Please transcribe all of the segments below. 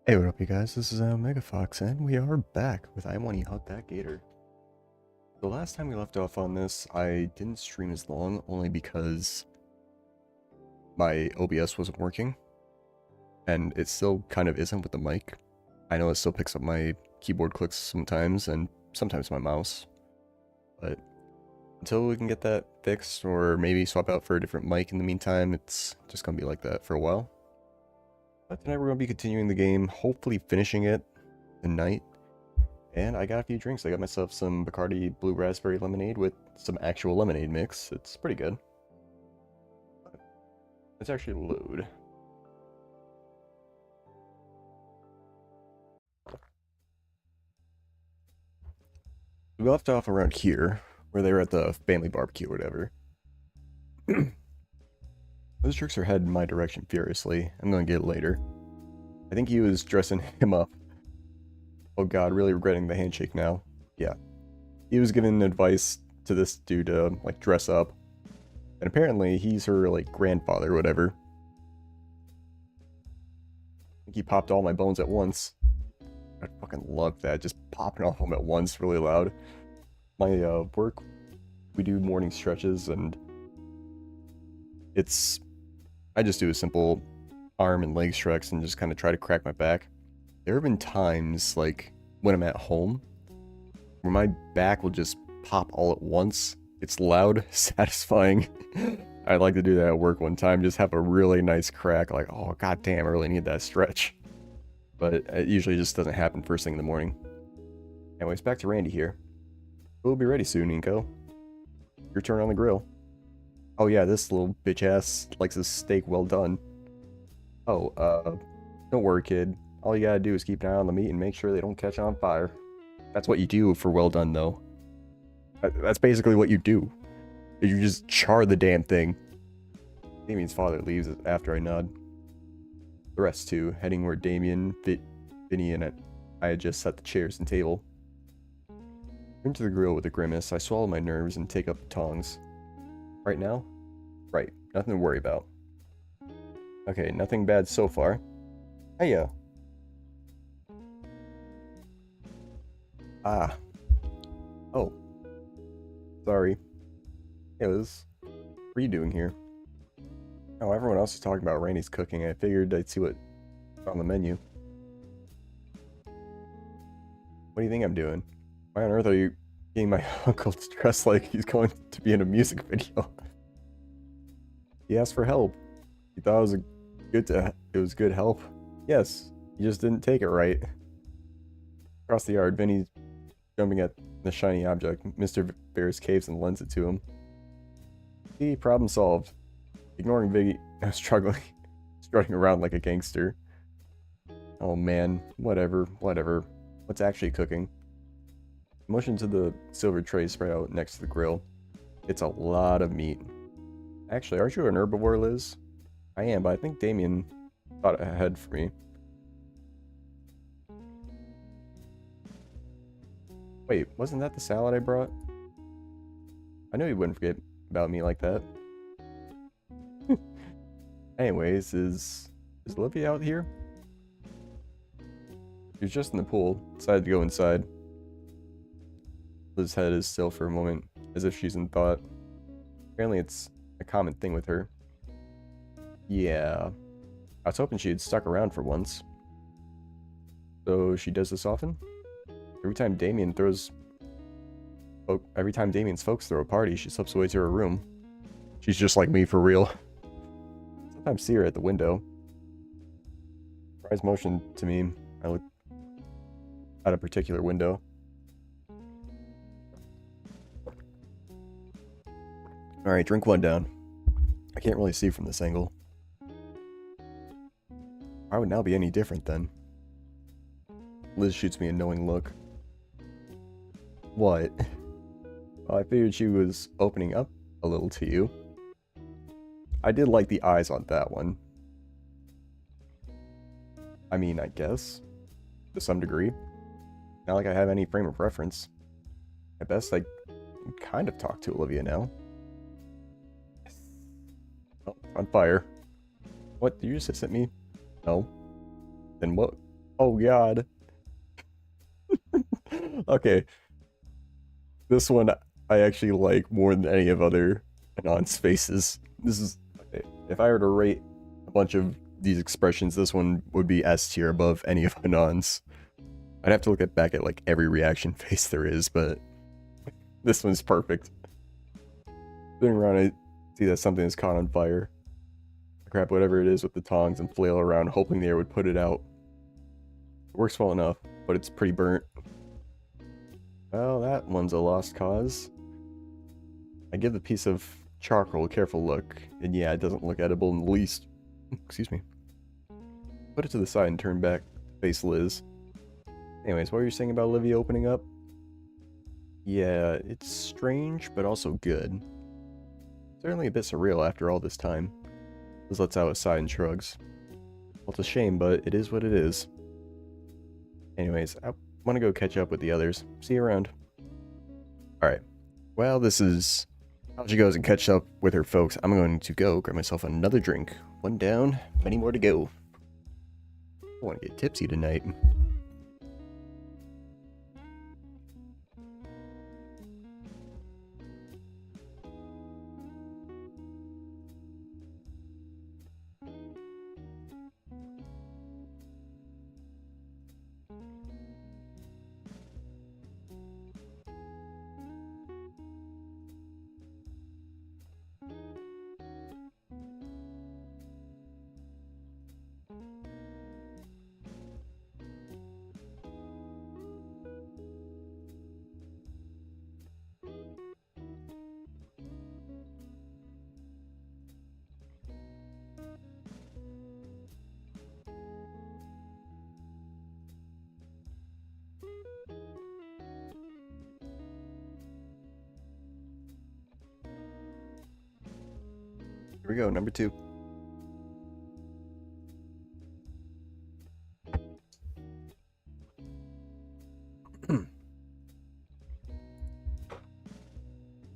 Hey, what up, you guys? This is Omega Fox, and we are back with wani Hug That Gator. The last time we left off on this, I didn't stream as long, only because my OBS wasn't working, and it still kind of isn't with the mic. I know it still picks up my keyboard clicks sometimes, and sometimes my mouse, but until we can get that fixed, or maybe swap out for a different mic in the meantime, it's just gonna be like that for a while. But tonight we're gonna be continuing the game, hopefully finishing it tonight. And I got a few drinks. I got myself some Bacardi Blue Raspberry Lemonade with some actual lemonade mix. It's pretty good. Let's actually load. We left off around here, where they were at the family barbecue or whatever. Those jerks are heading my direction furiously. I'm gonna get it later. I think he was dressing him up. Oh god, really regretting the handshake now. Yeah. He was giving advice to this dude to, like, dress up. And apparently he's her, like, grandfather or whatever. I think he popped all my bones at once. I fucking love that, just popping all of them at once really loud. My work, we do morning stretches, and I just do a simple arm and leg stretch and just kind of try to crack my back. There have been times, like, when I'm at home, where my back will just pop all at once. It's loud, satisfying. I'd like to do that at work one time, just have a really nice crack, like, oh god damn, I really need that stretch. But it usually just doesn't happen first thing in the morning. Anyways, back to Randy here. We'll be ready soon, Inko. Your turn on the grill. Oh yeah, this little bitch ass likes his steak well done. Oh, don't worry, kid. All you gotta do is keep an eye on the meat and make sure they don't catch on fire. That's what you do for well done, though. That's basically what you do. You just char the damn thing. Damien's father leaves after I nod. The rest, too, heading where Damien, Vinny, and I had just set the chairs and table. Into the grill with a grimace, I swallow my nerves and take up the tongs. Right now? Right, nothing to worry about. Okay, nothing bad so far. Hiya. Ah. Oh. Sorry. Hey Liz. What are you doing here? Oh, everyone else is talking about Randy's cooking. I figured I'd see what's on the menu. What do you think I'm doing? Why on earth are you getting my uncle dressed like he's going to be in a music video? He asked for help. He thought it was good help. Yes, he just didn't take it right. Across the yard, Vinny's jumping at the shiny object. Mr. Bears caves and lends it to him. See, problem solved. Ignoring Viggy, strutting around like a gangster. Oh man, whatever. What's actually cooking? Motion to the silver tray spread out next to the grill. It's a lot of meat. Actually, aren't you an herbivore, Liz? I am, but I think Damien thought ahead for me. Wait, wasn't that the salad I brought? I knew he wouldn't forget about me like that. Anyways, is Olivia out here? She was just in the pool. Decided to go inside. Liz's head is still for a moment, as if she's in thought. Apparently it's a common thing with her. Yeah. I was hoping she had stuck around for once. So she does this often? Every time Damien's folks throw a party, she slips away to her room. She's just like me for real. Sometimes see her at the window. Her eyes motion to me. I look at a particular window. Alright, drink one down. I can't really see from this angle. Why would now be any different then? Liz shoots me a knowing look. What? Well, I figured she was opening up a little to you. I did like the eyes on that one. I mean, I guess. To some degree. Not like I have any frame of reference. At best, I can kind of talk to Olivia now. Oh, on fire. What, did you just hiss at me? No. Then what? Oh god. Okay, this one I actually like more than any of other Anon's faces. This is okay. If I were to rate a bunch of these expressions, this one would be S tier above any of Anon's. I'd have to look back at like every reaction face there is, but this one's perfect. Sitting around, I see that something is caught on fire. I grab whatever it is with the tongs and flail around, hoping the air would put it out. It works well enough, but it's pretty burnt. Well, that one's a lost cause. I give the piece of charcoal a careful look, and yeah, it doesn't look edible in the least. Excuse me. Put it to the side and turn back to face Liz. Anyways, what were you saying about Olivia opening up? Yeah, it's strange, but also good. Certainly a bit surreal after all this time. Liz lets out a sigh and shrugs. Well, it's a shame, but it is what it is. Anyways, I want to go catch up with the others. See you around. Alright. Well, this is how she goes and catch up with her folks. I'm going to go grab myself another drink. One down, many more to go. I want to get tipsy tonight. Here we go, number 2.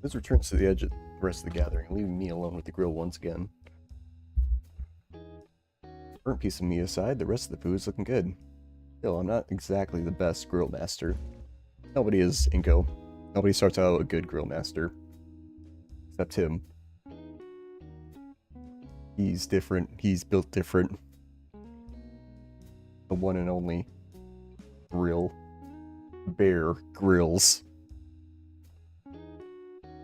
Liz returns to the edge of the rest of the gathering, leaving me alone with the grill once again. Burnt piece of meat aside, the rest of the food is looking good. Still, I'm not exactly the best grill master. Nobody is Inko. Nobody starts out a good grill master. Except him. He's different. He's built different. The one and only grill. Bear Grills.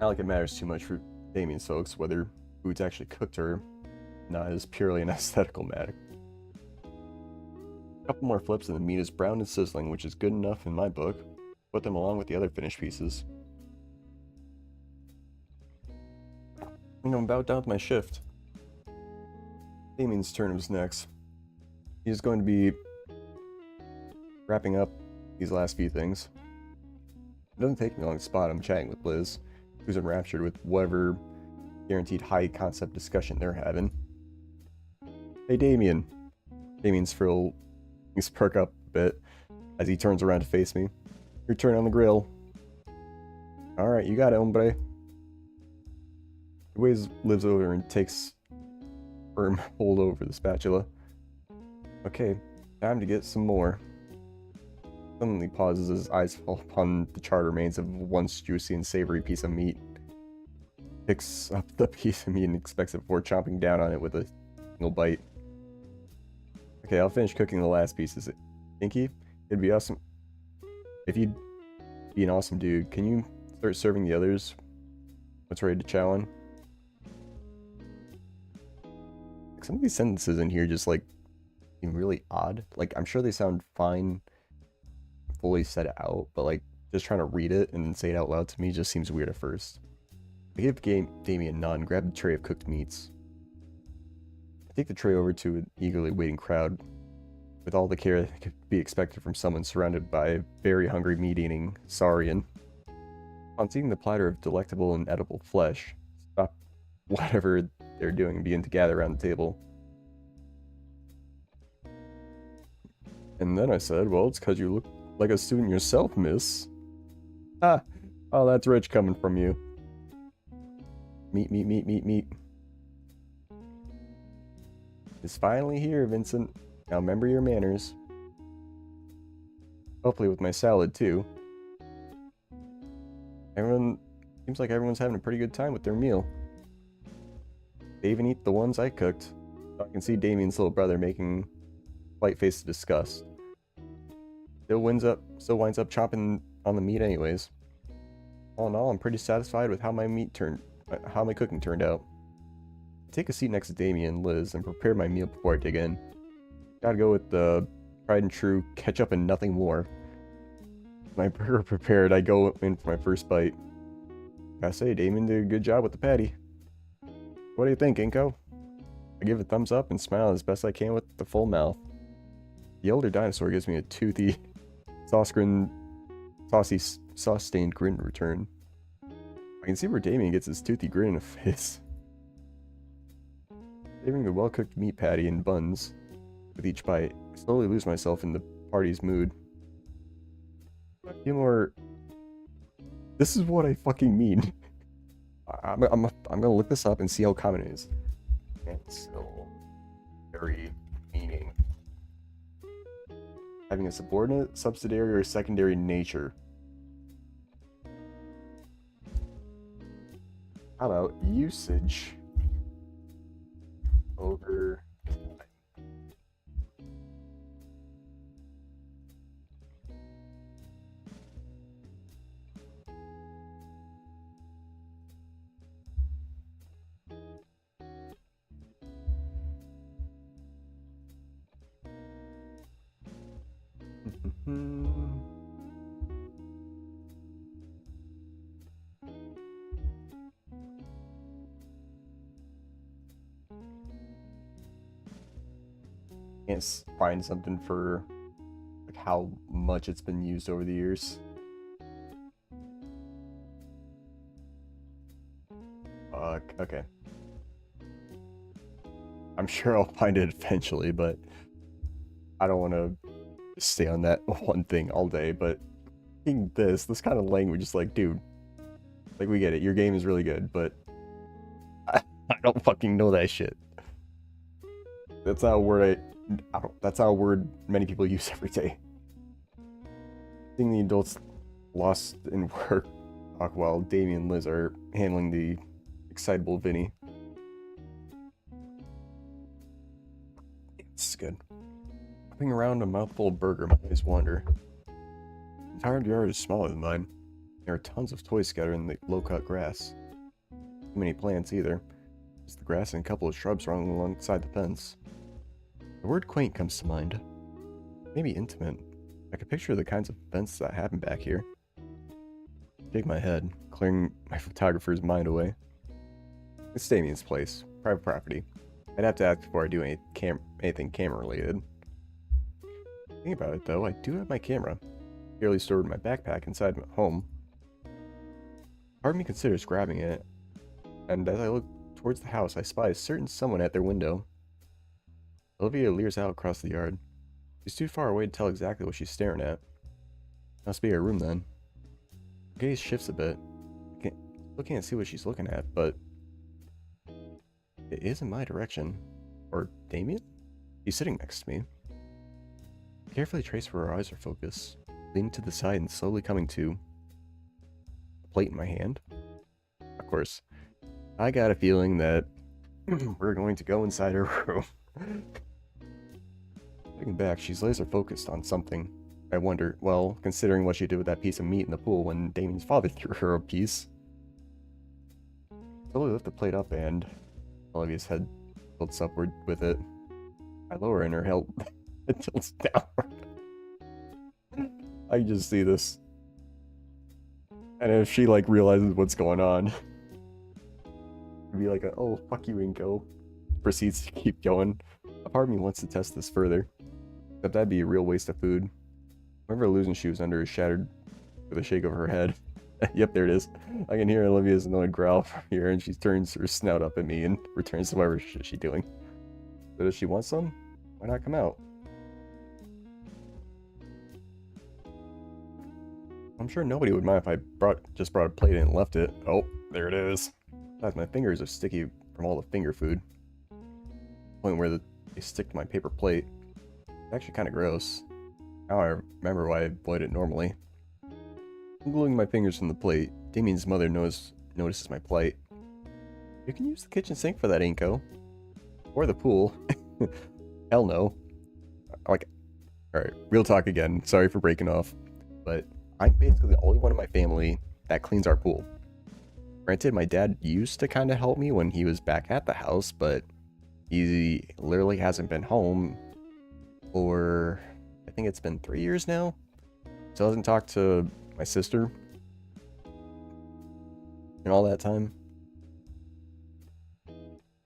Not like it matters too much for Damien's folks whether food's actually cooked or not. It's purely an aesthetical matter. A couple more flips and the meat is brown and sizzling, which is good enough in my book. Put them along with the other finished pieces. I think I'm about done with my shift. Damien's turn was next. He's going to be wrapping up these last few things. It doesn't take me long to spot him chatting with Liz, who's enraptured with whatever guaranteed high concept discussion they're having. Hey Damien. Damien's frill perk up a bit as he turns around to face me. Your turn on the grill. Alright, you got it, hombre. He waves Liz over and takes firm hold over the spatula. Okay, time to get some more. Suddenly pauses as his eyes fall upon the charred remains of once juicy and savory piece of meat. Picks up the piece of meat and expects it before chomping down on it with a single bite. Okay, I'll finish cooking the last piece. Is it Inky? It'd be awesome. If you'd be an awesome dude, can you start serving the others what's ready to chow on? Like, some of these sentences in here just like seem really odd. Like, I'm sure they sound fine fully said out, but like just trying to read it and then say it out loud to me just seems weird at first. I give Damien a nod and grab the tray of cooked meats. I take the tray over to an eagerly waiting crowd with all the care that could be expected from someone surrounded by a very hungry meat-eating saurian. On seeing the platter of delectable and edible flesh, stop whatever they're doing and begin to gather around the table. And then I said, well, it's because you look like a student yourself, miss. Ah, oh, that's rich coming from you. Meat, meat, meat, meat, meat. It's finally here, Vincent. Now remember your manners. Hopefully with my salad too. Seems like everyone's having a pretty good time with their meal. They even eat the ones I cooked. I can see Damien's little brother making white face of disgust. Still winds up chopping on the meat anyways. All in all, I'm pretty satisfied with how my cooking turned out. I take a seat next to Damien and Liz and prepare my meal before I dig in. Gotta go with the tried and true ketchup and nothing more. My burger prepared, I go in for my first bite. Gotta say, Damien did a good job with the patty. What do you think, Inko? I give a thumbs up and smile as best I can with the full mouth. The elder dinosaur gives me a toothy, sauce-stained grin in return. I can see where Damien gets his toothy grin in his face. Savoring the well-cooked meat patty and buns with each bite, I slowly lose myself in the party's mood. I feel more... This is what I fucking mean. I'm gonna look this up and see how common it is. And still very meaning. Having a subordinate, subsidiary, or secondary nature. How about usage over can't find something for like how much it's been used over the years. Okay. I'm sure I'll find it eventually, but I don't want to stay on that one thing all day. But seeing this kind of language is like, dude, like we get it. Your game is really good, but I don't fucking know that shit. That's not a word that's not a word many people use every day. Seeing the adults lost in work talk while Damien and Liz are handling the excitable Vinny. It's good. Hopping around a mouthful of burger, my eyes wander. The entire yard is smaller than mine. There are tons of toys scattered in the low-cut grass. Too many plants either. Just the grass and a couple of shrubs running alongside the fence. The word quaint comes to mind. Maybe intimate. I could picture the kinds of events that happen back here. I shake my head, clearing my photographer's mind away. It's Damien's place, private property. I'd have to ask before I do anything camera related. Thinking about it though, I do have my camera, barely stored in my backpack inside my home. Part of me considers grabbing it, and as I look towards the house, I spy a certain someone at their window. Olivia leers out across the yard. She's too far away to tell exactly what she's staring at. Must be her room then. Her gaze shifts a bit. Looking to see what she's looking at, but it is in my direction. Or Damien? He's sitting next to me. I carefully trace where her eyes are focused, leaning to the side and slowly coming to. A plate in my hand. Of course, I got a feeling that we're going to go inside her room. Looking back, she's laser focused on something. I wonder, well, considering what she did with that piece of meat in the pool when Damien's father threw her a piece. Slowly lift the plate up and Olivia's head tilts upward with it. I lower and her head tilts downward. I can just see this. And if she like realizes what's going on, it'd be like oh fuck you Inko. Proceeds to keep going. A part of me wants to test this further. But that'd be a real waste of food. Whoever losing she was under is shattered with a shake of her head. Yep, there it is. I can hear Olivia's annoyed growl from here, and she turns her snout up at me and returns to whatever shit she's doing. So does she want some? Why not come out? I'm sure nobody would mind if I just brought a plate in and left it. Oh, there it is. Besides, my fingers are sticky from all the finger food. Point where they stick to my paper plate. It's actually kind of gross. Now I remember why I avoid it normally. I'm gluing my fingers from the plate. Damien's mother notices my plight. You can use the kitchen sink for that, Inko. Or the pool. Hell no. Like, alright, real talk again. Sorry for breaking off. But I'm basically the only one in my family that cleans our pool. Granted, my dad used to kind of help me when he was back at the house, but he literally hasn't been home for, I think it's been 3 years now. So I hasn't talked to my sister in all that time.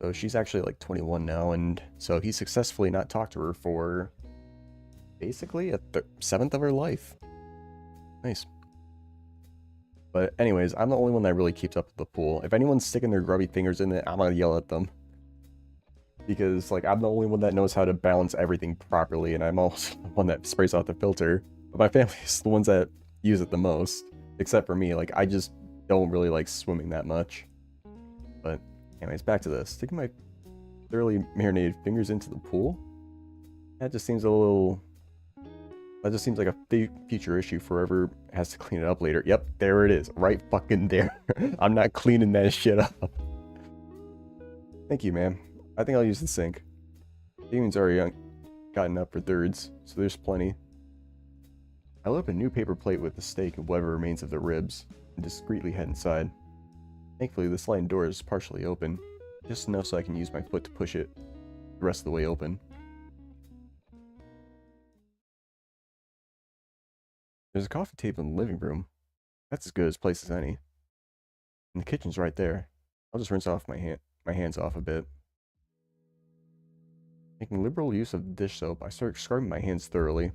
So she's actually like 21 now, and so he successfully not talked to her for basically a seventh of her life. Nice. But anyways, I'm the only one that really keeps up with the pool. If anyone's sticking their grubby fingers in it, I'm gonna yell at them. Because, like, I'm the only one that knows how to balance everything properly, and I'm also the one that sprays out the filter. But my family is the ones that use it the most. Except for me, like, I just don't really like swimming that much. But anyways, back to this. Sticking my thoroughly marinated fingers into the pool? That just seems a little... That just seems like a future issue for whoever has to clean it up later. Yep, there it is. Right fucking there. I'm not cleaning that shit up. Thank you, ma'am. I think I'll use the sink. Damien's already gotten up for thirds, so there's plenty. I load up a new paper plate with the steak and whatever remains of the ribs, and discreetly head inside. Thankfully, the sliding door is partially open, just enough so I can use my foot to push it the rest of the way open. There's a coffee table in the living room. That's as good as place as any. And the kitchen's right there. I'll just rinse off my hands off a bit. Making liberal use of dish soap, I start scrubbing my hands thoroughly.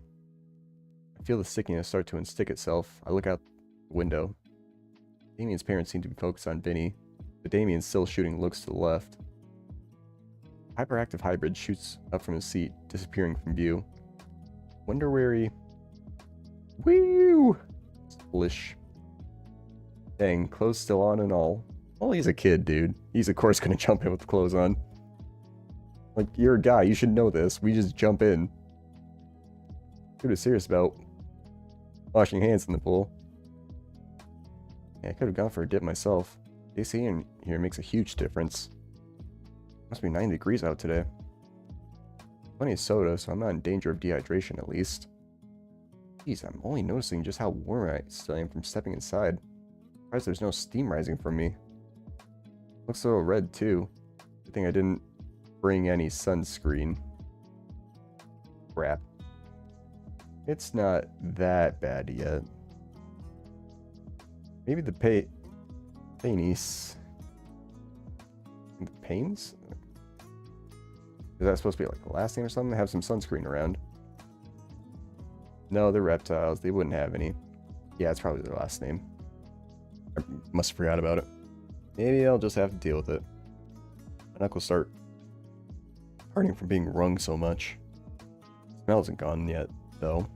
I feel the stickiness start to unstick itself. I look out the window. Damien's parents seem to be focused on Vinny, but Damien's still shooting looks to the left. Hyperactive hybrid shoots up from his seat, disappearing from view. Wonder where he... Woo! Splish. Dang, clothes still on and all. Well, he's a kid, dude. He's of course gonna jump in with the clothes on. Like, you're a guy, you should know this. We just jump in. Dude is serious about washing hands in the pool. Yeah, I could have gone for a dip myself. AC in here makes a huge difference. Must be 9 degrees out today. Plenty of soda, so I'm not in danger of dehydration at least. Jeez, I'm only noticing just how warm I still am from stepping inside. Surprised there's no steam rising from me. Looks a little red too. Good thing I didn't bring any sunscreen. Crap. It's not that bad yet. Maybe the painies. The pains? Is that supposed to be like the last name or something? They have some sunscreen around. No, they're reptiles. They wouldn't have any. Yeah, it's probably their last name. I must have forgot about it. Maybe I'll just have to deal with it. My knuckles start hurting from being wrung so much. The smell isn't gone yet, though.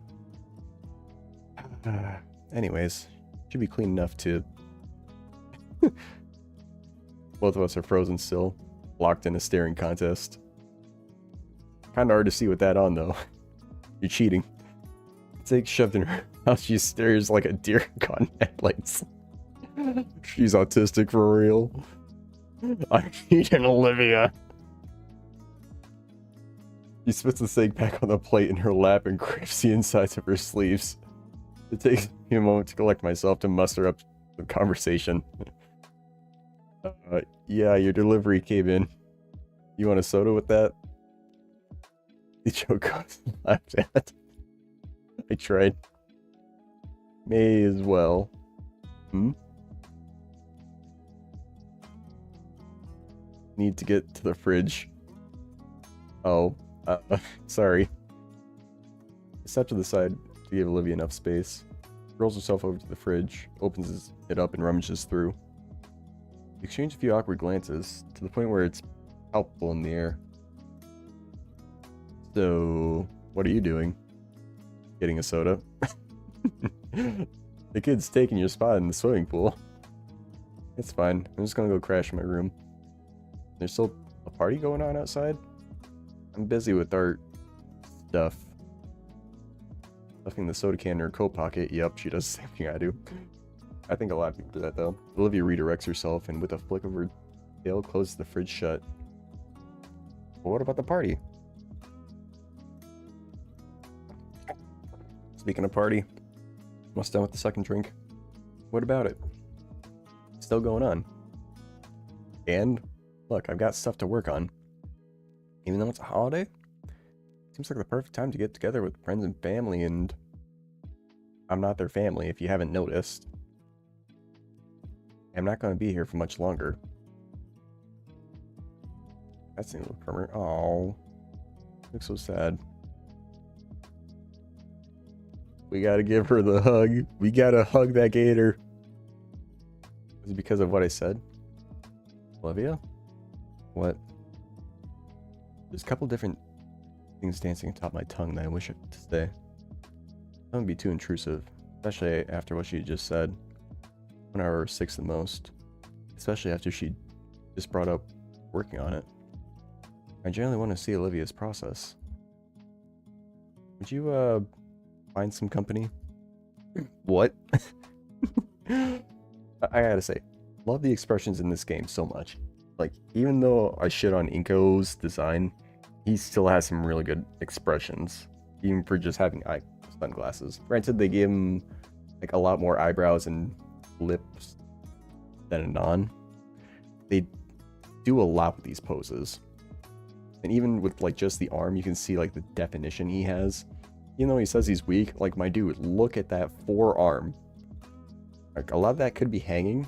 Anyways, should be clean enough to... Both of us are frozen still, locked in a staring contest. Kinda hard to see with that on, though. You're cheating. It's shoved in her mouth. She stares like a deer caught in headlights. She's autistic for real. I'm eating Olivia. She spits the steak back on the plate in her lap and grips the insides of her sleeves. It takes me a moment to collect myself to muster up the conversation. Yeah, your delivery came in. You want a soda with that? The joke laughed at. I tried. May as well. Need to get to the fridge. Oh, sorry. I step to the side to give Olivia enough space. Rolls herself over to the fridge, opens it up and rummages through. We exchange a few awkward glances, to the point where it's palpable in the air. So, what are you doing? Getting a soda? The kid's taking your spot in the swimming pool. It's fine. I'm just gonna go crash in my room. There's still a party going on outside? I'm busy with art stuff. Stuffing the soda can in her coat pocket. Yep, she does the same thing I do. I think a lot of people do that, though. Olivia redirects herself and with a flick of her tail closes the fridge shut. But what about the party? Speaking of party, almost done with the second drink. What about it? Still going on. And, look, I've got stuff to work on. Even though it's a holiday, seems like the perfect time to get together with friends and family, and I'm not their family, if you haven't noticed. I'm not going to be here for much longer. That's a little firmer. Oh, looks so sad. We gotta give her the hug. We gotta hug that gator. Is it because of what I said? Olivia? What? There's a couple different things dancing atop my tongue that I wish I could stay. That wouldn't be too intrusive, especially after what she just said. 1 hour or 6 the most. Especially after she just brought up working on it. I generally want to see Olivia's process. Would you, find some company? What? I gotta say, love the expressions in this game so much. Like, even though I shit on Inko's design, he still has some really good expressions. Even for just having sunglasses. Granted, they give him, like, a lot more eyebrows and lips than a non. They do a lot with these poses. And even with, like, just the arm, you can see, like, the definition he has. Even though he says he's weak, like, my dude, look at that forearm. Like, a lot of that could be hanging,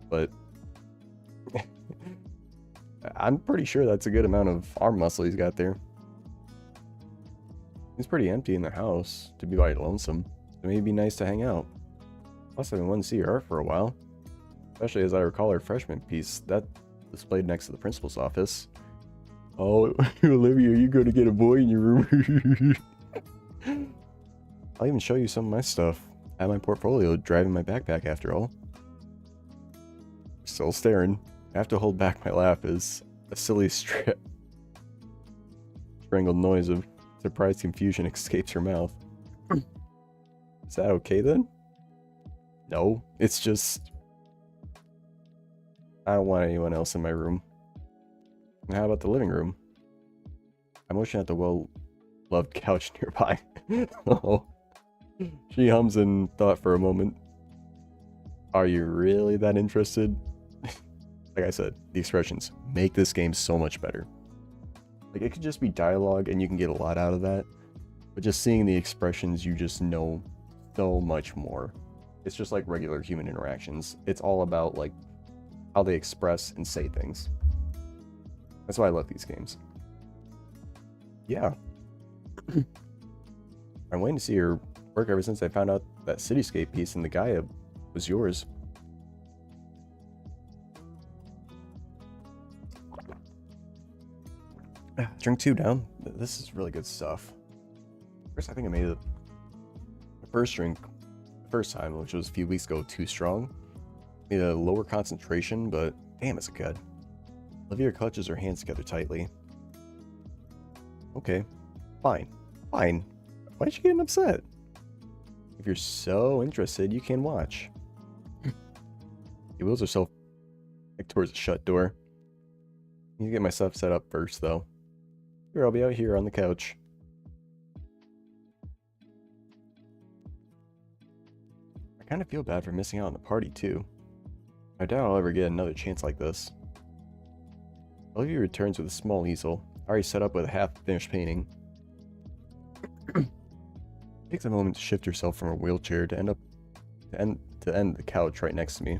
but I'm pretty sure that's a good amount of arm muscle he's got there. He's pretty empty in the house to be quite lonesome, so maybe it'd be nice to hang out. Plus, I've been wanting to see her art for a while, especially as I recall her freshman piece that displayed next to the principal's office. Oh, Olivia, are you going to get a boy in your room? I'll even show you some of my stuff. I have my portfolio driving my backpack after all. Still staring. I have to hold back my laugh as a silly strangled noise of surprised confusion escapes her mouth. Is that okay then? No, it's just... I don't want anyone else in my room. And how about the living room? I'm motioning at the well-loved couch nearby. Oh. She hums in thought for a moment. Are you really that interested? Like I said, the expressions make this game so much better. Like, it could just be dialogue and you can get a lot out of that. But just seeing the expressions, you just know so much more. It's just like regular human interactions. It's all about, like, how they express and say things. That's why I love these games. Yeah. I'm waiting to see your work ever since I found out that Cityscape piece in the Gaia was yours. Drink 2 down. This is really good stuff. First, I think I made the first drink the first time, which was a few weeks ago, too strong. Made a lower concentration, but damn, is it good. Olivia clutches her hands together tightly. Okay, fine. Fine. Why is she getting upset? If you're so interested, you can watch. She wheels herself back towards the shut door. I need to get my stuff set up first, though. Here, I'll be out here on the couch. I kind of feel bad for missing out on the party, too. I doubt I'll ever get another chance like this. Olivia returns with a small easel, already set up with a half-finished painting. Takes a moment to shift herself from her wheelchair to end the couch right next to me.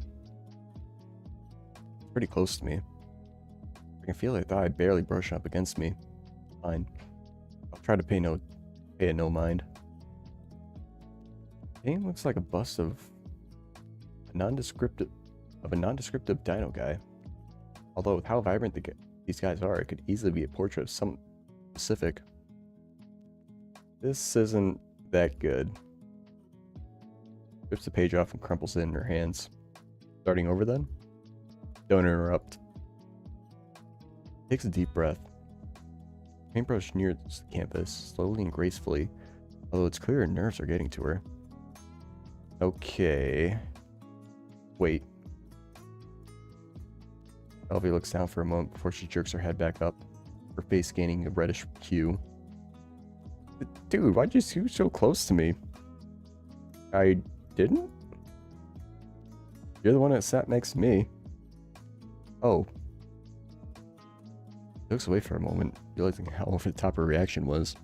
It's pretty close to me. I can feel her thigh barely brushing up against me. Fine. I'll try to pay it no mind. Painting looks like a bust of a nondescriptive dino guy. Although with how vibrant these guys are, it could easily be a portrait of some specific. This isn't that good. Rips the page off and crumples it in her hands. Starting over then? Don't interrupt. Takes a deep breath. Paintbrush nears the canvas, slowly and gracefully, Although it's clear her nerves are getting to her. Okay. Wait. Elvie looks down for a moment before she jerks her head back up, her face gaining a reddish hue. Dude, why'd you shoot so close to me? I didn't? You're the one that sat next to me. Oh. She looks away for a moment, realizing how over the top her reaction was.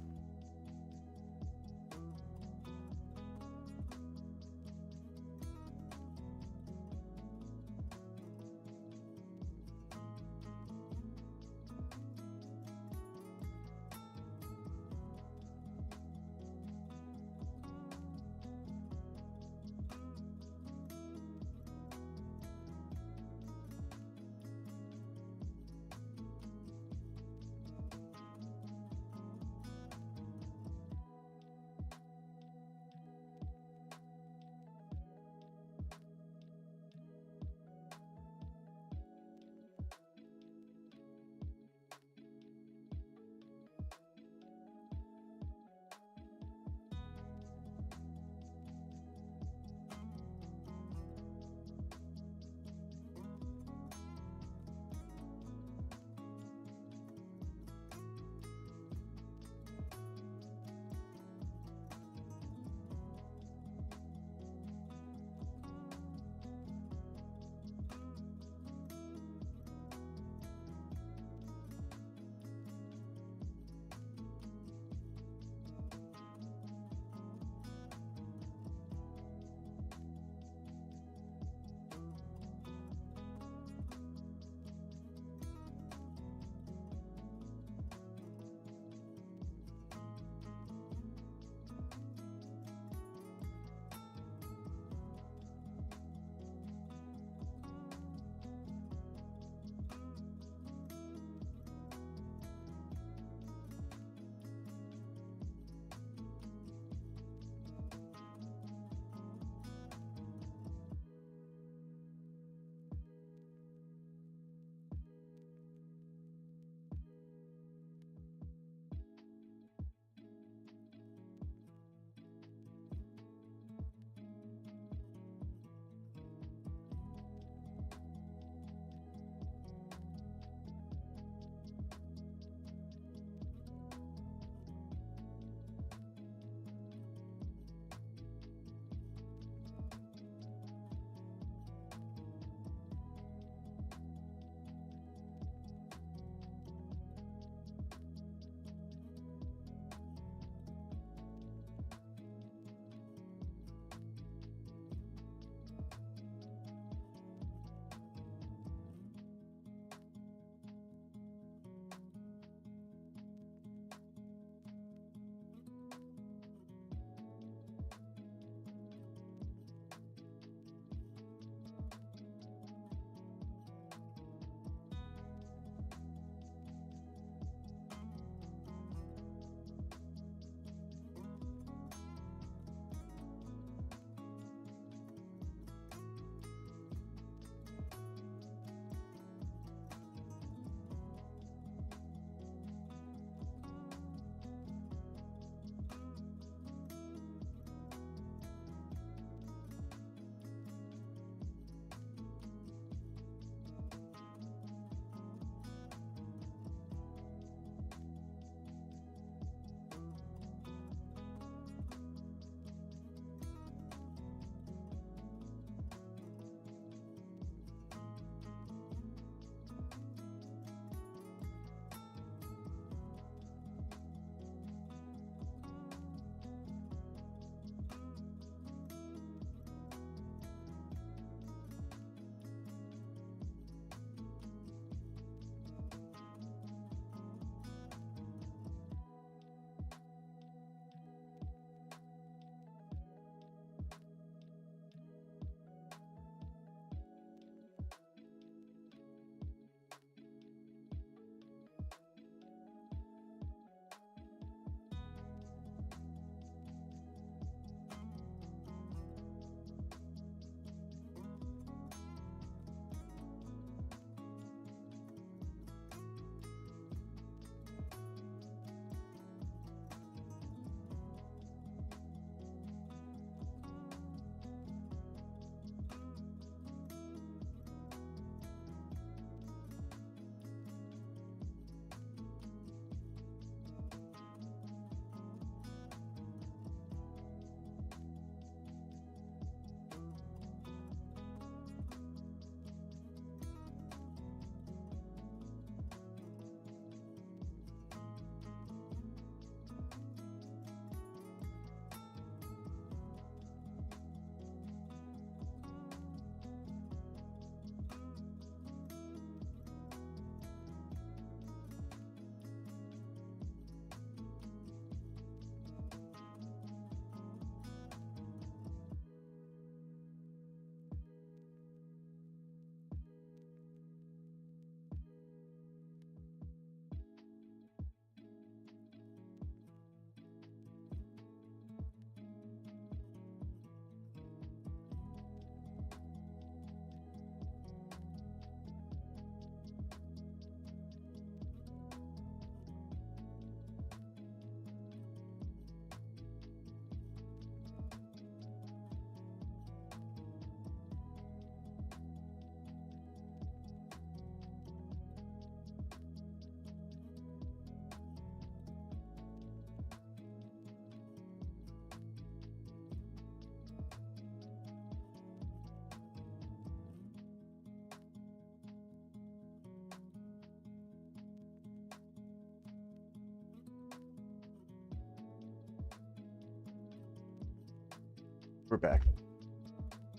We're back.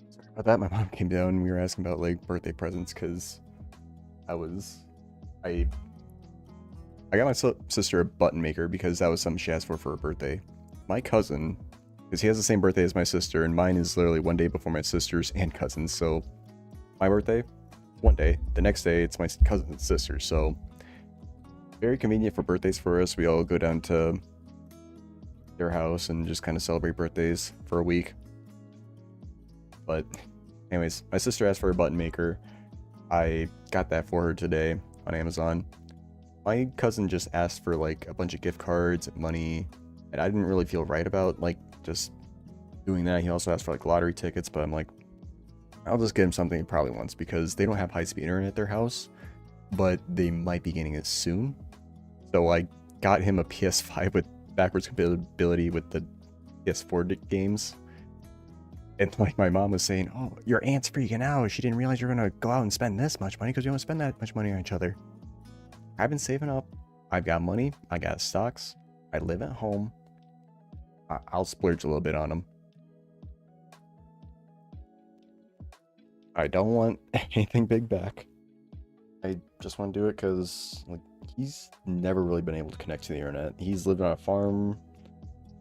Sorry about that. My mom came down and we were asking about like birthday presents because I I got my sister a button maker because that was something she asked for her birthday. My cousin, because he has the same birthday as my sister, and mine is literally one day before my sister's and cousin's. So my birthday, one day. The next day, it's my cousin's sister. So very convenient for birthdays for us. We all go down to their house and just kind of celebrate birthdays for a week. But anyways, my sister asked for a button maker. I got that for her today on Amazon. My cousin just asked for like a bunch of gift cards and money, and I didn't really feel right about like just doing that. He also asked for like lottery tickets, but I'm like, I'll just get him something he probably wants because they don't have high-speed internet at their house, but they might be getting it soon. So I got him a PS5 with backwards compatibility with the PS4 games. And like my mom was saying, oh, your aunt's freaking out. She didn't realize you're going to go out and spend this much money because you don't spend that much money on each other. I've been saving up. I've got money. I got stocks. I live at home. I'll splurge a little bit on them. I don't want anything big back. I just want to do it because like he's never really been able to connect to the internet. He's lived on a farm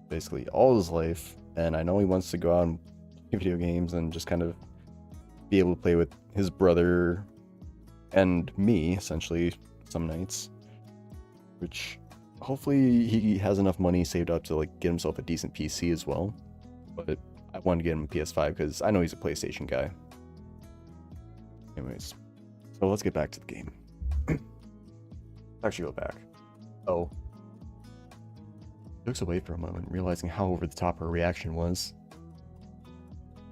basically all his life, and I know he wants to go out and play video games and just kind of be able to play with his brother and me essentially some nights, which hopefully he has enough money saved up to like get himself a decent PC as well. But I wanted to get him a PS5 because I know he's a PlayStation guy. Anyways, so let's get back to the game. Actually go back. Oh, looks away for a moment, realizing how over the top her reaction was.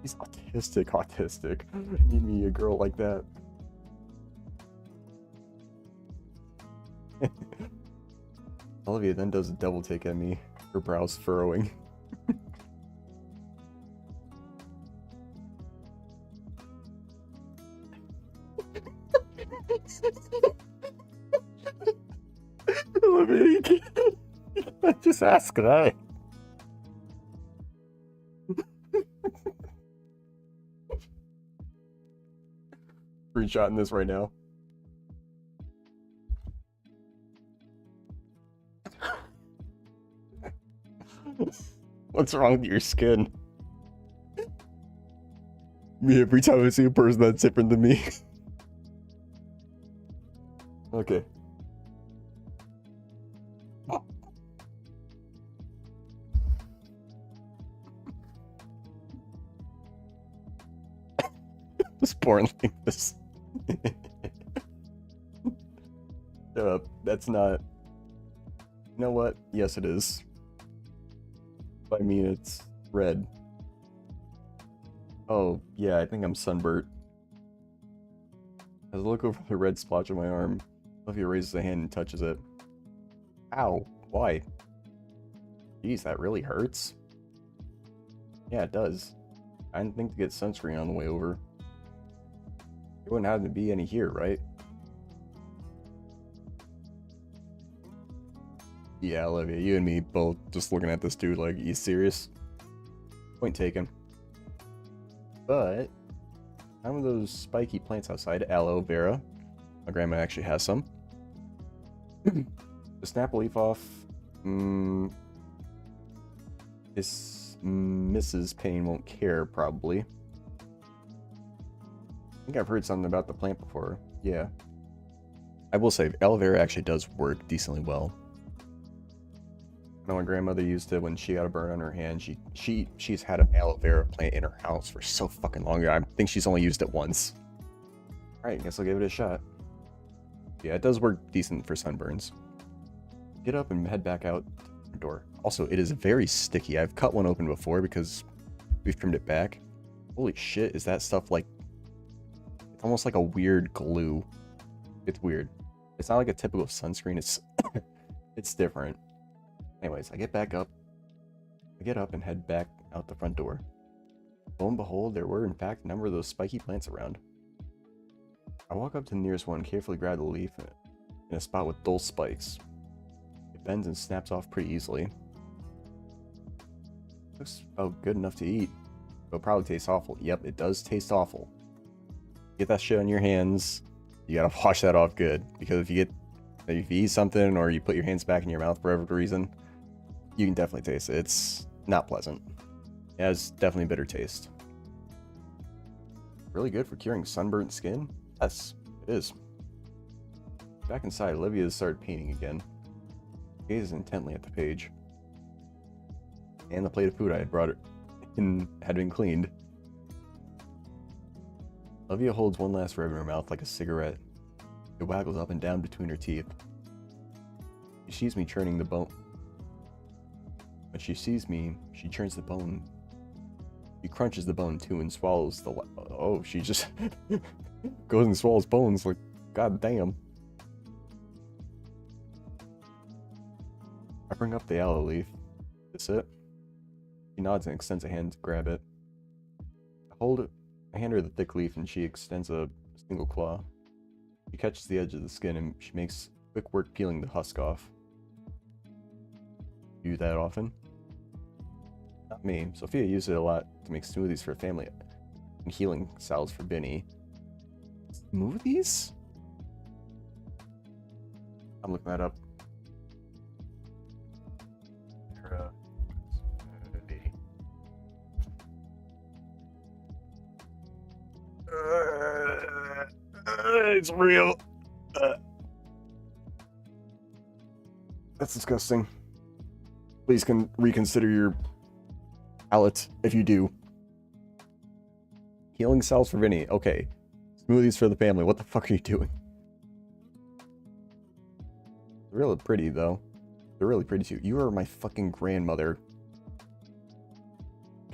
He's autistic. I need me a girl like that. Olivia then does a double take at me, her brows furrowing. Olivia, you can't just ask that. Screenshotting this right now. What's wrong with your skin? Me every time I see a person that's different than me. Okay. Was born like this. Shut up. That's not. You know what? Yes, it is. I mean, it's red. Oh, yeah, I think I'm sunburnt. As I look over the red splotch on my arm, Olivia raises a hand and touches it. Ow, why? Jeez, that really hurts. Yeah, it does. I didn't think to get sunscreen on the way over. There wouldn't have to be any here, right? Yeah, Olivia, you and me both just looking at this dude like, you serious? Point taken. But, some of those spiky plants outside, aloe vera. My grandma actually has some. To snap a leaf off, this Mrs. Payne won't care, probably. I think I've heard something about the plant before. Yeah. I will say, aloe vera actually does work decently well. I know my grandmother used it when she got a burn on her hand. She's had an aloe vera plant in her house for so fucking long. I think she's only used it once. Alright, guess I'll give it a shot. Yeah, it does work decent for sunburns. Get up and head back out the door. Also, it is very sticky. I've cut one open before because we've trimmed it back. Holy shit, is that stuff like... It's almost like a weird glue. It's weird. It's not like a typical sunscreen. It's it's different. Anyways, I get back up. I get up and head back out the front door. Lo and behold, there were in fact a number of those spiky plants around. I walk up to the nearest one, carefully grab the leaf in a spot with dull spikes. It bends and snaps off pretty easily. Looks about good enough to eat. It'll probably taste awful. Yep, it does taste awful. Get that shit on your hands. You gotta wash that off good. Because if you eat something or you put your hands back in your mouth for whatever reason, you can definitely taste it. It's not pleasant. It has definitely bitter taste. Really good for curing sunburnt skin? Yes, it is. Back inside, Olivia started painting again. She gazes intently at the page. And the plate of food I had brought her in had been cleaned. Olivia holds one last rib in her mouth like a cigarette. It waggles up and down between her teeth. She sees me churning the bone. When she sees me, she churns the bone. She crunches the bone too and swallows the... Oh, she just goes and swallows bones like, god damn. I bring up the aloe leaf. Is this it? She nods and extends a hand to grab it. I hand her the thick leaf and she extends a single claw. She catches the edge of the skin and she makes quick work peeling the husk off. You do that often? Not me. Sophia used it a lot to make smoothies for her family and healing salads for Vinny. Smoothies? I'm looking that up. It's real. That's disgusting. Please reconsider your palate if you do. Healing cells for Vinny. Okay. Smoothies for the family. What the fuck are you doing? They're really pretty, though. They're really pretty, too. You are my fucking grandmother.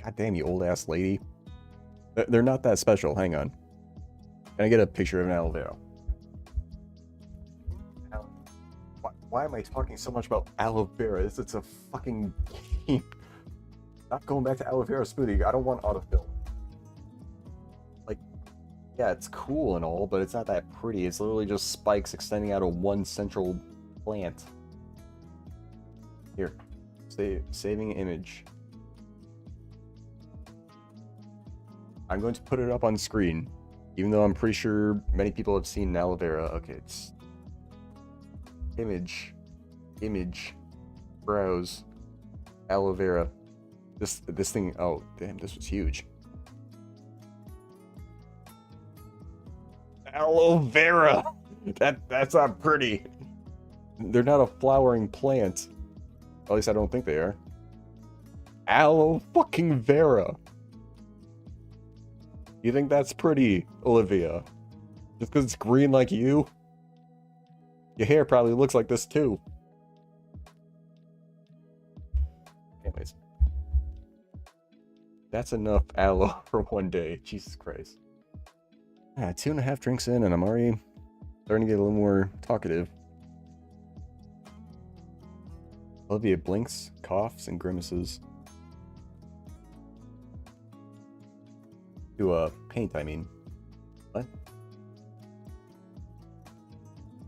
God damn, you old-ass lady. They're not that special. Hang on. Can I get a picture of an aloe vera? Why am I talking so much about aloe vera? It's a fucking game. Not going back to aloe vera smoothie. I don't want autofill. Like, yeah, it's cool and all, but it's not that pretty. It's literally just spikes extending out of one central plant. Here. Saving image. I'm going to put it up on screen. Even though I'm pretty sure many people have seen aloe vera. Okay, it's... Image. Browse. Aloe vera. This thing... Oh, damn, this was huge. Aloe vera! That's not pretty. They're not a flowering plant. At least I don't think they are. Aloe fucking vera. You think that's pretty, Olivia? Just because it's green like you? Your hair probably looks like this too. Anyways. That's enough aloe for one day. Jesus Christ. 2.5 drinks in and I'm already starting to get a little more talkative. Olivia blinks, coughs, and grimaces. To paint, I mean. What?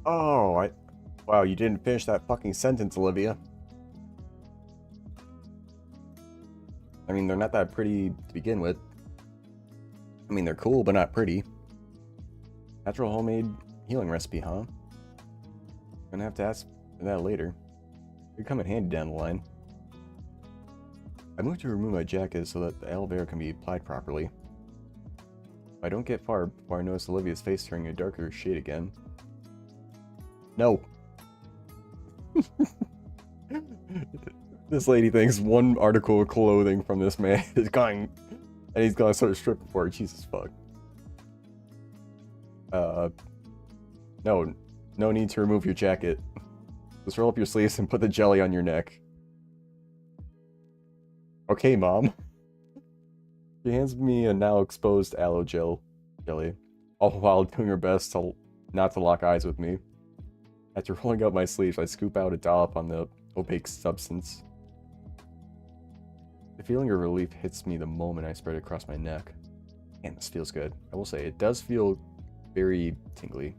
Oh, wow, you didn't finish that fucking sentence, Olivia. I mean, they're not that pretty to begin with. I mean, they're cool, but not pretty. Natural homemade healing recipe, huh? Gonna have to ask for that later. It'd come in handy down the line. I moved to remove my jacket so that the aloe vera can be applied properly. I don't get far before I notice Olivia's face turning a darker shade again. No. This lady thinks one article of clothing from this man is going, and he's gonna start stripping for her. Jesus fuck. No need to remove your jacket. Just roll up your sleeves and put the jelly on your neck. Okay, Mom. She hands me a now exposed aloe jelly, all while doing her best not to lock eyes with me. After rolling up my sleeves, I scoop out a dollop on the opaque substance. The feeling of relief hits me the moment I spread it across my neck. Man, this feels good. I will say, it does feel very tingly.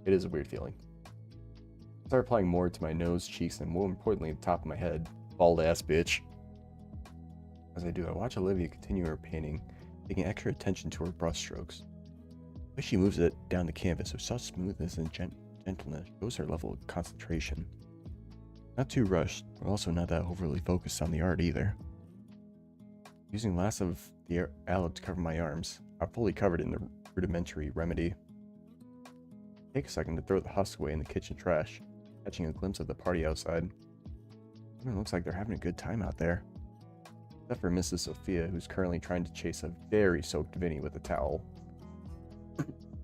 It is a weird feeling. I start applying more to my nose, cheeks, and more importantly, the top of my head. Bald ass bitch. As I do, I watch Olivia continue her painting, taking extra attention to her brushstrokes. The way she moves it down the canvas with such smoothness and gentleness shows her level of concentration. Not too rushed, but also not that overly focused on the art either. Using last of the aloe to cover my arms, I'm fully covered in the rudimentary remedy. Take a second to throw the husk away in the kitchen trash, catching a glimpse of the party outside. It looks like they're having a good time out there. Except for Mrs. Sophia, who's currently trying to chase a very soaked Vinny with a towel.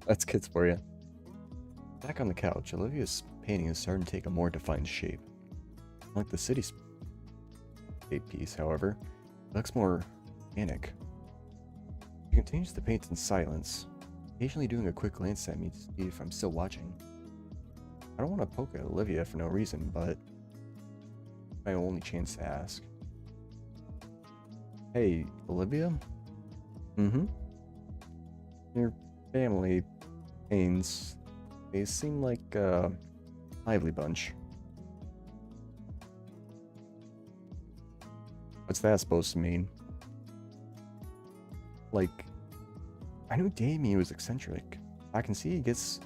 That's kids for you. Back on the couch, Olivia's painting is starting to take a more defined shape. Like the cityscape piece, however, it looks more organic. She continues to paint in silence, occasionally doing a quick glance at me to see if I'm still watching. I don't want to poke at Olivia for no reason, but my only chance to ask. Hey, Olivia? Your family pains. They seem like a lively bunch. What's that supposed to mean? Like, I knew Damien was eccentric. I can see he gets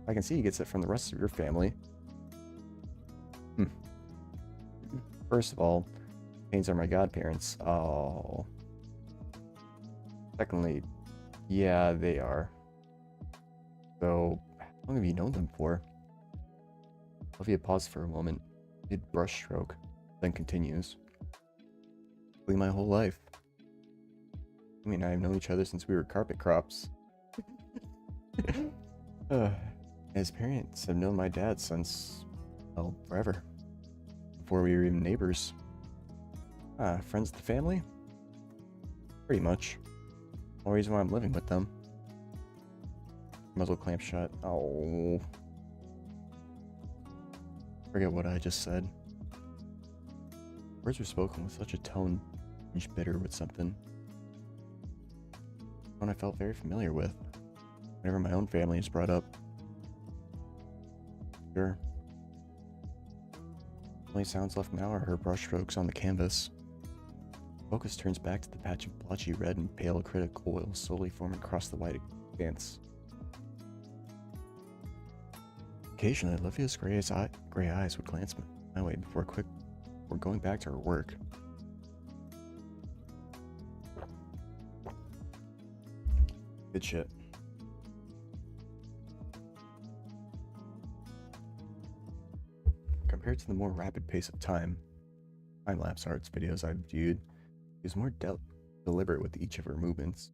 it from the rest of your family. First of all, Pains are my godparents. Oh. Secondly, yeah, they are. So, how long have you known them for? Olivia pauses for a moment, mid brushstroke, then continues. My whole life. I mean, I've known each other since we were carpet crops. His parents have known my dad since, well, forever. Before we were even neighbors. Friends of the family? Pretty much. Only reason why I'm living with them. Muzzle clamp shut. Oh. Forget what I just said. Words were spoken with such a tone, bitter with something. One I felt very familiar with. Whenever my own family is brought up. Sure. Only sounds left now are her brushstrokes on the canvas. Focus turns back to the patch of blotchy red and pale acrylic oil slowly forming across the white expanse. Occasionally, Olivia's gray eyes would glance my way before going back to her work. Good shit. Compared to the more rapid pace of time-lapse arts videos I've viewed, she was more deliberate with each of her movements.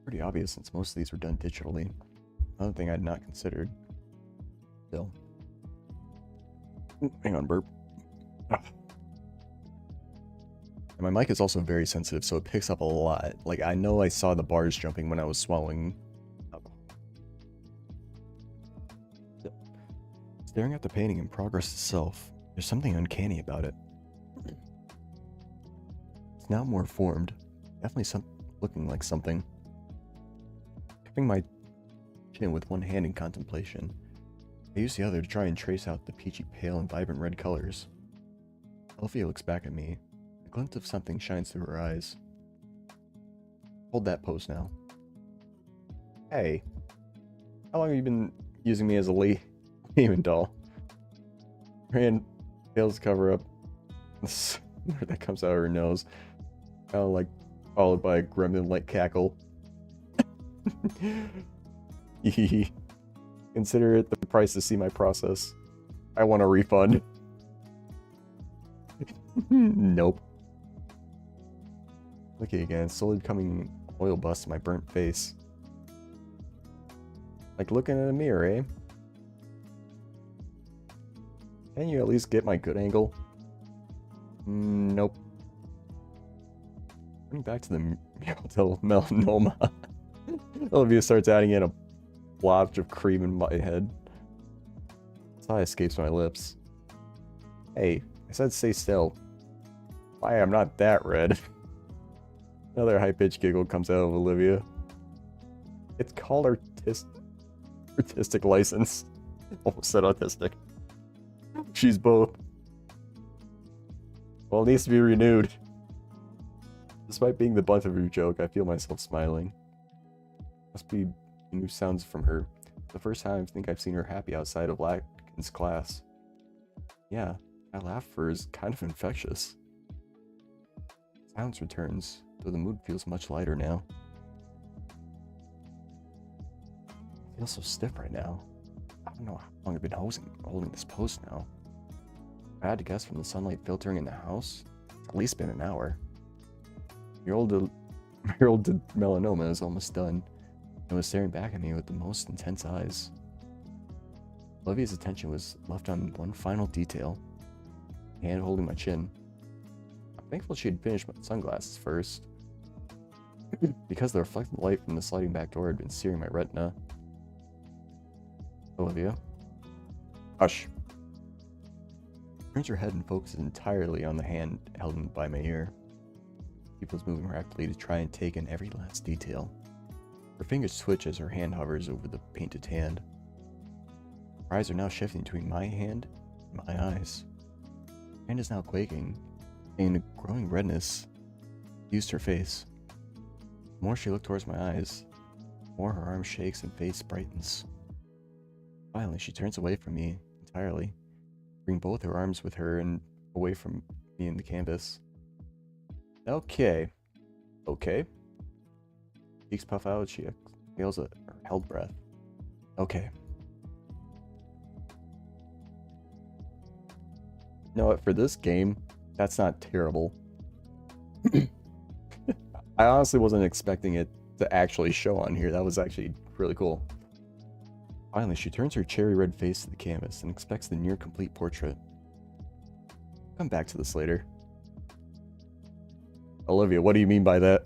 Pretty obvious since most of these were done digitally. Another thing I'd not considered. Still. Hang on, burp. And my mic is also very sensitive, so it picks up a lot. Like, I know I saw the bars jumping when I was swallowing. Staring at the painting in progress itself, there's something uncanny about it. It's now more formed, definitely looking like something. Cupping my chin with one hand in contemplation, I use the other to try and trace out the peachy pale and vibrant red colors. Elfie looks back at me. A glint of something shines through her eyes. Hold that pose now. Hey, how long have you been using me as a demon doll? Her hand fails to cover up that comes out of her nose. Kind of like followed by a gremlin-like cackle. Consider it the price to see my process. I want a refund. Nope. Looking again, slowly becoming oil bust to my burnt face. Like looking in a mirror, eh? Can you at least get my good angle? Nope. Going back to the melanoma. Olivia starts adding in a blob of cream in my head. Sigh escapes my lips. Hey, I said stay still. Why, I'm not that red. Another high-pitched giggle comes out of Olivia. It's called artistic license. Almost said autistic. She's both. Well, it needs to be renewed. Despite being the butt of your joke, I feel myself smiling. Must be new sounds from her. The first time I think I've seen her happy outside of Latin's class. Yeah, that laughter is kind of infectious. Silence returns, though the mood feels much lighter now. I feel so stiff right now. I don't know how long I've been holding this pose now. If I had to guess from the sunlight filtering in the house, it's at least been an hour. Your old melanoma is almost done, and was staring back at me with the most intense eyes. Olivia's attention was left on one final detail, hand holding my chin. I'm thankful she had finished my sunglasses first, because the reflected light from the sliding back door had been searing my retina. Olivia. Hush. Turns her head and focuses entirely on the hand held by my ear. Pupils moving rapidly to try and take in every last detail. Her fingers twitch as her hand hovers over the painted hand. Her eyes are now shifting between my hand and my eyes. Her hand is now quaking, and a growing redness fused her face. The more she looked towards my eyes, the more her arm shakes and face brightens. Finally, she turns away from me entirely, bring both her arms with her and away from me in the canvas. Okay. Cheeks puff out, she exhales a held breath. Okay. You know what, for this game, that's not terrible. I honestly wasn't expecting it to actually show on here. That was actually really cool. Finally, she turns her cherry red face to the canvas and expects the near complete portrait. Come back to this later. Olivia, what do you mean by that?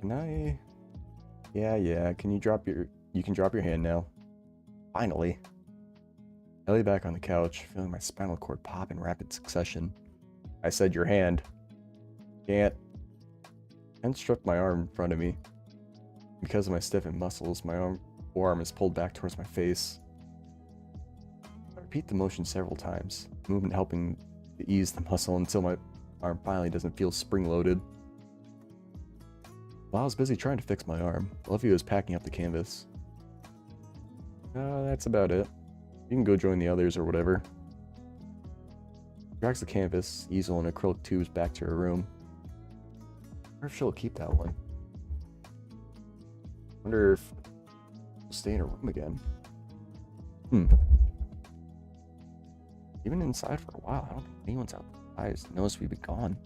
Can I? Yeah, can you drop your hand now. Finally. I lay back on the couch, feeling my spinal cord pop in rapid succession. I said your hand. Can't. Ken struck my arm in front of me. Because of my stiffened muscles, my forearm is pulled back towards my face. I repeat the motion several times, the movement helping to ease the muscle until my arm finally doesn't feel spring-loaded. While I was busy trying to fix my arm, Olivia was packing up the canvas. That's about it. You can go join the others or whatever. She drags the canvas, easel, and acrylic tubes back to her room. I wonder if she'll keep that one. Wonder if she'll stay in her room again. Even inside for a while, I don't think anyone's outside noticed we'd be gone.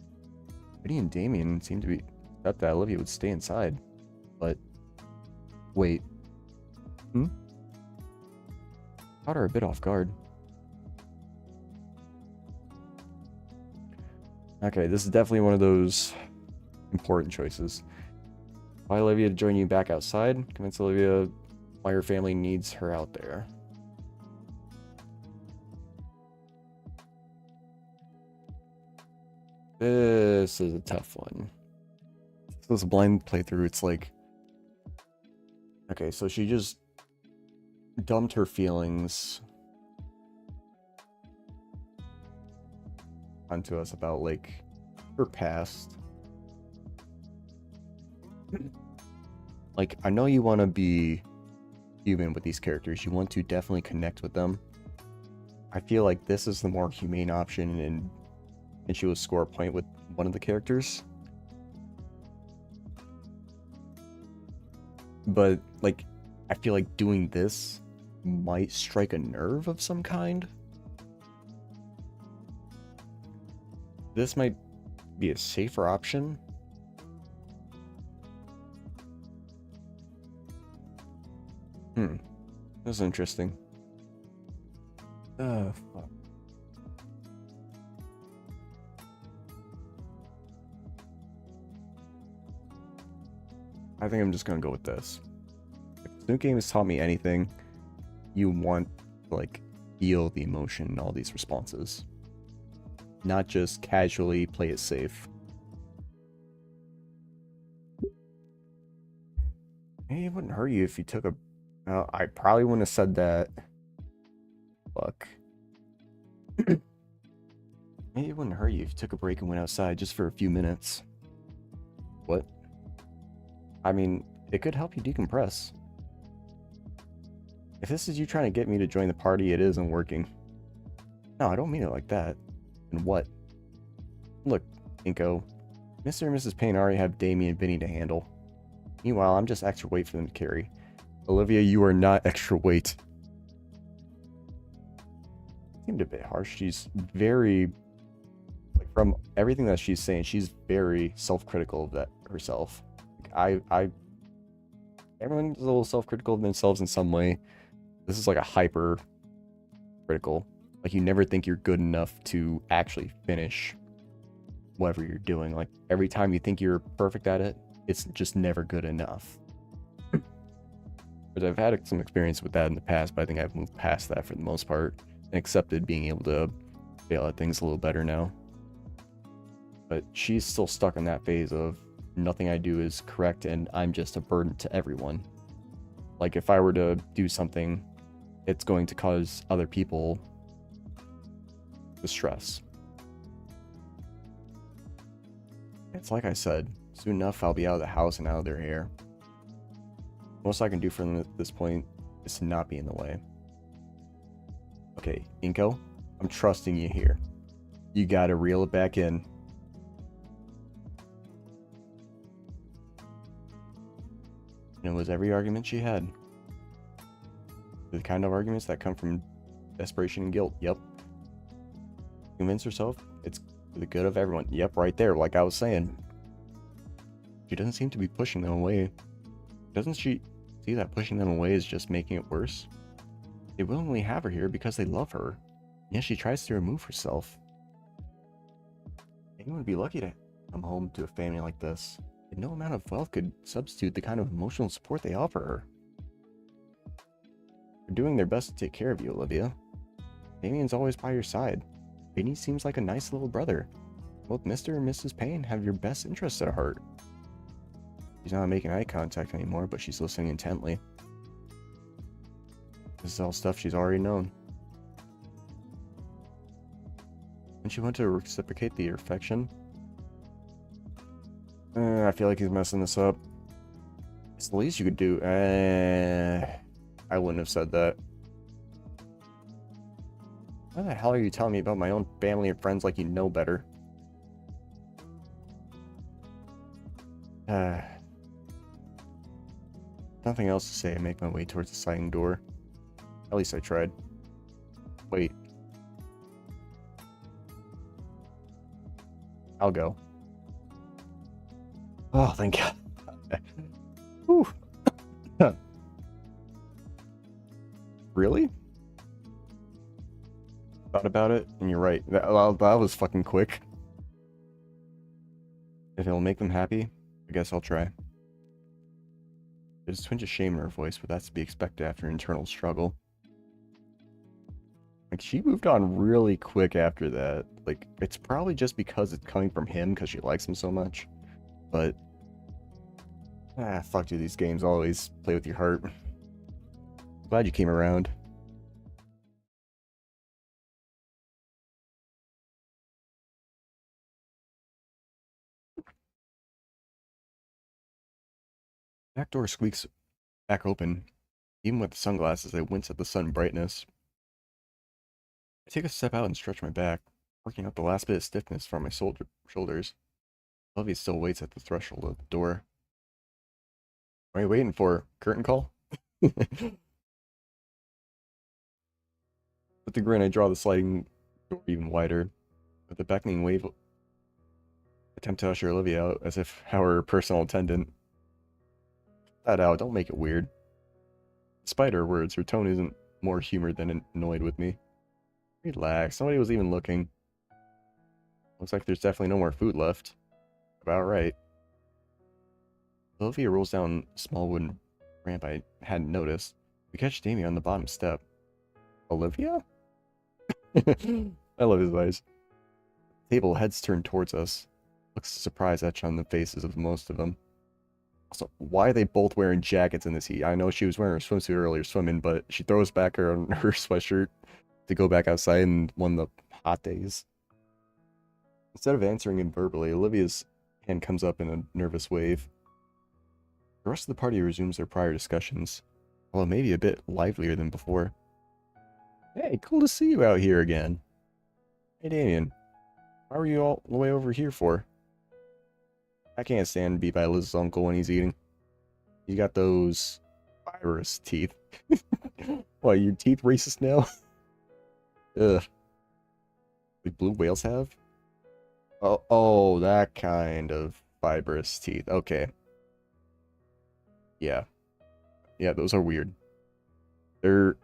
Eddie and Damien seemed to be upset that Olivia would stay inside. But wait. Caught her a bit off guard. Okay, this is definitely one of those important choices. Why Olivia to join you back outside? Convince Olivia why her family needs her out there. This is a tough one. So this blind playthrough, it's like... Okay, so she just dumped her feelings onto us about, like, her past. Like, I know you want to be human with these characters. You want to definitely connect with them. I feel like this is the more humane option, and she will score a point with one of the characters. But, like, I feel like doing this might strike a nerve of some kind. This might be a safer option. That's interesting. Fuck. I think I'm just gonna go with this. If this new game has taught me anything, you want to, like, feel the emotion in all these responses. Not just casually play it safe. Hey, it wouldn't hurt you if you took a... I probably wouldn't have said that luck. Maybe it wouldn't hurt you if you took a break and went outside just for a few minutes. What? I mean, it could help you decompress. If this is you trying to get me to join the party, it isn't working. No, I don't mean it like that. And what? Look, Inko, Mr. and Mrs. Payne already have Damien and Vinny to handle. Meanwhile, I'm just extra weight for them to carry. Olivia, you are not extra weight. Seemed a bit harsh. She's very, like, from everything that she's saying, she's very self-critical of that herself. Like, everyone's a little self-critical of themselves in some way. This is like a hyper critical. Like, you never think you're good enough to actually finish whatever you're doing. Like, every time you think you're perfect at it, it's just never good enough. But I've had some experience with that in the past, but I think I've moved past that for the most part and accepted being able to fail at things a little better now. But she's still stuck in that phase of nothing I do is correct and I'm just a burden to everyone. Like, if I were to do something, it's going to cause other people distress. It's like I said, soon enough I'll be out of the house and out of their hair. Most I can do for them at this point is to not be in the way. Okay, Inko, I'm trusting you here. You gotta reel it back in. And it was every argument she had. The kind of arguments that come from desperation and guilt. Yep. Convince herself it's for the good of everyone. Yep, right there, like I was saying. She doesn't seem to be pushing them away. Doesn't she see that pushing them away is just making it worse? They willingly have her here because they love her. Yet she tries to remove herself. Anyone would be lucky to come home to a family like this. And no amount of wealth could substitute the kind of emotional support they offer her. They're doing their best to take care of you, Olivia. Damien's always by your side. Vinny seems like a nice little brother. Both Mr. and Mrs. Payne have your best interests at heart. She's not making eye contact anymore, but she's listening intently. This is all stuff she's already known. And she went to reciprocate the affection. I feel like he's messing this up. It's the least you could do. I wouldn't have said that. Why the hell are you telling me about my own family and friends like you know better? Nothing else to say. I make my way towards the sliding door. At least I tried. Wait. I'll go. Oh, thank God. Whew. Really? Thought about it, and you're right. That was fucking quick. If it'll make them happy, I guess I'll try. There's a twinge of shame in her voice, but that's to be expected after an internal struggle. Like, she moved on really quick after that. Like, it's probably just because it's coming from him, because she likes him so much. But, fuck you, these games always play with your heart. Glad you came around. Back door squeaks back open. Even with the sunglasses, I wince at the sudden brightness. I take a step out and stretch my back, working out the last bit of stiffness from my shoulders. Olivia still waits at the threshold of the door. What are you waiting for? Curtain call? With the grin, I draw the sliding door even wider. With a beckoning wave, I attempt to usher Olivia out as if I were her personal attendant. That out, don't make it weird. Despite her words, her tone isn't more humored than annoyed with me. Relax, nobody was even looking. Looks like there's definitely no more food left. About right. Olivia rolls down a small wooden ramp I hadn't noticed. We catch Damien on the bottom step. Olivia? I love his eyes. The table, heads turned towards us. Looks surprise etched on the faces of most of them. Also, why are they both wearing jackets in this heat? I know she was wearing her swimsuit earlier swimming, but she throws back her sweatshirt. to go back outside in one of the hot days. Instead of answering him verbally, Olivia's hand comes up in a nervous wave. The rest of the party resumes their prior discussions, although maybe a bit livelier than before. Hey, cool to see you out here again. Hey, Damien. How are you all the way over here for? I can't stand to be by Liz's uncle when he's eating. He's got those fibrous teeth. What, your teeth racist now? Ugh. Like blue whales have? Oh, that kind of fibrous teeth. Okay. Yeah. Yeah, those are weird. They're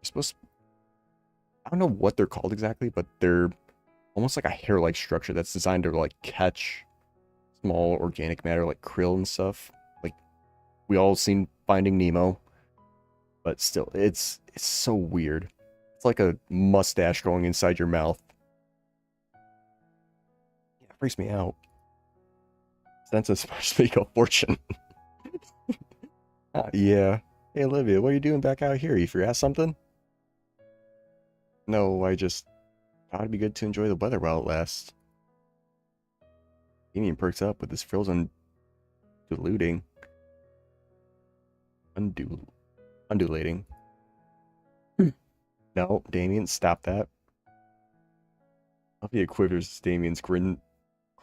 supposed to, I don't know what they're called exactly, but they're almost like a hair-like structure that's designed to like catch small organic matter like krill and stuff. Like we all seen Finding Nemo, but still, it's so weird. It's like a mustache going inside your mouth. Yeah, it freaks me out. Senses must make a fortune. Yeah. Hey Olivia, what are you doing back out here? You forgot something? No, I just thought it'd be good to enjoy the weather while it lasts. Damien perks up with his frills undulating. Undulating. No, Damien, stop that. Olivia quivers as Damien's grin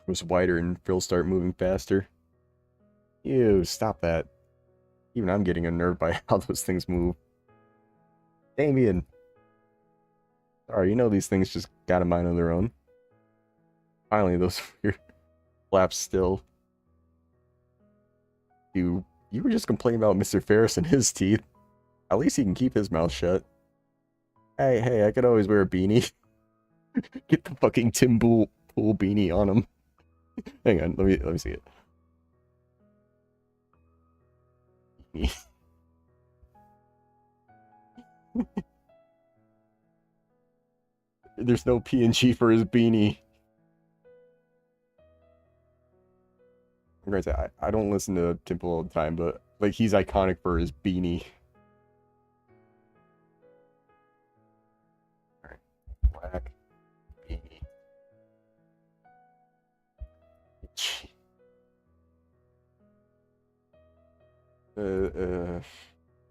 grows wider and frills start moving faster. Ew, stop that. Even I'm getting unnerved by how those things move. Damien! Sorry, you know these things just got a mind of their own. Finally, those weird flaps still. You were just complaining about Mr. Ferris and his teeth. At least he can keep his mouth shut. Hey, I could always wear a beanie. Get the fucking Tim Pool beanie on him. Hang on, let me see it. There's no PNG for his beanie. I'm gonna say I don't listen to Temple all the time, but like he's iconic for his beanie. Alright. Black beanie.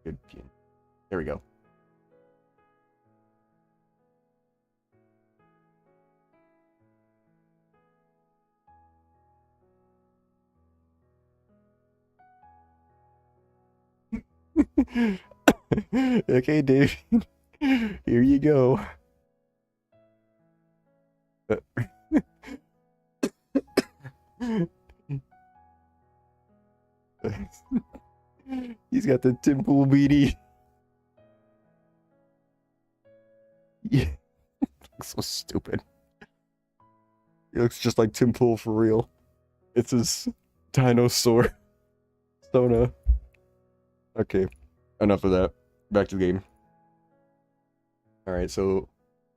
Good beanie. There we go. Okay, Dave. Here you go. He's got the Tim Pool beanie. Yeah. Looks so stupid. He looks just like Tim Pool for real. It's his dinosaur. Sona. Okay. Enough of that. Back to the game. Alright, so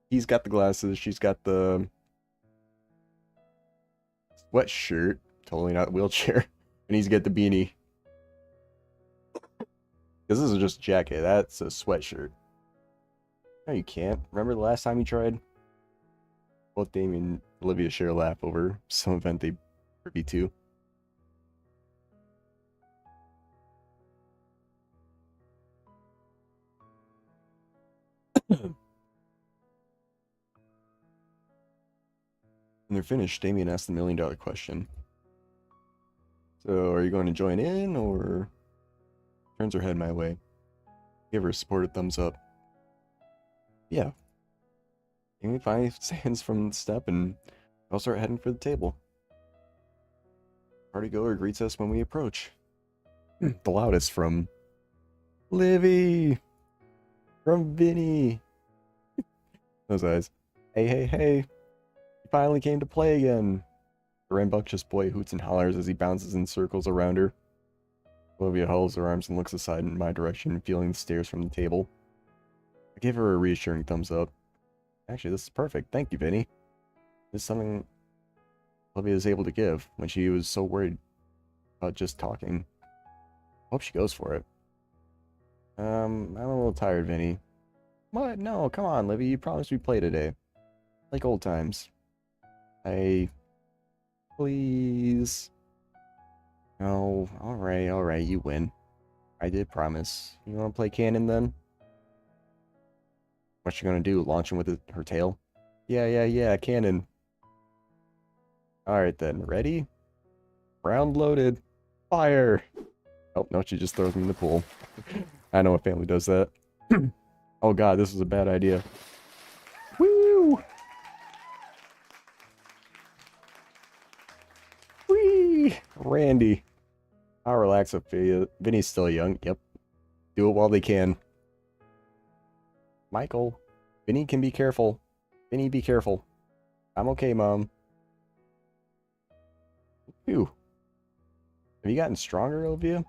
he's got the glasses, she's got the sweatshirt, totally not wheelchair, and he's got the beanie. Because this is just a jacket, that's a sweatshirt. No, you can't. Remember the last time you tried? Both Damien and Olivia share a laugh over some event they privy to. When they're finished, Damien asks the million-dollar question. So, are you going to join in, or... Turns her head my way. Give her a supportive thumbs up. Yeah. Damien finally stands from the step, and I'll start heading for the table. Partygoer greets us when we approach. The loudest from... Livy! From Vinny! Those eyes. Hey. You finally came to play again. The rambunctious boy hoots and hollers as he bounces in circles around her. Olivia huddles her arms and looks aside in my direction, feeling the stares from the table. I give her a reassuring thumbs up. Actually, this is perfect. Thank you, Vinny. This is something Olivia is able to give when she was so worried about just talking. I hope she goes for it. I'm a little tired, Vinny. What? No, come on, Livy. You promised we'd play today. Like old times. Hey, please. No, alright, you win. I did promise. You wanna play cannon then? What's she gonna do? Launch him with her tail? Yeah, cannon. Alright then, ready? Round loaded. Fire! Oh, no, she just throws me in the pool. I know a family does that. Oh god, this is a bad idea. Woo! Whee! Randy. I'll relax up for you. Vinny's still young. Yep. Do it while they can. Michael. Vinny can be careful. Vinny, be careful. I'm okay, Mom. Phew. Have you gotten stronger, Olivia?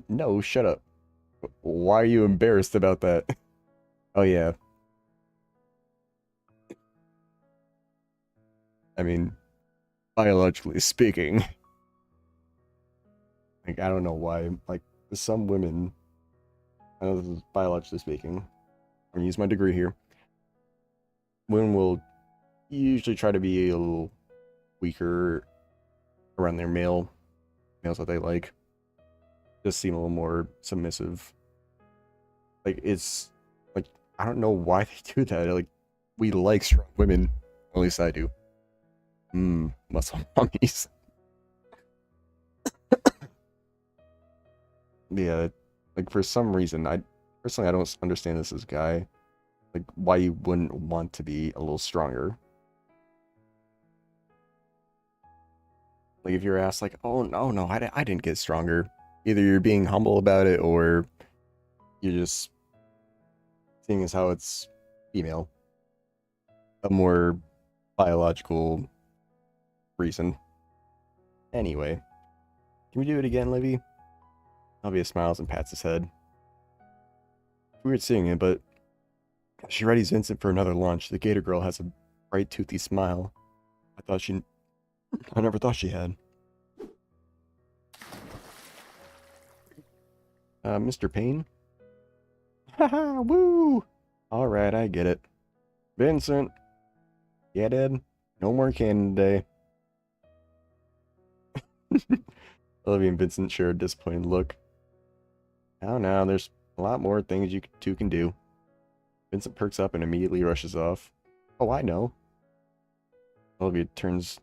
No, shut up. Why are you embarrassed about that? Oh, yeah. I mean, biologically speaking. Like, I don't know why. Like, some women... I know this is biologically speaking. I'm gonna use my degree here. Women will usually try to be a little weaker around their males that they like. Just seem a little more submissive. Like, it's... Like, I don't know why they do that. Like, we like strong women. At least I do. Muscle mummies. Yeah, like for some reason, I don't understand this as a guy. Like, why you wouldn't want to be a little stronger. Like, if you're asked, like, oh, no, I didn't get stronger. Either you're being humble about it, or you're just seeing as how it's female. A more biological reason. Anyway, can we do it again, Livy? Olivia smiles and pats his head. Weird seeing it, but she readies Vincent for another lunch. The gator girl has a bright, toothy smile. I never thought she had. Mr. Payne? Haha, woo! Alright, I get it. Vincent! Yeah, Dad? No more cannon today. Olivia and Vincent share a disappointed look. Oh, no, there's a lot more things you two can do. Vincent perks up and immediately rushes off. Oh, I know. Olivia turns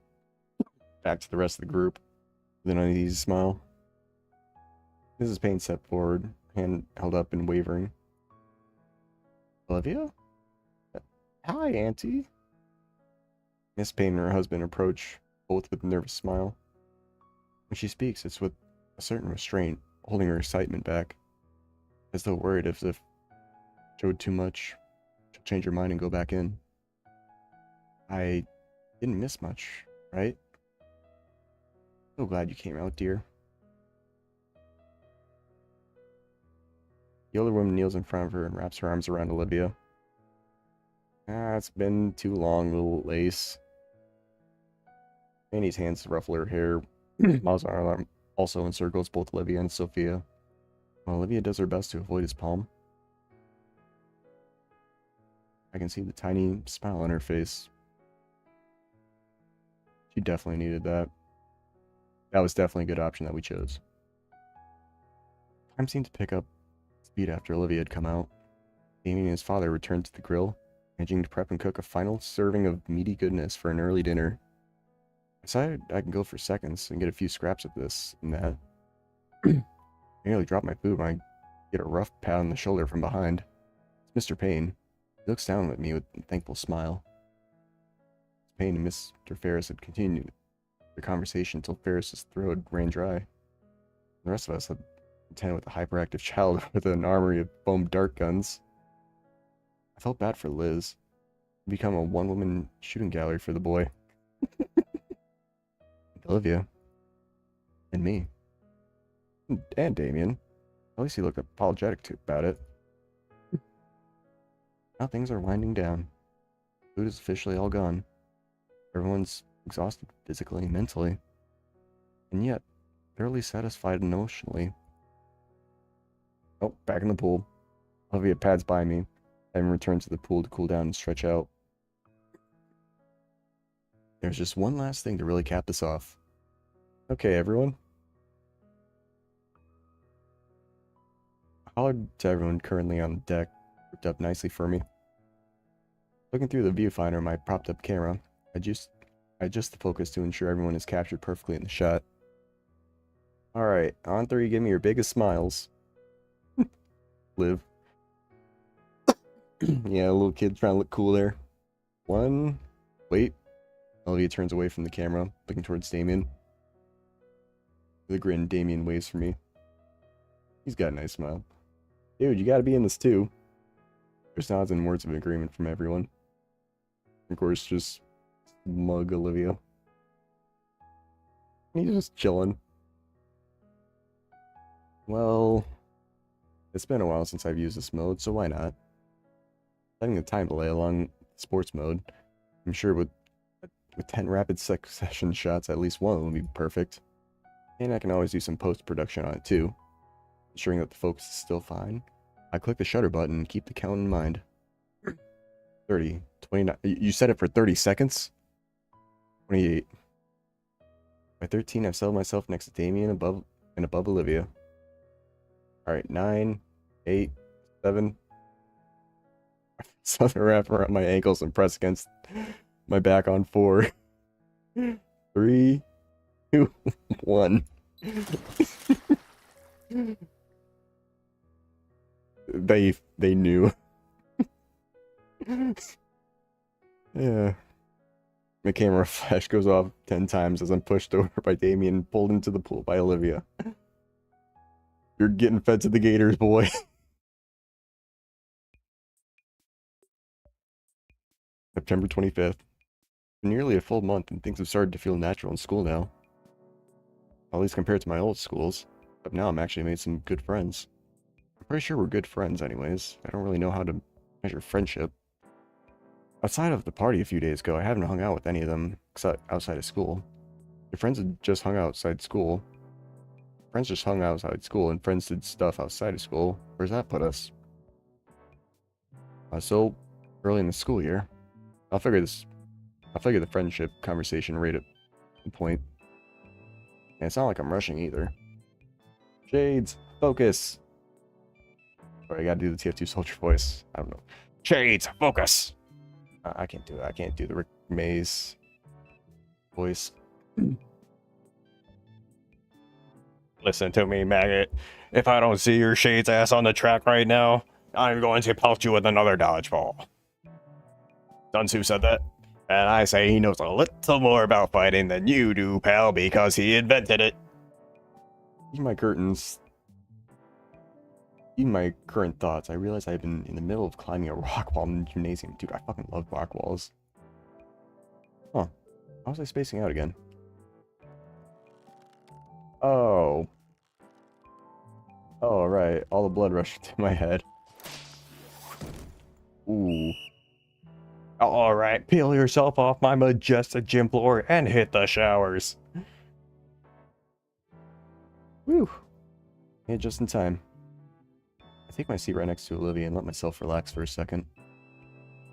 back to the rest of the group with an uneasy smile. Mrs. Payne stepped forward, hand held up and wavering. Olivia? Hi, Auntie. Miss Payne and her husband approach, both with a nervous smile. When she speaks, it's with a certain restraint, holding her excitement back, as though worried if showed too much, she'll change her mind and go back in. I didn't miss much, right? So glad you came out, dear. The older woman kneels in front of her and wraps her arms around Olivia. It's been too long, little lace. Annie's hands ruffle her hair. Miles' arm also encircles both Olivia and Sophia, while Olivia does her best to avoid his palm. I can see the tiny smile on her face. She definitely needed that. That was definitely a good option that we chose. Time seemed to pick up speed after Olivia had come out. Damien and his father returned to the grill, managing to prep and cook a final serving of meaty goodness for an early dinner. I decided I can go for seconds and get a few scraps of this and that. I nearly dropped my food when I get a rough pat on the shoulder from behind. It's Mr. Payne. He looks down at me with a thankful smile. Miss Payne and Mr. Ferris had continued their conversation until Ferris's throat ran dry. The rest of us had contended with a hyperactive child with an armory of foam dart guns. I felt bad for Liz. It'd become a one-woman shooting gallery for the boy. Olivia. And me. And Damien. At least he looked apologetic about it. Now things are winding down. Food is officially all gone. Everyone's exhausted physically and mentally. And yet, thoroughly satisfied emotionally. Oh, back in the pool. Olivia pads by me. and return to the pool to cool down and stretch out. There's just one last thing to really cap this off. Okay, everyone. Hollered to everyone currently on the deck, grouped up nicely for me. Looking through the viewfinder of my propped up camera, I adjust the focus to ensure everyone is captured perfectly in the shot. Alright, on 3, give me your biggest smiles. Live. Yeah, a little kid trying to look cool there. 1. Wait. Olivia turns away from the camera, looking towards Damien. With a grin, Damien waves for me. He's got a nice smile. Dude, you gotta be in this too. There's nods and words of agreement from everyone. Of course, just mug Olivia. He's just chilling. Well, it's been a while since I've used this mode, so why not? Setting the time delay along sports mode, I'm sure with 10 rapid succession shots, at least one will be perfect. And I can always do some post-production on it too, ensuring that the focus is still fine. I click the shutter button and keep the count in mind. 30, 29, you set it for 30 seconds? 28. By 13, I've settled myself next to Damien above Olivia. Alright, 9, 8, 7. Something wrap around my ankles and press against my back on 4. 3, 2, 1. They knew. Yeah. My camera flash goes off 10 times as I'm pushed over by Damien and pulled into the pool by Olivia. You're getting fed to the gators, boy. September 25th. Nearly a full month and things have started to feel natural in school now. At least compared to my old schools. But now I'm actually made some good friends. I'm pretty sure we're good friends anyways. I don't really know how to measure friendship. Outside of the party a few days ago, I haven't hung out with any of them except outside of school. Your friends had just hung outside school. Friends just hung outside school and friends did stuff outside of school. Where's that put us? So, early in the school year. I'll figure the friendship conversation right at the point. And it's not like I'm rushing either. Shades, focus! Or I gotta do the TF2 soldier voice. I don't know. Shades, focus! I can't do it. I can't do the Rick Mays voice. Listen to me, maggot. If I don't see your Shades ass on the track right now, I'm going to pelt you with another dodgeball. Sun Tzu said that. And I say he knows a little more about fighting than you do, pal, because he invented it. Even my curtains. Even my current thoughts, I realize I've been in the middle of climbing a rock wall in the gymnasium. Dude, I fucking love rock walls. Huh. How was I spacing out again? Oh. Oh, right. All the blood rushed to my head. Ooh. Alright, peel yourself off my majestic gym floor and hit the showers. Whew. Yeah, just in time. I take my seat right next to Olivia and let myself relax for a second.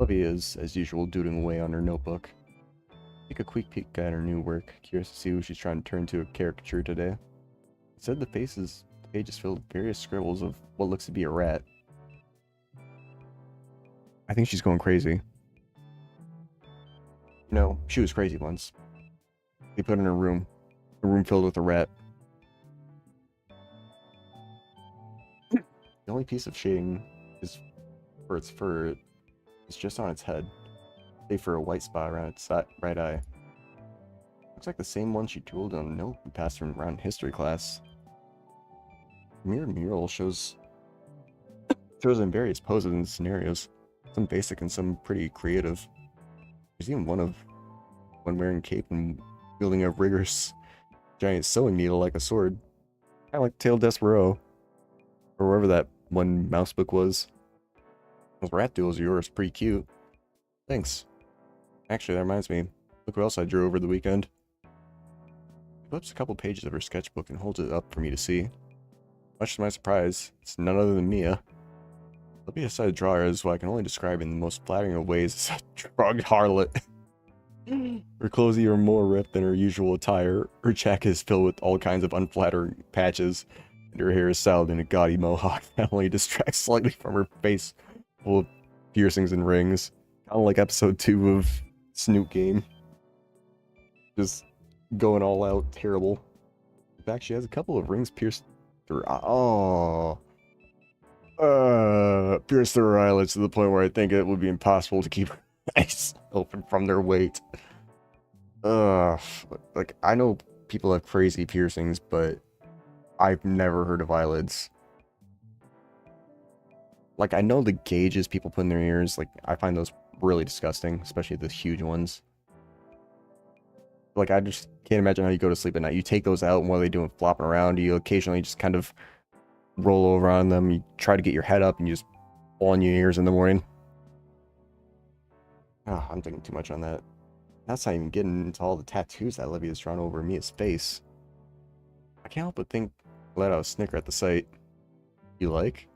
Olivia is, as usual, doodling away on her notebook. Take a quick peek at her new work, curious to see who she's trying to turn into a caricature today. Instead, the page is filled with various scribbles of what looks to be a rat. I think she's going crazy. You know, she was crazy once. They put her in a room filled with a rat. The only piece of shading is for its fur. It's just on its head, save for a white spot around its right eye. Looks like the same one she doodled on a note we passed around history class. The mural shows in various poses and scenarios, some basic and some pretty creative. There's even one wearing a cape and wielding a rigorous giant sewing needle like a sword. Kind of like Tail Despereaux. Or wherever that one mouse book was. Those rat doodles of yours are pretty cute. Thanks. Actually, that reminds me. Look what else I drew over the weekend. She flips a couple pages of her sketchbook and holds it up for me to see. Much to my surprise, it's none other than Mia. Olivia decided to draw her as what I can only describe in the most flattering of ways as a drugged harlot. Her clothes are even more ripped than her usual attire. Her jacket is filled with all kinds of unflattering patches, and her hair is styled in a gaudy mohawk that only distracts slightly from her face full of piercings and rings. Kind of like episode 2 of Snoop Game. Just going all out terrible. In fact, she has a couple of rings pierced through. Oh. Pierced through her eyelids to the point where I think it would be impossible to keep her eyes open from their weight. Like, I know people have crazy piercings, but I've never heard of eyelids. Like, I know the gauges people put in their ears, like, I find those really disgusting, especially the huge ones. Like, I just can't imagine how you go to sleep at night. You take those out, and what are they doing? Flopping around? You occasionally just kind of roll over on them. You try to get your head up, and you just pull on your ears in the morning. Oh, I'm thinking too much on that. That's not even getting into all the tattoos that Olivia's drawn over Mia's face. I can't help but let out a snicker at the sight. You like?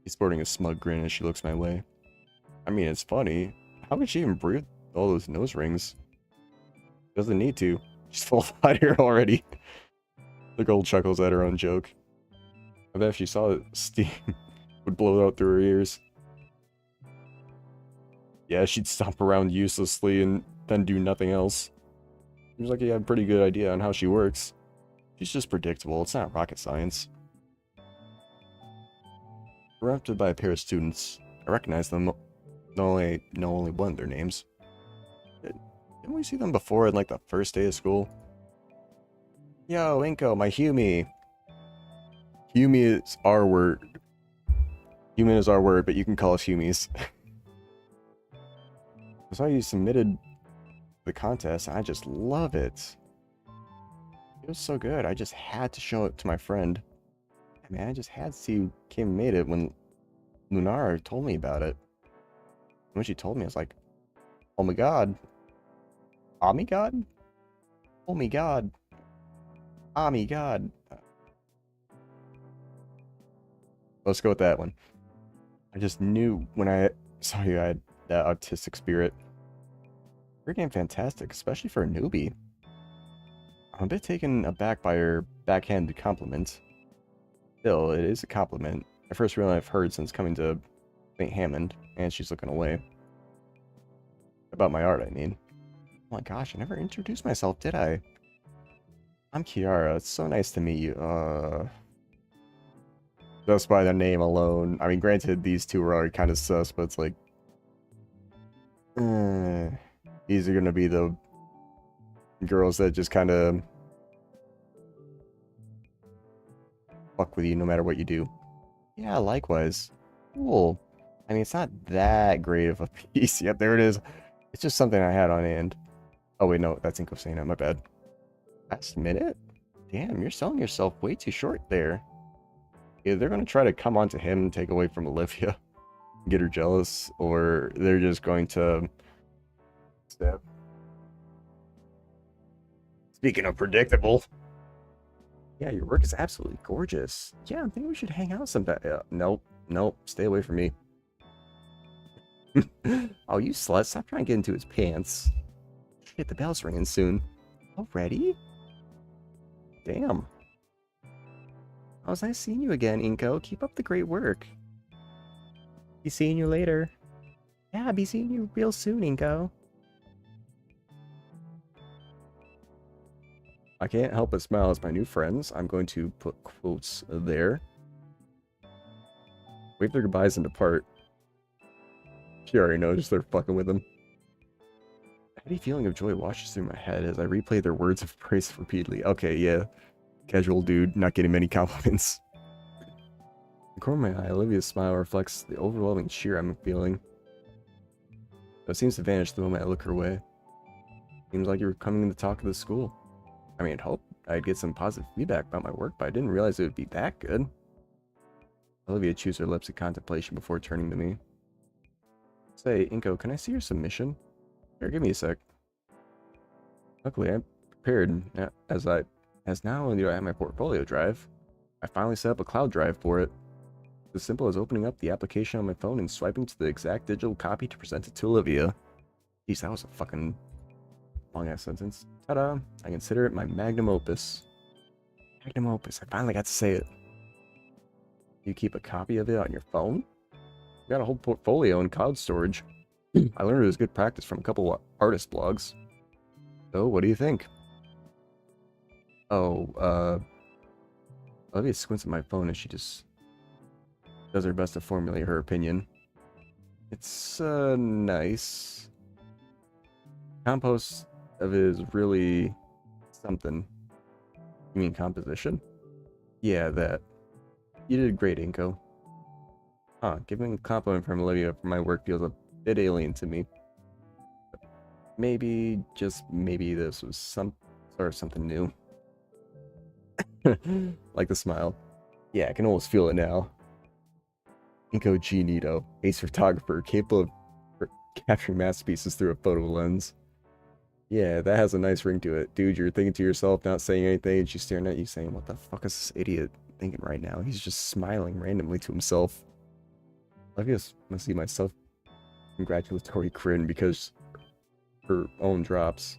She's sporting a smug grin as she looks my way. I mean, it's funny. How could she even breathe all those nose rings? Doesn't need to. She's full of hot air already. The girl chuckles at her own joke. I bet if she saw that steam would blow out through her ears. Yeah, she'd stomp around uselessly and then do nothing else. Seems like you have a pretty good idea on how she works. She's just predictable. It's not rocket science. Surrounded by a pair of students. I recognize them. Know only one of their names. Didn't we see them before in like the first day of school? Yo, Inko, my Humi. Humi is our word. Human is our word, but you can call us Humies. I saw you submitted the contest, and I just love it. It was so good. I just had to show it to my friend. I mean, I just had to see who came and made it when Lunara told me about it. When she told me, I was like, oh my god. Oh my god? Oh my god. Oh my god. Let's go with that one. I just knew when I saw you I had that autistic spirit. You're getting fantastic, especially for a newbie. I'm a bit taken aback by your backhanded compliment. Still, it is a compliment. The first real I've heard since coming to St. Hammond, and she's looking away. About my art, I mean. Oh my gosh, I never introduced myself, did I? I'm Kiara. It's so nice to meet you. Just by the name alone. I mean, granted, these two are already kind of sus, but it's like... these are gonna be the girls that just kind of fuck with you no matter what you do. Yeah, likewise. Cool. I mean, it's not that great of a piece. Yep, there it is. It's just something I had on hand. Oh, wait, no, that's Inko saying that. My bad. Last minute? Damn, you're selling yourself way too short there. Either they're going to try to come onto him and take away from Olivia, get her jealous, or they're just going to stab. Speaking of predictable. Yeah, your work is absolutely gorgeous. Yeah, I think we should hang out sometime. Nope, stay away from me. Oh, you slut, stop trying to get into his pants. Shit, the bell's ringing soon. Already? Damn. Oh, it's nice seeing you again, Inko. Keep up the great work. Be seeing you later. Yeah, be seeing you real soon, Inko. I can't help but smile as my new friends. I'm going to put quotes there. Wave their goodbyes and depart. She already knows they're fucking with him. A heady feeling of joy washes through my head as I replay their words of praise repeatedly. Okay, yeah. Casual dude, not getting many compliments. In the corner of my eye, Olivia's smile reflects the overwhelming cheer I'm feeling. It seems to vanish the moment I look her way. Seems like you're coming to talk to the school. I mean, I'd hoped I'd get some positive feedback about my work, but I didn't realize it would be that good. Olivia chews her lips in contemplation before turning to me. Say, Inko, can I see your submission? Here, give me a sec. Luckily, I'm prepared as not only do I have my portfolio drive, I finally set up a cloud drive for it. As simple as opening up the application on my phone and swiping to the exact digital copy to present it to Olivia. Jeez, that was a fucking long-ass sentence. Ta-da! I consider it my magnum opus. Magnum opus. I finally got to say it. You keep a copy of it on your phone? You got a whole portfolio in cloud storage. I learned it was good practice from a couple of artist blogs. So, what do you think? Oh, Olivia squints at my phone and she just does her best to formulate her opinion. It's, nice. Compost of it is really something. You mean composition? Yeah, that. You did great, Inko. Huh, giving a compliment from Olivia for my work feels a bit alien to me. Maybe, just maybe this was some sort of something new. Like the smile. Yeah, I can almost feel it now. Inko G. Nito, ace photographer, capable of capturing masterpieces through a photo lens. Yeah, that has a nice ring to it. Dude, you're thinking to yourself, not saying anything, and she's staring at you saying, what the fuck is this idiot thinking right now? He's just smiling randomly to himself. I guess must see my self-congratulatory grin because her own drops.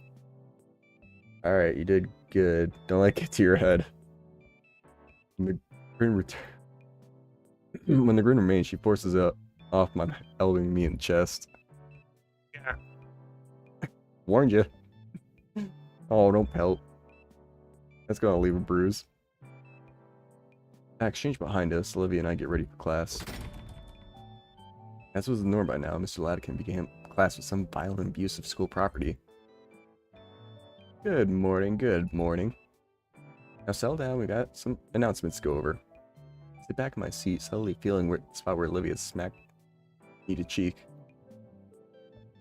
Alright, you did good. Don't let it get to your head. When the grin remains, she forces it off my elbowing me in the chest. Yeah. Warned you. Oh, don't pelt. That's gonna leave a bruise. Exchange behind us, Olivia and I get ready for class. As was the norm by now, Mr. Latican began class with some violent abuse of school property. Good morning, good morning. Now settle down, we got some announcements to go over. Sit back in my seat, subtly feeling the spot where Olivia smacked me to cheek.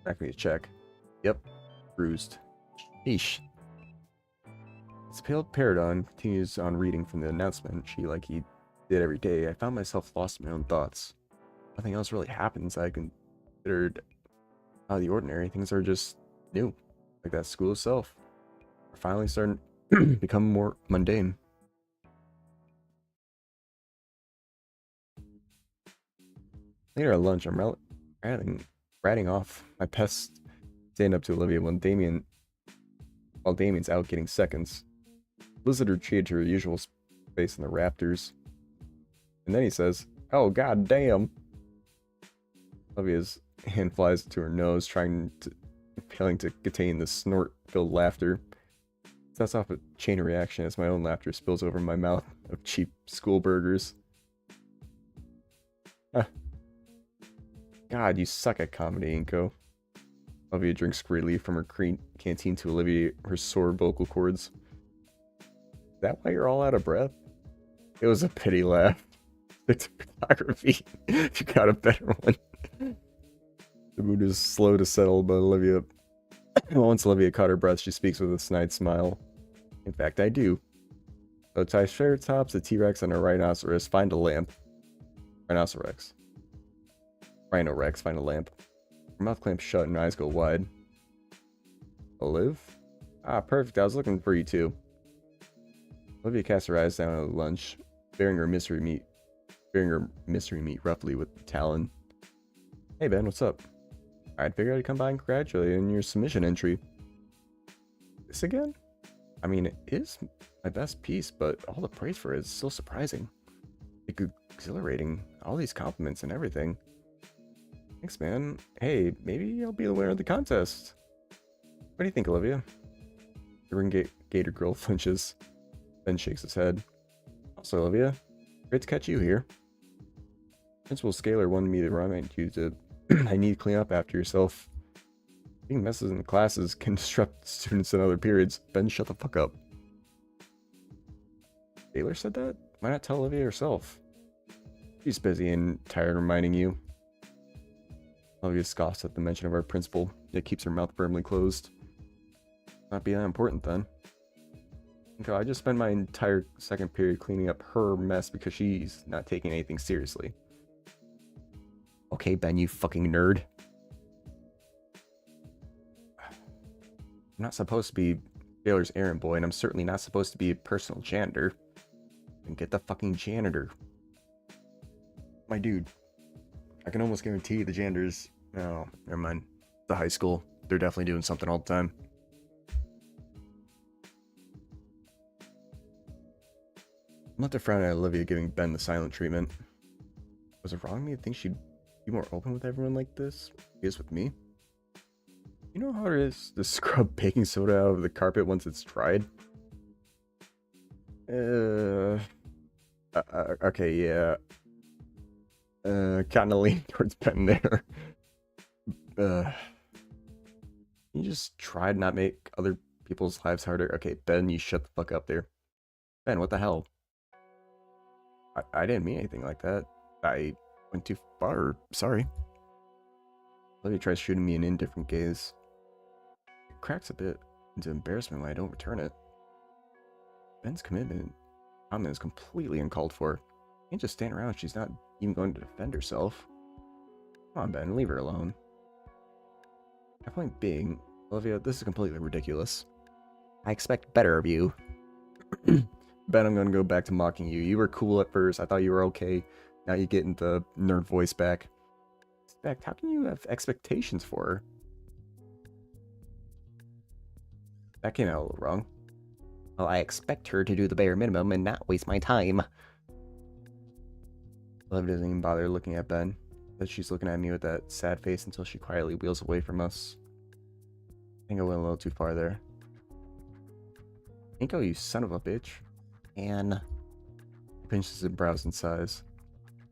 Smacked me to check. Yep, bruised. Sheesh. As pale Paradon continues on reading from the announcement she like he did every day, I found myself lost in my own thoughts. Nothing else really happens I considered out of the ordinary. Things are just new, like that school itself. We're finally starting to become more mundane. Later at lunch, I'm ratting off my pest, standing up to Olivia while Damien's out getting seconds. Blizzard retreated to her usual space in the rafters. And then he says, "Oh, god damn." Olivia's hand flies to her nose, failing to contain the snort-filled laughter. Sets off a chain reaction as my own laughter spills over my mouth of cheap school burgers. God, you suck at comedy, Inko. Olivia drinks greedily from her canteen to alleviate her sore vocal cords. Is that why you're all out of breath? It was a pity laugh. It's photography. You got a better one. The mood is slow to settle, but once Olivia caught her breath, she speaks with a snide smile. In fact, I do. So Triceratops, a T-Rex, and a Rhinoceros find a lamp. Rhinoceros. Rhino-Rex find a lamp. Her mouth clamps shut and her eyes go wide. Olive? Ah, perfect. I was looking for you too. Olivia casts her eyes down at lunch, bearing her mystery meat roughly with the talon. Hey Ben, what's up? I figured I'd come by and congratulate you on your submission entry. This again? I mean, it is my best piece, but all the praise for it is still surprising. Exhilarating. All these compliments and everything. Thanks, man. Hey, maybe I'll be the winner of the contest. What do you think, Olivia? The ring gator girl flinches, then shakes his head. Also, Olivia, great to catch you here. Principal Scalar wanted me to remind you to I need to clean up after yourself. Being messes in classes can disrupt students in other periods. Ben, shut the fuck up. Scalar said that? Why not tell Olivia herself? She's busy and tired reminding you. Olivia scoffs at the mention of our principal, yet keeps her mouth firmly closed. Not be that important then. Okay, I just spent my entire second period cleaning up her mess because she's not taking anything seriously. Okay, Ben, you fucking nerd. I'm not supposed to be Taylor's errand boy, and I'm certainly not supposed to be a personal janitor. Then get the fucking janitor. My dude, I can almost guarantee the janitors. No, never mind. The high school, they're definitely doing something all the time. I'm not to frown at Olivia giving Ben the silent treatment. Was it wrong of me to think she'd be more open with everyone like this? She is with me. You know how hard it is to scrub baking soda out of the carpet once it's dried? Okay, yeah. Kinda lean towards Ben there. You just try to not make other people's lives harder. Okay, Ben, you shut the fuck up there. Ben, what the hell? I didn't mean anything like that. I went too far. Sorry. Olivia tries shooting me an indifferent gaze. It cracks a bit into embarrassment when I don't return it. Ben's comment is completely uncalled for. You can't just stand around. She's not even going to defend herself. Come on, Ben, leave her alone. My point being, Olivia, this is completely ridiculous. I expect better of you. Ben, I'm gonna go back to mocking you. You were cool at first. I thought you were okay. Now you get the nerd voice back. Expect? How can you have expectations for her? That came out a little wrong. Well, I expect her to do the bare minimum and not waste my time. Olivia doesn't even bother looking at Ben. But she's looking at me with that sad face until she quietly wheels away from us. I think I went a little too far there. Inko, you son of a bitch. And he pinches his brows and sighs.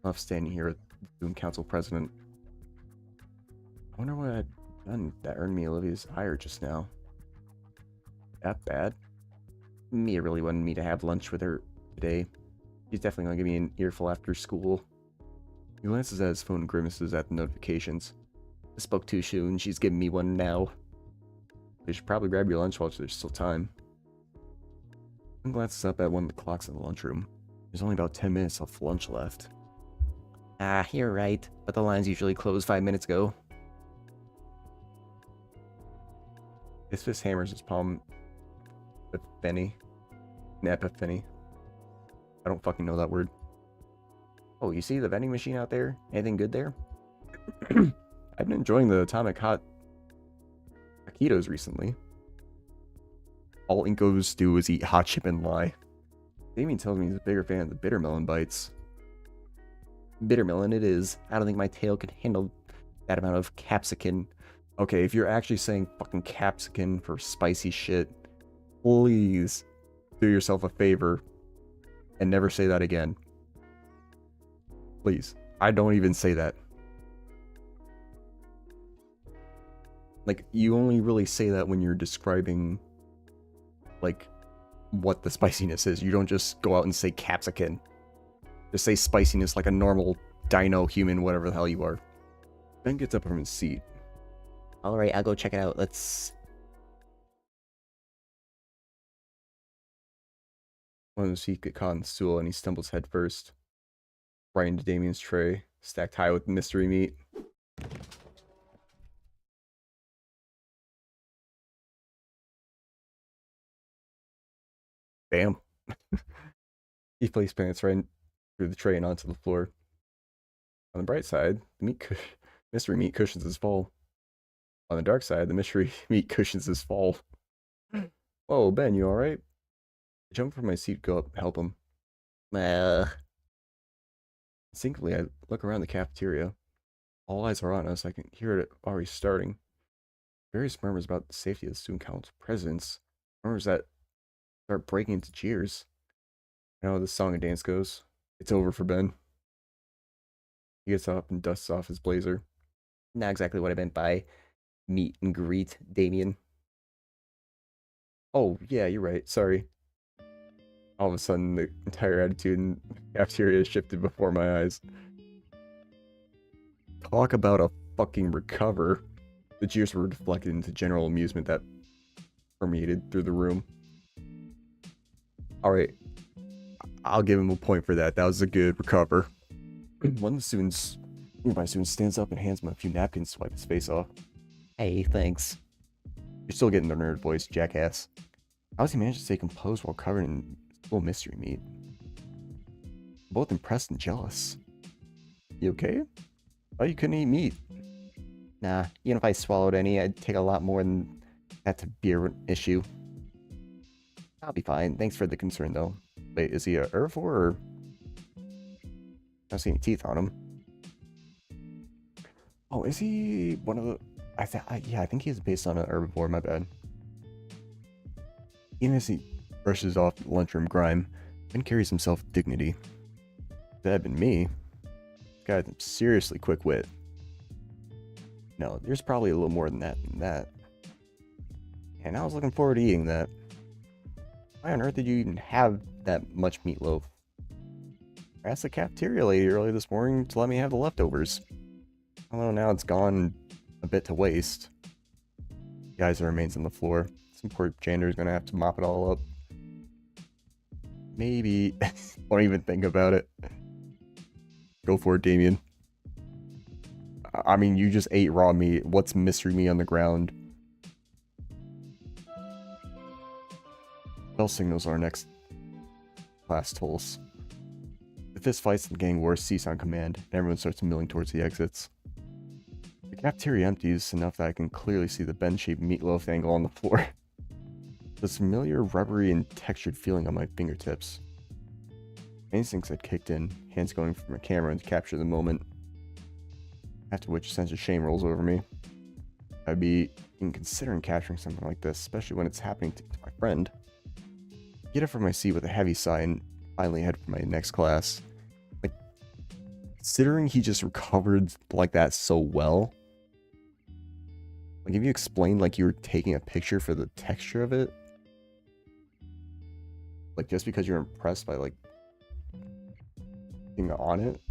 I love standing here with the student council president. I wonder what I'd done that earned me Olivia's ire just now. That bad? Mia really wanted me to have lunch with her today. She's definitely gonna give me an earful after school. He glances at his phone and grimaces at the notifications. I spoke too soon. She's giving me one now. You should probably grab your lunch while there's still time. Ben glances up at one of the clocks in the lunchroom. There's only about 10 minutes of lunch left. Ah, you're right, but the lines usually close 5 minutes ago. His fist hammers his palm. Epiphany. An epiphany. I don't fucking know that word. Oh, you see the vending machine out there? Anything good there? I've been enjoying the atomic hot taquitos recently. All Inkos do is eat hot chip and lie. Damien tells me he's a bigger fan of the bitter melon bites. Bitter melon it is. I don't think my tail can handle that amount of capsicum. Okay, if you're actually saying fucking capsicum for spicy shit, please do yourself a favor and never say that again. Please. I don't even say that. Like, you only really say that when you're describing, like, what the spiciness is. You don't just go out and say capsicum. Just say spiciness like a normal dino human, whatever the hell you are. Ben gets up from his seat. Alright, I'll go check it out. Let's... One of his feet get caught on the stool and he stumbles head first. Right into Damien's tray, stacked high with mystery meat. Bam. He place pants right through the tray and onto the floor. On the bright side, the mystery meat cushions his fall. On the dark side, the mystery meat cushions his fall. Whoa, Ben, you alright? I jump from my seat, go up, help him. Instinctively, I look around the cafeteria. All eyes are on us. I can hear it already starting. Various murmurs about the safety of the student council presidents. Murmurs that start breaking into cheers. You know how this song and dance goes. It's over for Ben. He gets up and dusts off his blazer. Not exactly what I meant by meet and greet, Damien. Oh, yeah, you're right. Sorry. All of a sudden, the entire attitude in the cafeteria shifted before my eyes. Talk about a fucking recover. The cheers were deflected into general amusement that permeated through the room. Alright. I'll give him a point for that. That was a good recover. One of the nearby students stands up and hands him a few napkins to wipe his face off. Hey, thanks. You're still getting the nerd voice, jackass. How does he manage to stay composed while covered in full mystery meat? I'm both impressed and jealous. You okay? Oh, you couldn't eat meat. Nah, even if I swallowed any, I'd take a lot more than that to be an issue. I'll be fine. Thanks for the concern, though. Wait, is he a herbivore or... I don't see any teeth on him. Oh, is he one of the... yeah, I think he's based on an herbivore, my bad. Even as he brushes off lunchroom grime, Ben carries himself with dignity. If that had been me, this guy had seriously quick wit. No, there's probably a little more than that. And I was looking forward to eating that. Why on earth did you even have that much meatloaf? I asked the cafeteria lady earlier this morning to let me have the leftovers. Although now it's gone a bit to waste. The eyes remains on the floor. Some poor janitor's gonna have to mop it all up. Maybe. Don't even think about it. Go for it, Damien. I mean, you just ate raw meat. What's mystery meat on the ground? Bell signals our next class tolls. The fist fights and gang wars cease on command, and everyone starts milling towards the exits. The cafeteria empties enough that I can clearly see the Ben-shaped meatloaf angle on the floor. This familiar, rubbery, and textured feeling on my fingertips. My instincts had kicked in, hands going for my camera to capture the moment. After which a sense of shame rolls over me. I'd be even considering capturing something like this, especially when it's happening to my friend. I get up from my seat with a heavy sigh and finally head for my next class. Like, considering he just recovered like that so well. Like, if you explained like you were taking a picture for the texture of it. Like, just because you're impressed by like being on it.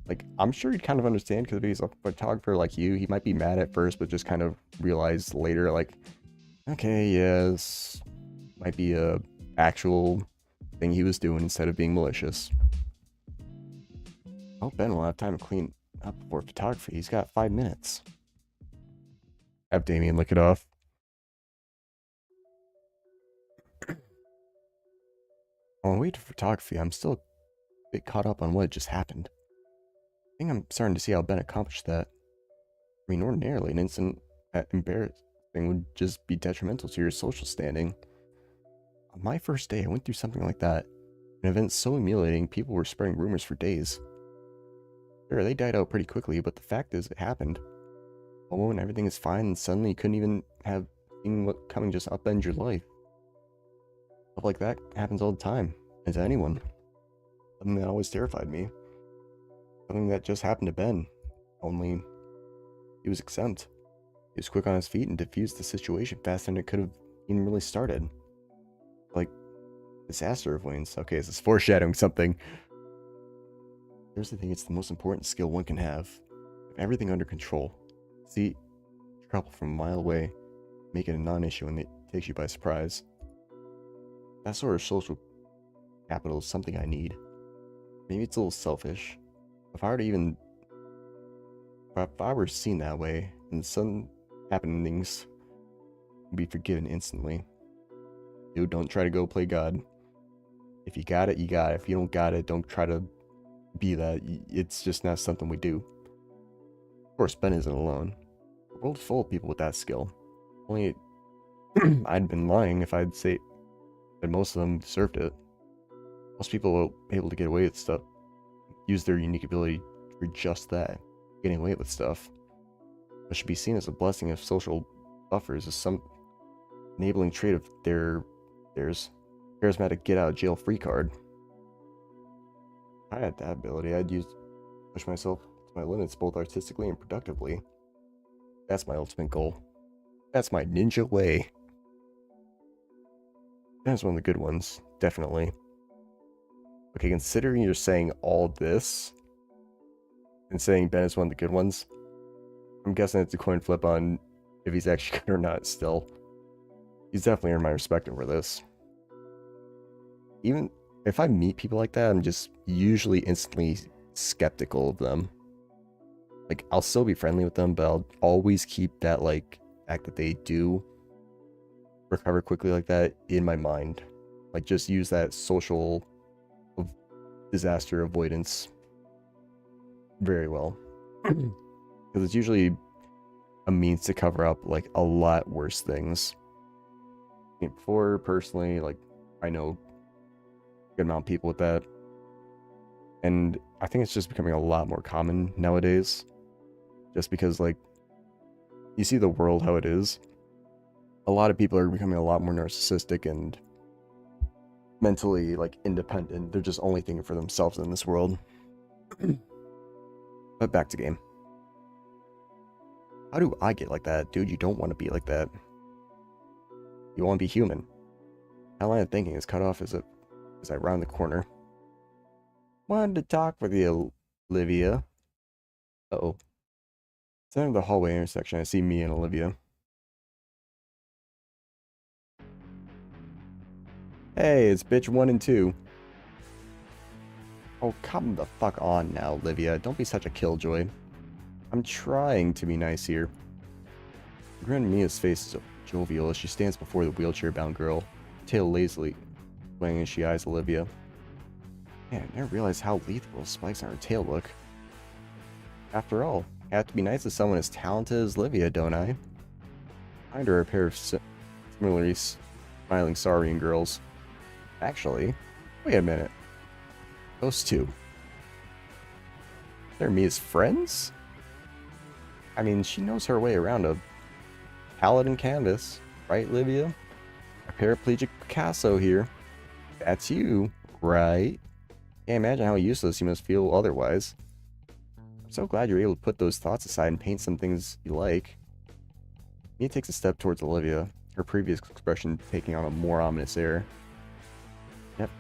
Like, I'm sure he'd kind of understand, because if he's a photographer like you, he might be mad at first, but just kind of realize later, like, okay, yeah, this might be a actual thing he was doing instead of being malicious. Oh, Ben will have time to clean up before photography. He's got 5 minutes. Have Damien lick it off. On the way to photography, I'm still a bit caught up on what had just happened. I think I'm starting to see how Ben accomplished that. I mean, ordinarily, an incident that embarrassing would just be detrimental to your social standing. On my first day, I went through something like that. An event so humiliating, people were spreading rumors for days. Sure, they died out pretty quickly, but the fact is, it happened. A moment everything is fine, and suddenly you couldn't even have seen what coming just upend your life. Stuff like that happens all the time, and to anyone. Something that always terrified me. Something that just happened to Ben. Only he was exempt. He was quick on his feet and diffused the situation faster than it could have even really started. Like, disaster avoidance. Okay, this is foreshadowing something. Here's the thing, it's the most important skill one can have. Have everything under control. See trouble from a mile away, make it a non-issue when it takes you by surprise. That sort of social capital is something I need. Maybe it's a little selfish. If I were seen that way, and some happenings would be forgiven instantly. Dude, don't try to go play God. If you got it, you got it. If you don't got it, don't try to be that. It's just not something we do. Of course, Ben isn't alone. The world's full of people with that skill. Only I'd been lying if I'd say that most of them deserved it. Most people are able to get away with stuff, use their unique ability for just that, getting away with stuff. What should be seen as a blessing of social buffers is some enabling trait of theirs charismatic get out of jail free card. If I had that ability, I'd push myself to my limits both artistically and productively. That's my ultimate goal. That's my ninja way. That's one of the good ones, definitely. Okay, considering you're saying all this, and saying Ben is one of the good ones, I'm guessing it's a coin flip on if he's actually good or not still. He's definitely earned my respect over this. Even if I meet people like that, I'm just usually instantly skeptical of them. Like, I'll still be friendly with them, but I'll always keep that, like, fact that they do recover quickly like that in my mind. Like, just use that social disaster avoidance. very well. Because it's usually a means to cover up like a lot worse things. Before, personally, like, I know a good amount of people with that. And I think it's just becoming a lot more common nowadays. Just because, like, you see the world how it is. A lot of people are becoming a lot more narcissistic and mentally, like, independent. They're just only thinking for themselves in this world. But back to game. How do I get like that? Dude, you don't want to be like that. You want to be human. That line of thinking is cut off as I round the corner. Wanted to talk with you, Olivia. Uh-oh. Center of the hallway intersection, I see me and Olivia. Hey, it's bitch 1 and 2. Oh, come the fuck on now, Olivia. Don't be such a killjoy. I'm trying to be nice here. The grin on Mia's face is jovial as she stands before the wheelchair-bound girl, tail lazily swaying as she eyes Olivia. Man, I never realized how lethal spikes on her tail look. After all, I have to be nice to someone as talented as Olivia, don't I? Behind her are a pair of similarly smiling saurian girls. Actually, wait a minute. Those two. They're Mia's friends? I mean, she knows her way around a paladin canvas, right, Olivia? A paraplegic Picasso here. That's you, right? Can't imagine how useless you must feel otherwise. I'm so glad you're able to put those thoughts aside and paint some things you like. Mia takes a step towards Olivia, her previous expression taking on a more ominous air. Yep.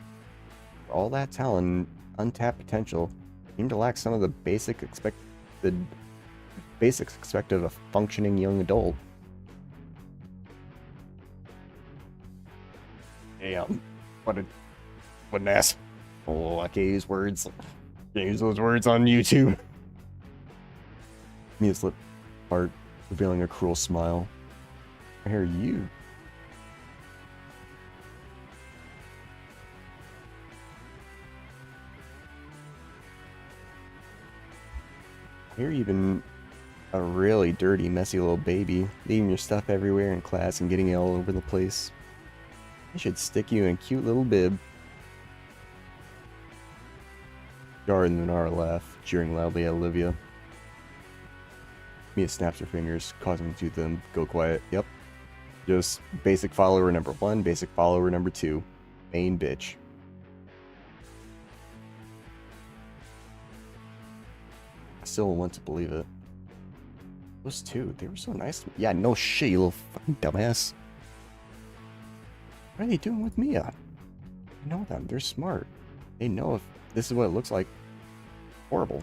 For all that talent and untapped potential, you seem to lack some of the basics expected of a functioning young adult. Damn. What an ass. Oh, I can't use words. Can't use those words on YouTube. Mia's lip part, revealing a cruel smile. I hear you. You're even a really dirty, messy little baby, leaving your stuff everywhere in class and getting it all over the place. I should stick you in a cute little bib. Yara and Lunara laugh, cheering loudly at Olivia. Mia snaps her fingers, causing two of them to go quiet. Yep. Just basic follower number 1, basic follower number 2. Main bitch. I still want to believe it. Those two, they were so nice to me. Yeah, no shit, you little fucking dumbass. What are they doing with Mia? I know them, they're smart. They know if this is what it looks like. Horrible.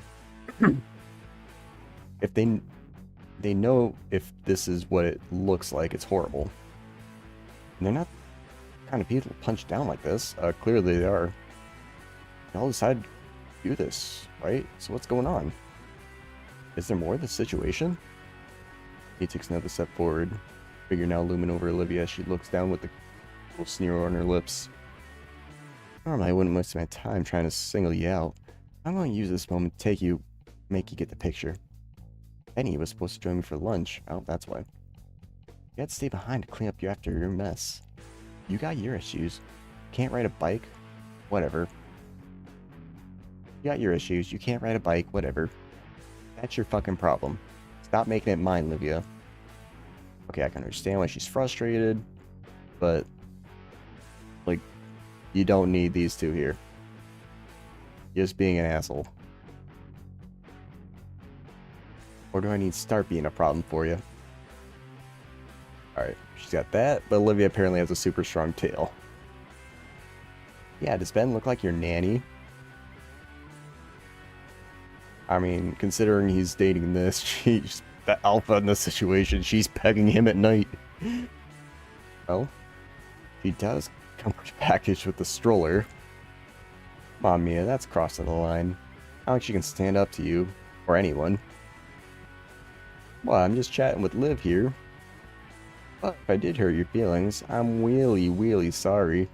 If they know if this is what it looks like, it's horrible. And they're not the kind of people to punch down like this. Clearly they are. They all decided to do this, right? So what's going on? Is there more to the situation? He takes another step forward, figure now looming over Olivia as she looks down with a little sneer on her lips. Normally I wouldn't waste my time trying to single you out. I'm going to use this moment to make you get the picture. Benny was supposed to join me for lunch. Oh, that's why. You had to stay behind to clean up after your mess. You got your issues. Can't ride a bike? Whatever. You got your issues. You can't ride a bike? Whatever. That's your fucking problem. Stop making it mine, Livia. Okay, I can understand why she's frustrated, but, like, you don't need these two here. Just being an asshole. Or do I need to start being a problem for you? Alright, she's got that, but Olivia apparently has a super strong tail. Yeah, does Ben look like your nanny? I mean, considering he's dating this, she's the alpha in this situation. She's pegging him at night. Well, she does come packaged with the stroller. Come on, Mia, that's crossing the line. I don't think she can stand up to you, or anyone. Well, I'm just chatting with Liv here. But if I did hurt your feelings, I'm really sorry.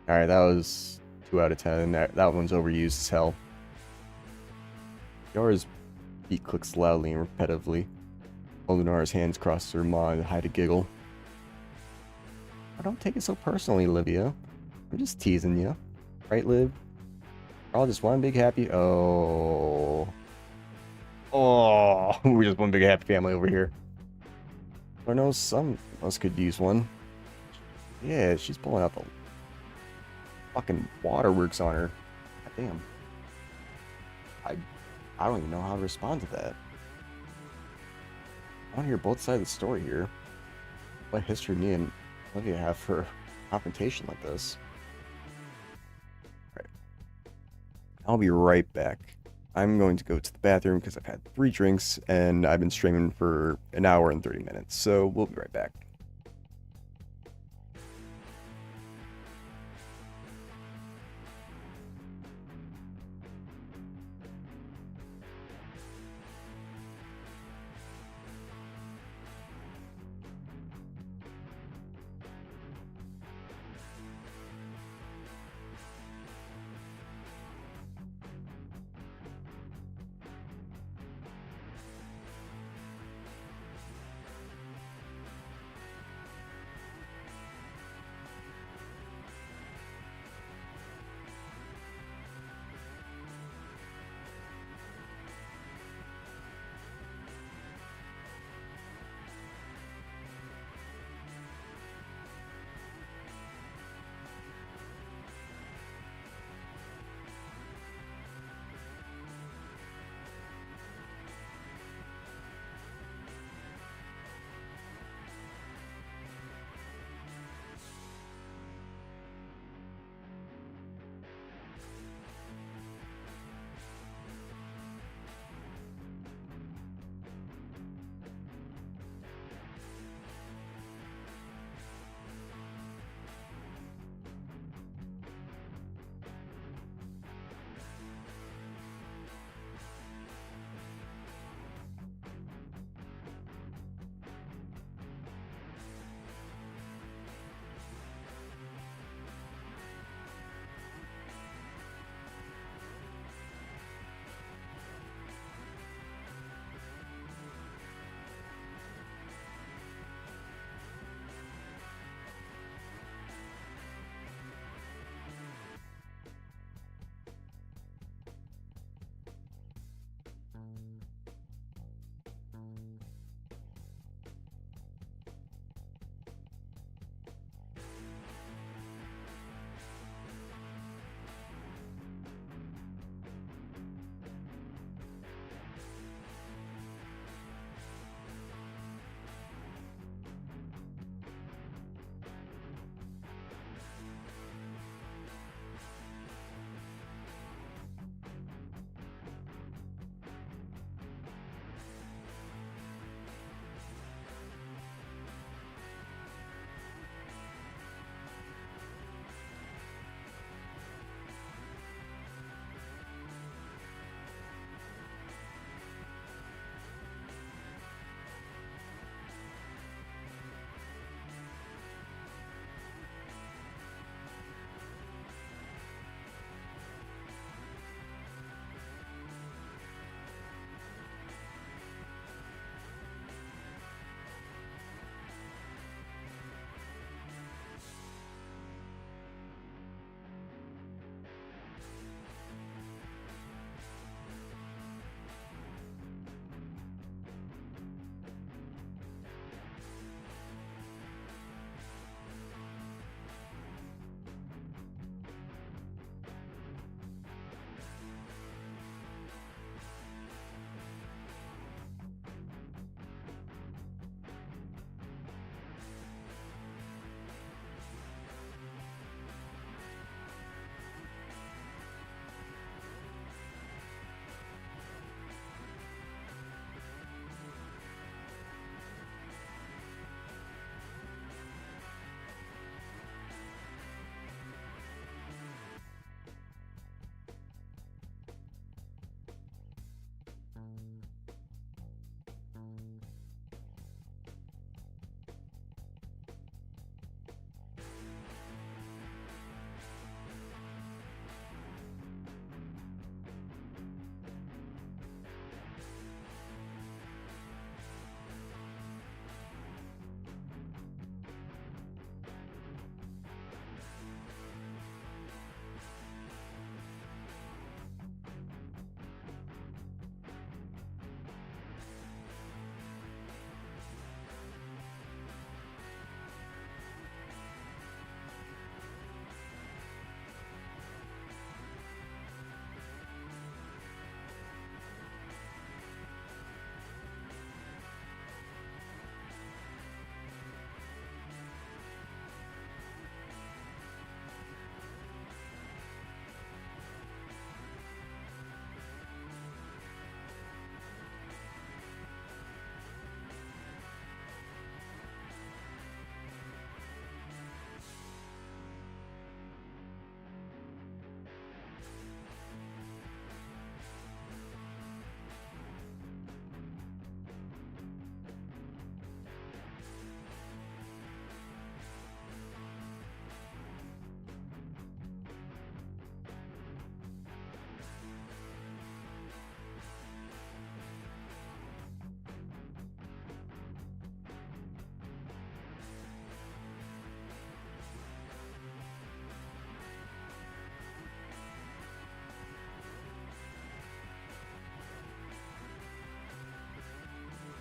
Alright, that was 2 out of 10. That one's overused as hell. Yara's beat clicks loudly and repetitively. Lunara's hands cross her maw and hide a giggle. Oh, don't take it so personally, Livia. I'm just teasing you. Right, Liv? We're all just one big happy... Oh. Oh. We're just one big happy family over here. I know some of us could use one. Yeah, she's pulling out the fucking waterworks on her. God damn. I don't even know how to respond to that. I want to hear both sides of the story here. What history me and Olivia have for confrontation like this. Alright. I'll be right back. I'm going to go to the bathroom because I've had 3 drinks and I've been streaming for an hour and 30 minutes. So we'll be right back.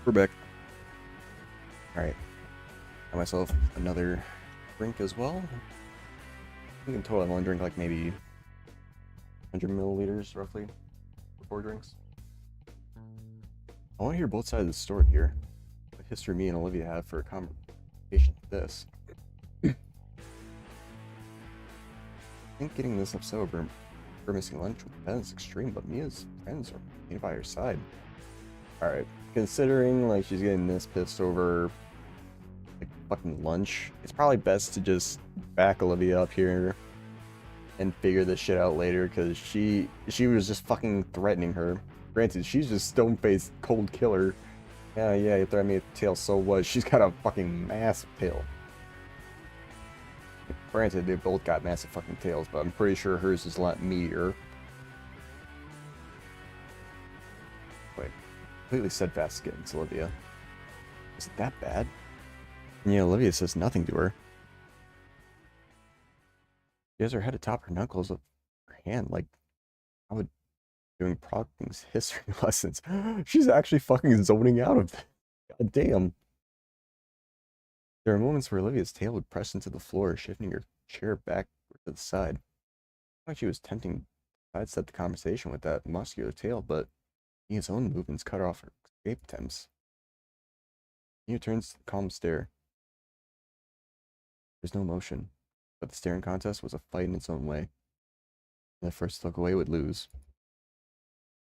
We're back. Alright. Got myself another drink as well. I think in total I want to drink like maybe 100 milliliters roughly for 4 drinks. I want to hear both sides of the story here. What history me and Olivia have for a conversation like this. I think getting this upset over missing lunch with Ben is extreme, but Mia's friends are by her side. Alright, considering like she's getting this pissed over like fucking lunch, it's probably best to just back Olivia up here and figure this shit out later, because she was just fucking threatening her. Granted, she's just stone-faced cold killer. Yeah, you threatened me with the tail, so what? She's got a fucking massive tail. Granted, they both got massive fucking tails, but I'm pretty sure hers is a lot meatier. Wait, completely steadfast skin, Olivia. Is it that bad? And yeah, Olivia says nothing to her. She has her head atop her knuckles of her hand, like I would doing Procting's history lessons. She's actually fucking zoning out of it. God damn. There are moments where Olivia's tail would press into the floor, shifting her chair back to the side. Like she was tempting to sidestep the conversation with that muscular tail, but Mia's own movements cut off her escape attempts. Mia turns to the calm stare. There's no motion, but the staring contest was a fight in its own way. And the first to look away would lose.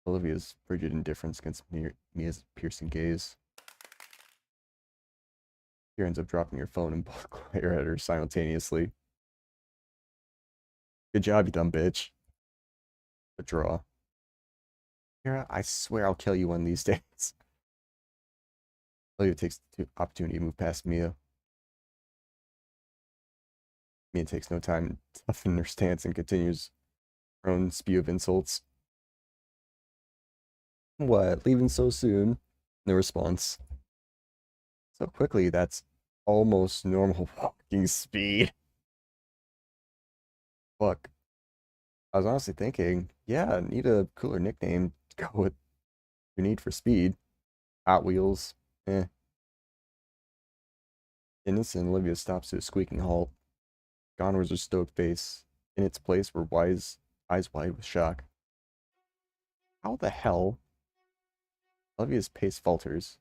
Olivia's frigid indifference against Mia's piercing gaze. She ends up dropping her phone and both glare at her simultaneously. Good job, you dumb bitch. A draw. Kira, I swear I'll kill you one of these days. Olivia takes the opportunity to move past Mia. Mia takes no time to toughen her stance and continues her own spew of insults. What? Leaving so soon? No response. So quickly, that's almost normal walking speed. Fuck. I was honestly thinking, yeah, I need a cooler nickname to go with your need for speed. Hot Wheels. Eh. Innocent Olivia stops to a squeaking halt. Gone was her stoked face. In its place were eyes wide with shock. How the hell? Olivia's pace falters.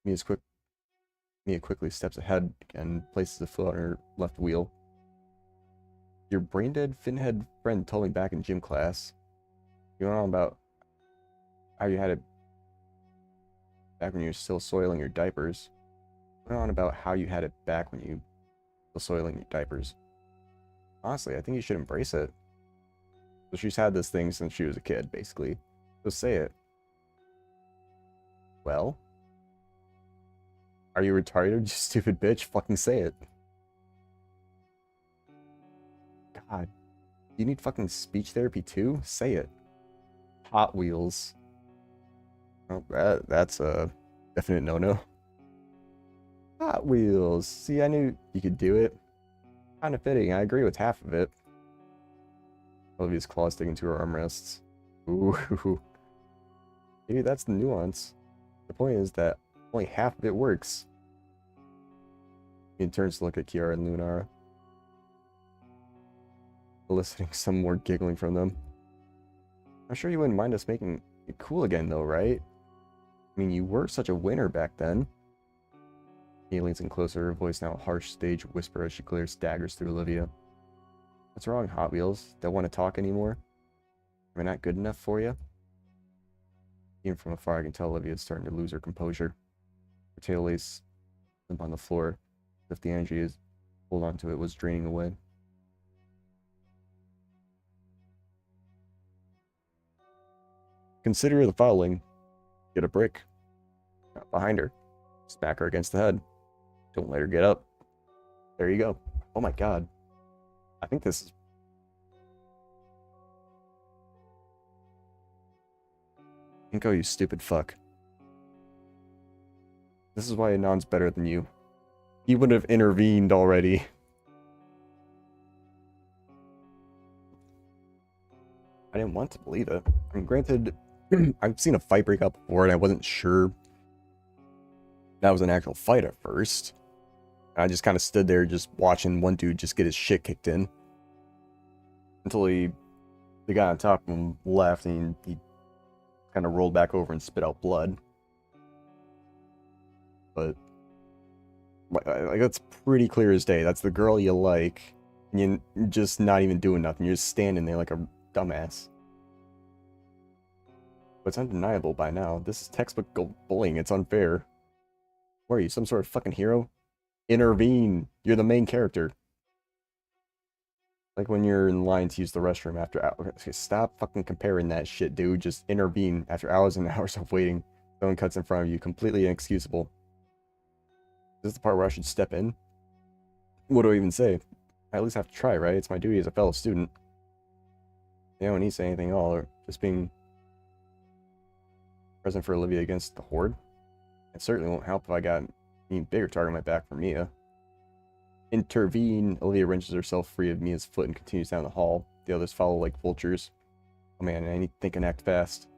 Mia quickly steps ahead and places a foot on her left wheel. Your brain-dead, fin-head friend told me back in gym class. You went on about how you had it back when you were still soiling your diapers. You went on about how you had it back when you were soiling your diapers. Honestly, I think you should embrace it. So she's had this thing since she was a kid, basically. So say it. Well? Are you retarded, you stupid bitch? Fucking say it. God. You need fucking speech therapy too? Say it. Hot Wheels. Oh, that's a definite no-no. Hot Wheels. See, I knew you could do it. Kind of fitting. I agree with half of it. Olivia's claws sticking to her armrests. Ooh. Maybe that's the nuance. The point is that only half of it works. He turns to look at Kiara and Lunara, eliciting some more giggling from them. I'm sure you wouldn't mind us making it cool again, though, right? I mean, you were such a winner back then. He leans in closer, her voice now a harsh stage whisper as she glares daggers through Olivia. What's wrong, Hot Wheels? Don't want to talk anymore? Am I not good enough for you? Even from afar, I can tell Olivia is starting to lose her composure. Her tail lays limp on the floor, as if the energy is hold on to it was draining away. Consider the following. Get a brick. Behind her. Smack her against the head. Don't let her get up. There you go. Oh my god. I think this is... Inko, you stupid fuck. This is why Anon's better than you. He would have intervened already. I didn't want to believe it. I mean, granted, I've seen a fight break up before and I wasn't sure That was an actual fight at first. And I just kind of stood there just watching one dude just get his shit kicked in. Until the guy on top of him left and he kind of rolled back over and spit out blood. But like that's pretty clear as day. That's the girl you like, and you're just not even doing nothing. You're just standing there like a dumbass. But it's undeniable by now. This is textbook bullying. It's unfair. What are you, some sort of fucking hero? Intervene. You're the main character. Like when you're in line to use the restroom after hours. Okay, stop fucking comparing that shit, dude. Just intervene after hours and hours of waiting. Someone cuts in front of you. Completely inexcusable. Is this the part where I should step in? What do I even say? I at least have to try, right? It's my duty as a fellow student. They don't need to say anything at all, or just being present for Olivia against the Horde. It certainly won't help if I got an even bigger target on my back for Mia. Intervene. Olivia wrenches herself free of Mia's foot and continues down the hall. The others follow like vultures. Oh man, I need to think and act fast.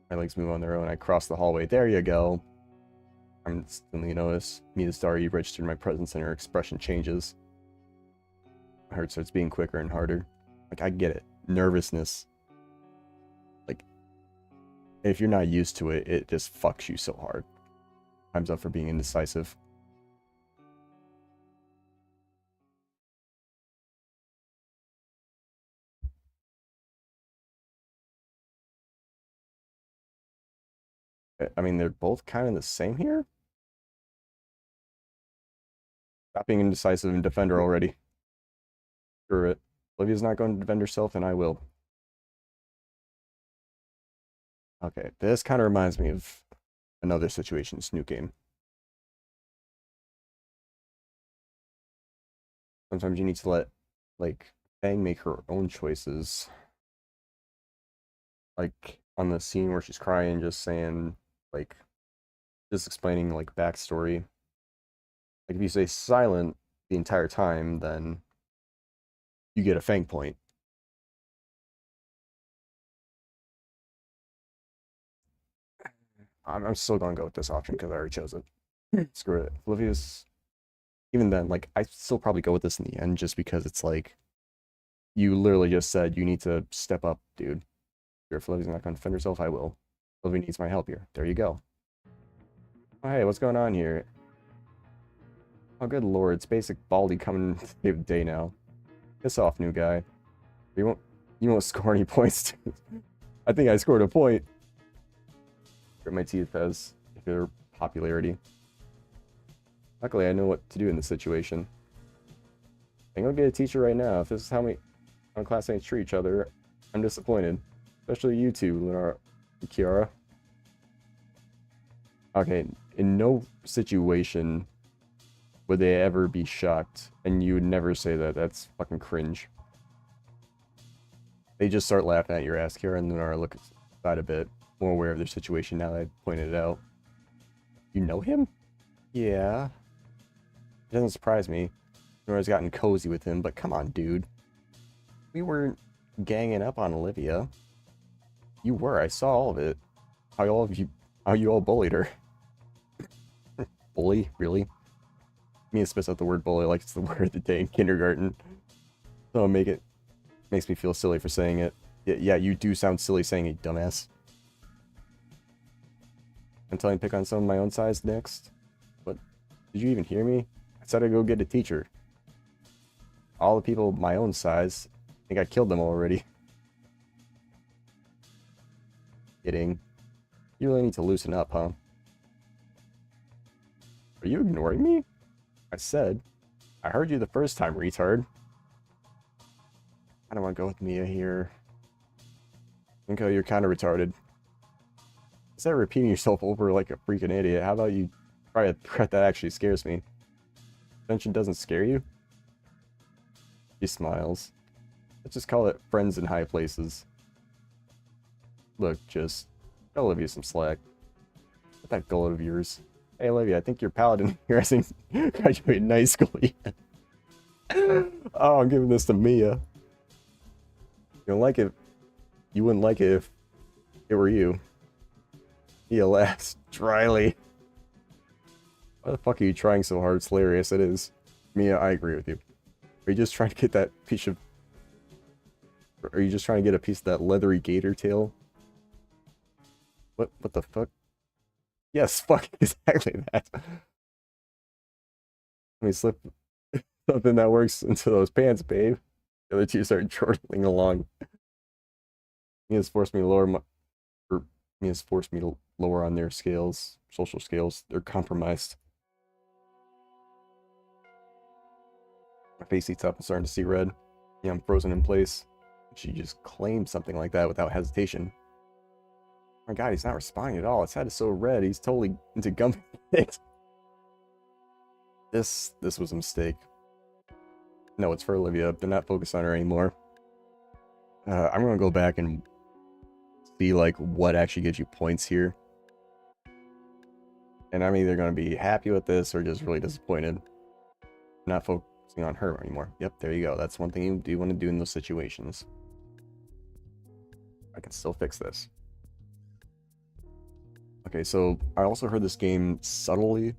My legs move on their own. I cross the hallway. There you go. I'm instantly notice. Mia's already registered my presence and her expression changes. My heart starts beating quicker and harder. Like, I get it. Nervousness. Like, if you're not used to it, it just fucks you so hard. Time's up for being indecisive. I mean, they're both kind of the same here. Stop being indecisive and defend her already. Screw it. Olivia's not going to defend herself, and I will. Okay, this kind of reminds me of another situation, Snoop game. Sometimes you need to let, like, Fang make her own choices. Like, on the scene where she's crying, just saying, like, just explaining, like, backstory. Like, if you say silent the entire time, then you get a Fang point. I'm still gonna go with this option because I already chose it. Screw it. Olivia's... Even then, like, I still probably go with this in the end just because it's like, you literally just said you need to step up, dude. If Olivia's not gonna defend herself, I will. Olivia needs my help here. There you go. Oh, hey, what's going on here? Oh, good lord, it's basic Baldy coming to save the day now. Piss off, new guy. You won't score any points. I think I scored a point. Grit my teeth as if their popularity. Luckily, I know what to do in this situation. I can go get a teacher right now. If this is how my classmates treat each other, I'm disappointed. Especially you two, Lenora and Kiara. Okay, in no situation would they ever be shocked, and you would never say that. That's fucking cringe. They just start laughing at your ass. Kiara and Lenora look aside a bit, more aware of their situation now that I pointed it out. You know him? Yeah. It doesn't surprise me. Nora's gotten cozy with him, but come on, dude. We weren't ganging up on Olivia. You were. I saw all of it. How you all bullied her. Bully? Really? Mia spits out the word bully like it's the word of the day in kindergarten. So makes me feel silly for saying it. Yeah, you do sound silly saying it, dumbass. I'm telling you to pick on some of my own size next. What? Did you even hear me? I said I'd go get a teacher. All the people my own size, I think I killed them already. Kidding. You really need to loosen up, huh? Are you ignoring me? I said. I heard you the first time, retard. I don't want to go with Mia here. Minko, you're kind of retarded. Instead of repeating yourself over like a freaking idiot, how about you try a threat that actually scares me? Attention doesn't scare you? He smiles. Let's just call it friends in high places. Look, just cut Olivia some slack. What that goal of yours? Hey Olivia, I think your paladin here hasn't graduated high school yet. Oh, I'm giving this to Mia. You don't like it. You wouldn't like it if it were you. He laughs dryly. Why the fuck are you trying so hard? It's hilarious. It is. Mia, I agree with you. Are you just trying to get that piece of... Are you just trying to get a piece of that leathery gator tail? What the fuck? Yes, fuck, exactly that. Let me slip something that works into those pants, babe. The other two start chortling along. He has forced me to lower my... Or, he has forced me to lower on their scales, social scales. They're compromised. My face heats up and starting to see red. Yeah, I'm frozen in place. She just claimed something like that without hesitation. Oh my god, he's not responding at all. His head is so red, he's totally into gum. This was a mistake. No, it's for Olivia. They're not focused on her anymore. I'm gonna go back and see like what actually gives you points here. And I'm either gonna be happy with this or just really disappointed. Not focusing on her anymore. Yep, there you go. That's one thing you do want to do in those situations. I can still fix this. Okay, so I also heard this game subtly.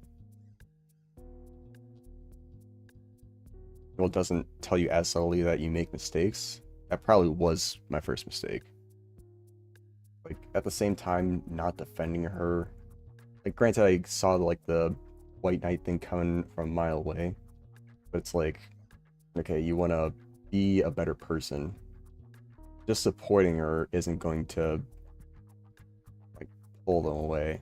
Well, it doesn't tell you as subtly that you make mistakes. That probably was my first mistake. Like, at the same time, not defending her. Like, granted, I saw, like, the White Knight thing coming from a mile away. But it's like, okay, you want to be a better person. Just supporting her isn't going to, like, pull them away.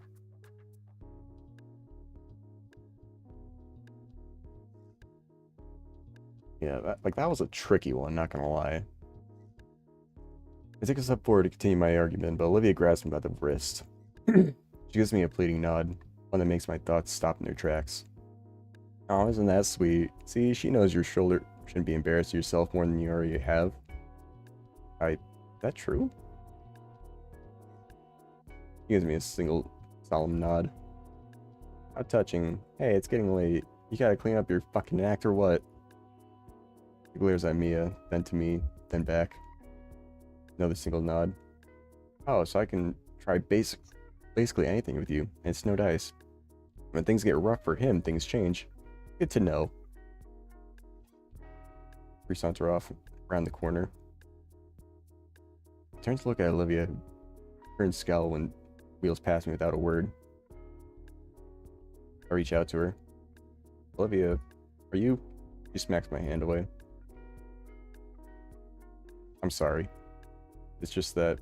Yeah, that was a tricky one, not gonna lie. I take a step forward to continue my argument, but Olivia grabs me by the wrist. She gives me a pleading nod, one that makes my thoughts stop in their tracks. Oh, isn't that sweet? See, she knows your shoulder shouldn't be embarrassed of yourself more than you already have. That true? She gives me a single solemn nod. How touching. Hey, it's getting late. You gotta clean up your fucking act or what? He glares at Mia, then to me, then back. Another single nod. Oh, so I can try basically anything with you, and it's no dice. When things get rough for him, things change. Good to know. We saunter off around the corner. Turns to look at Olivia, who turns scowl when wheels past me without a word. I reach out to her. Olivia, are you? She smacks my hand away. I'm sorry. It's just that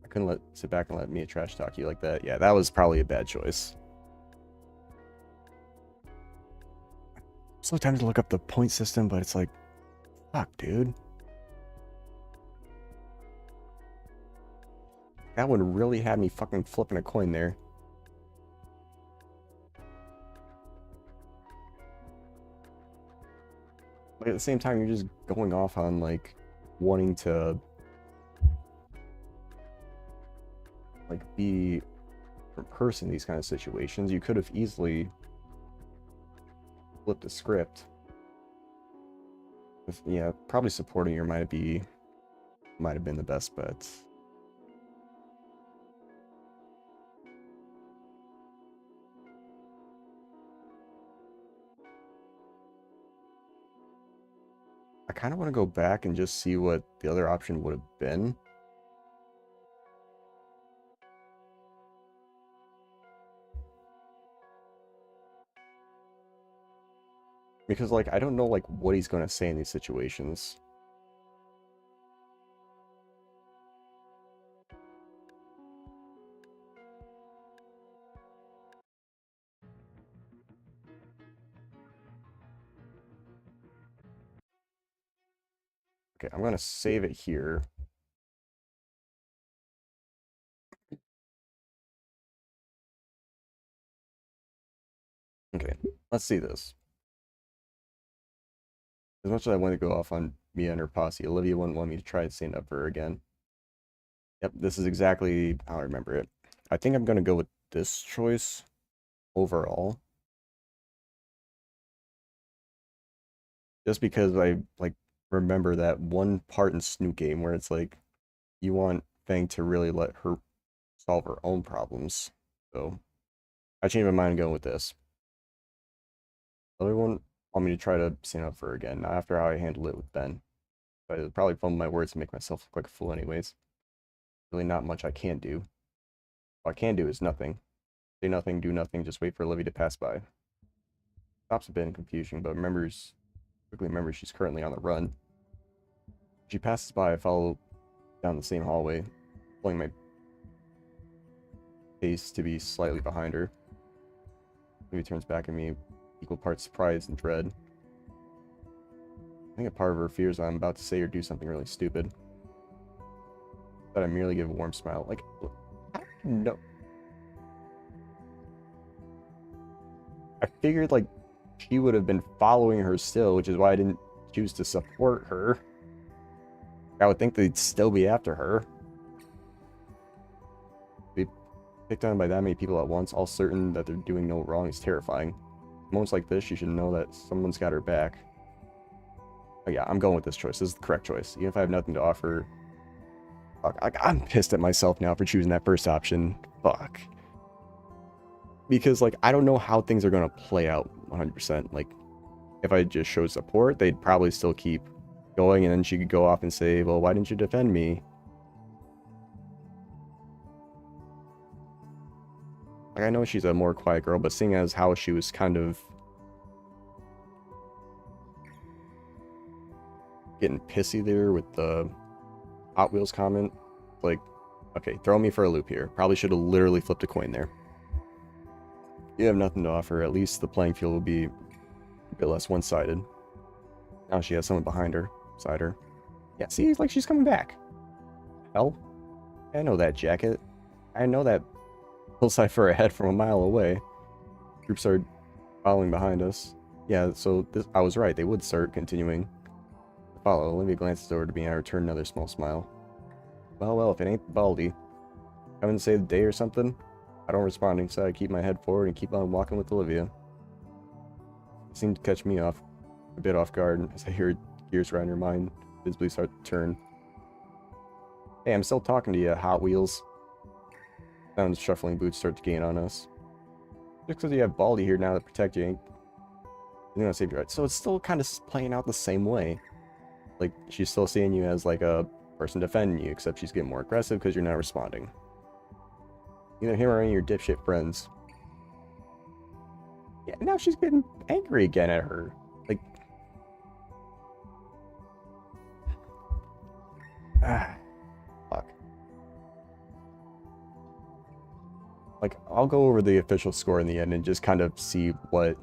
I couldn't sit back and let Mia trash talk you like that. Yeah, that was probably a bad choice. I'm so tempted to look up the point system, but it's like, fuck, dude. That one really had me fucking flipping a coin there. But at the same time, you're just going off on, like, wanting to, like, be a person in these kind of situations. You could have easily flipped the script. Yeah, probably supporting her might have been the best bet. I kind of want to go back and just see what the other option would have been. Because, like, I don't know, like, what he's going to say in these situations. Okay, I'm going to save it here. Okay, let's see this. As much as I want to go off on Mia and her posse, Olivia wouldn't want me to try to stand up for her again. Yep, this is exactly how I remember it. I think I'm going to go with this choice overall. Just because I, like, remember that one part in Snoot game where it's like, you want Fang to really let her solve her own problems. So I changed my mind and going with this. Everyone want me to try to stand up for her again, not after how I handled it with Ben. But I probably fumble my words and make myself look like a fool anyways. Really not much I can do. All I can do is nothing. Say nothing, do nothing, just wait for Livy to pass by. Stops a bit in confusion, but quickly remembers she's currently on the run. She passes by, I follow down the same hallway, pulling my pace to be slightly behind her. Livy turns back at me, equal parts surprise and dread. I think a part of her fears I'm about to say or do something really stupid. That I merely give a warm smile. Like, I don't know. I figured, like, she would have been following her still, which is why I didn't choose to support her. I would think they'd still be after her. Be picked on by that many people at once, all certain that they're doing no wrong, is terrifying. Moments like this, she should know that someone's got her back. But yeah, I'm going with this choice. This is the correct choice. Even if I have nothing to offer. Fuck, I'm pissed at myself now for choosing that first option. Fuck. Because, like, I don't know how things are going to play out 100%. Like, if I just showed support, they'd probably still keep going, and then she could go off and say, well, why didn't you defend me? Like, I know she's a more quiet girl, but seeing as how she was kind of getting pissy there with the Hot Wheels comment, like, okay, throw me for a loop here. Probably should have literally flipped a coin there. You have nothing to offer. At least the playing field will be a bit less one-sided. Now she has someone behind her, beside her. Yeah, see, like she's coming back. Hell, I know that jacket. I know that hillside for a head from a mile away. Groups are following behind us. Yeah, so I was right. They would start continuing to follow. Olivia glances over to me and I return another small smile. Well, if it ain't Baldy. Come and save the day or something? I don't respond, so I keep my head forward and keep on walking with Olivia. It seemed to catch me a bit off guard as I hear gears around your mind visibly start to turn. Hey, I'm still talking to you, Hot Wheels. Sounds shuffling boots start to gain on us. Just because you have Baldy here now to protect you ain't gonna save you, right? So it's still kind of playing out the same way. Like, she's still seeing you as like a person defending you, except she's getting more aggressive because you're not responding. Either him or any of your dipshit friends. Yeah, now she's getting angry again at her. Like, fuck. Like, I'll go over the official score in the end and just kind of see what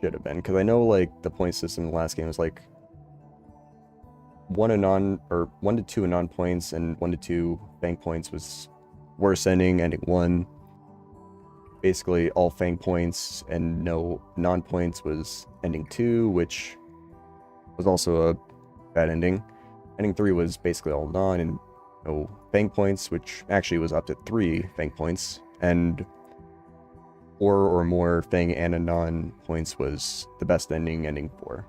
should have been, because I know, like, the point system in the last game was like 1 to 2 anon points and 1 to 2 Fang points was worst ending 1. Basically all Fang points and no non points was ending 2, which was also a bad ending. Ending 3 was basically all non and no Fang points, which actually was up to 3 Fang points, and 4 or more Fang and a non points was the best ending 4.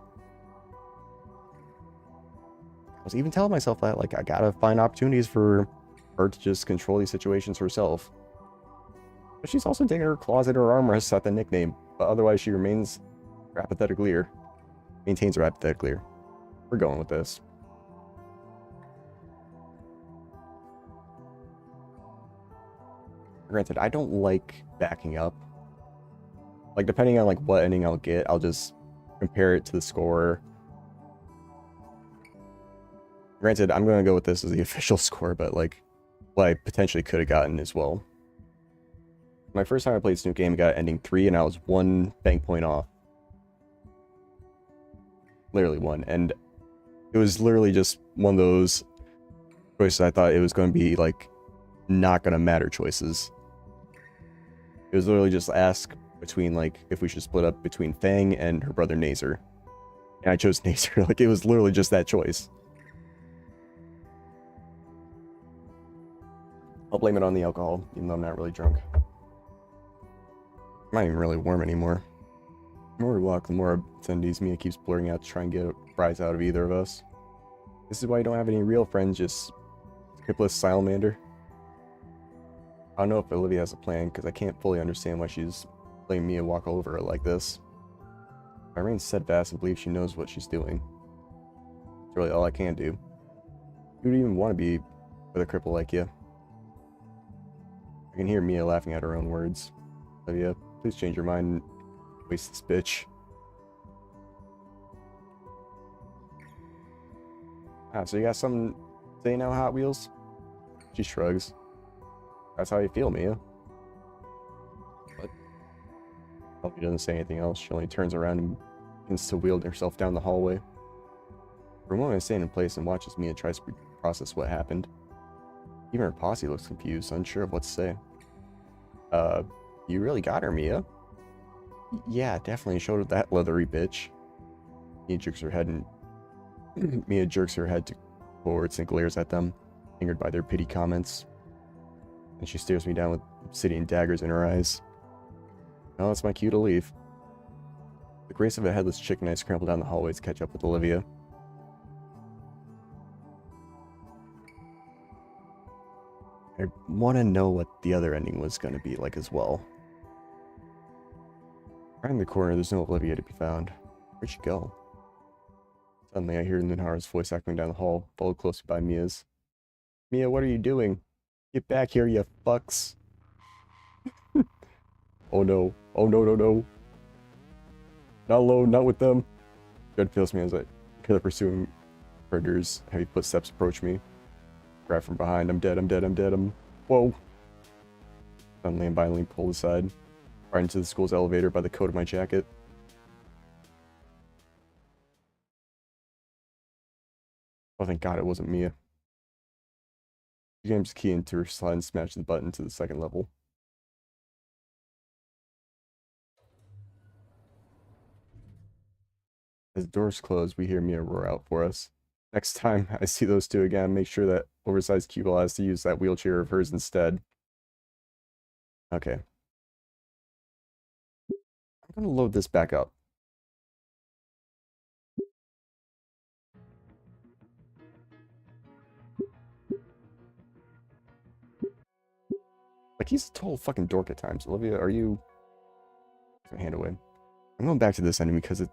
I was even telling myself that, like, I gotta find opportunities for her to just control these situations herself. But she's also taking her claws at her armrests at the nickname, but otherwise she remains her apathetic leer. Maintains her apathetic leer. We're going with this. Granted, I don't like backing up. Like, depending on, like, what ending I'll get, I'll just compare it to the score. Granted, I'm going to go with this as the official score, but, like, what I potentially could have gotten as well. My first time I played Snoop Game, I got ending 3, and I was 1 Fang point off. Literally 1. And it was literally just one of those choices I thought it was going to be, like, not going to matter choices. It was literally just ask between, like, if we should split up between Fang and her brother Nazer. And I chose Nazer. Like, it was literally just that choice. I'll blame it on the alcohol, even though I'm not really drunk. I'm not even really warm anymore. The more we walk, the more attendees Mia keeps blurting out to try and get a prize out of either of us. This is why you don't have any real friends, just hipless salamander. I don't know if Olivia has a plan, because I can't fully understand why she's letting Mia walk all over her like this. I remain steadfast and believe she knows what she's doing. It's really all I can do. Who would even want to be with a cripple like you? I can hear Mia laughing at her own words. Olivia, please change your mind and waste this bitch. Ah, so you got something to say now, Hot Wheels? She shrugs. That's how you feel, Mia. What? Olivia doesn't say anything else. She only turns around and begins to wheel herself down the hallway. For a moment, I stand in place and watch as Mia tries to process what happened. Even her posse looks confused, unsure of what to say. You really got her, Mia? Yeah, definitely showed her that leathery bitch. Mia jerks her head and Mia jerks her head towards and glares at them, angered by their petty comments. And she stares me down with obsidian daggers in her eyes. Well, that's my cue to leave. With the grace of a headless chicken, I scramble down the hallway to catch up with Olivia. I want to know what the other ending was going to be like as well. Around the corner, there's no Olivia to be found. Where'd she go? Suddenly, I hear Ninhara's voice echoing down the hall, followed closely by Mia's. Mia, what are you doing? Get back here, you fucks. Oh no. Oh no, no, no. Not alone, not with them. Dread fills me as I hear the pursuing predators' heavy footsteps approach me. Grab from behind. I'm dead, I'm dead, I'm dead, Whoa. Suddenly, I'm violently pulled aside, right into the school's elevator by the coat of my jacket. Oh, thank God it wasn't Mia. She jams the key into her slide and smashes the button to the second level. As the doors close, we hear Mia roar out for us. Next time I see those two again, make sure that oversized Cuball has to use that wheelchair of hers instead. Okay. I'm gonna load this back up. Like, he's a total fucking dork at times. Olivia, are you... my hand away. I'm going back to this ending because it...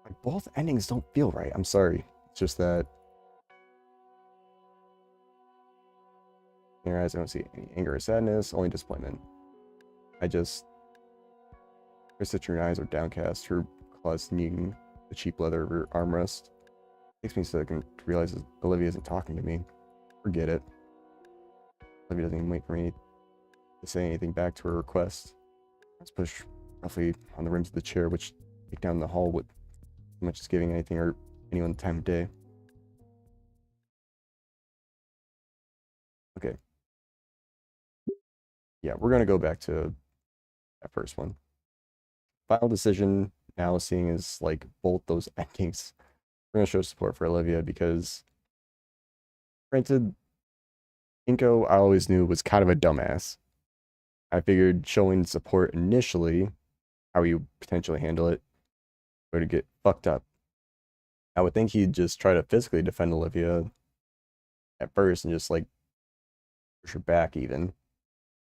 like, both endings don't feel right. I'm sorry. It's just that... in your eyes, I don't see any anger or sadness, only disappointment. I just... her citrine eyes are downcast, her claws sneaking the cheap leather of her armrest. Takes me a second to realize that Olivia isn't talking to me. Forget it. Olivia doesn't even wait for me to say anything back to her request. Let's push roughly on the rims of the chair, which take down the hall with as much as giving anything or anyone the time of day. Okay. Yeah, we're gonna go back to that first one. Final decision now seeing is like both those endings. We're gonna show support for Olivia because granted, Inko I always knew was kind of a dumbass. I figured showing support initially, how you potentially handle it, would get fucked up. I would think he'd just try to physically defend Olivia at first and just like push her back even.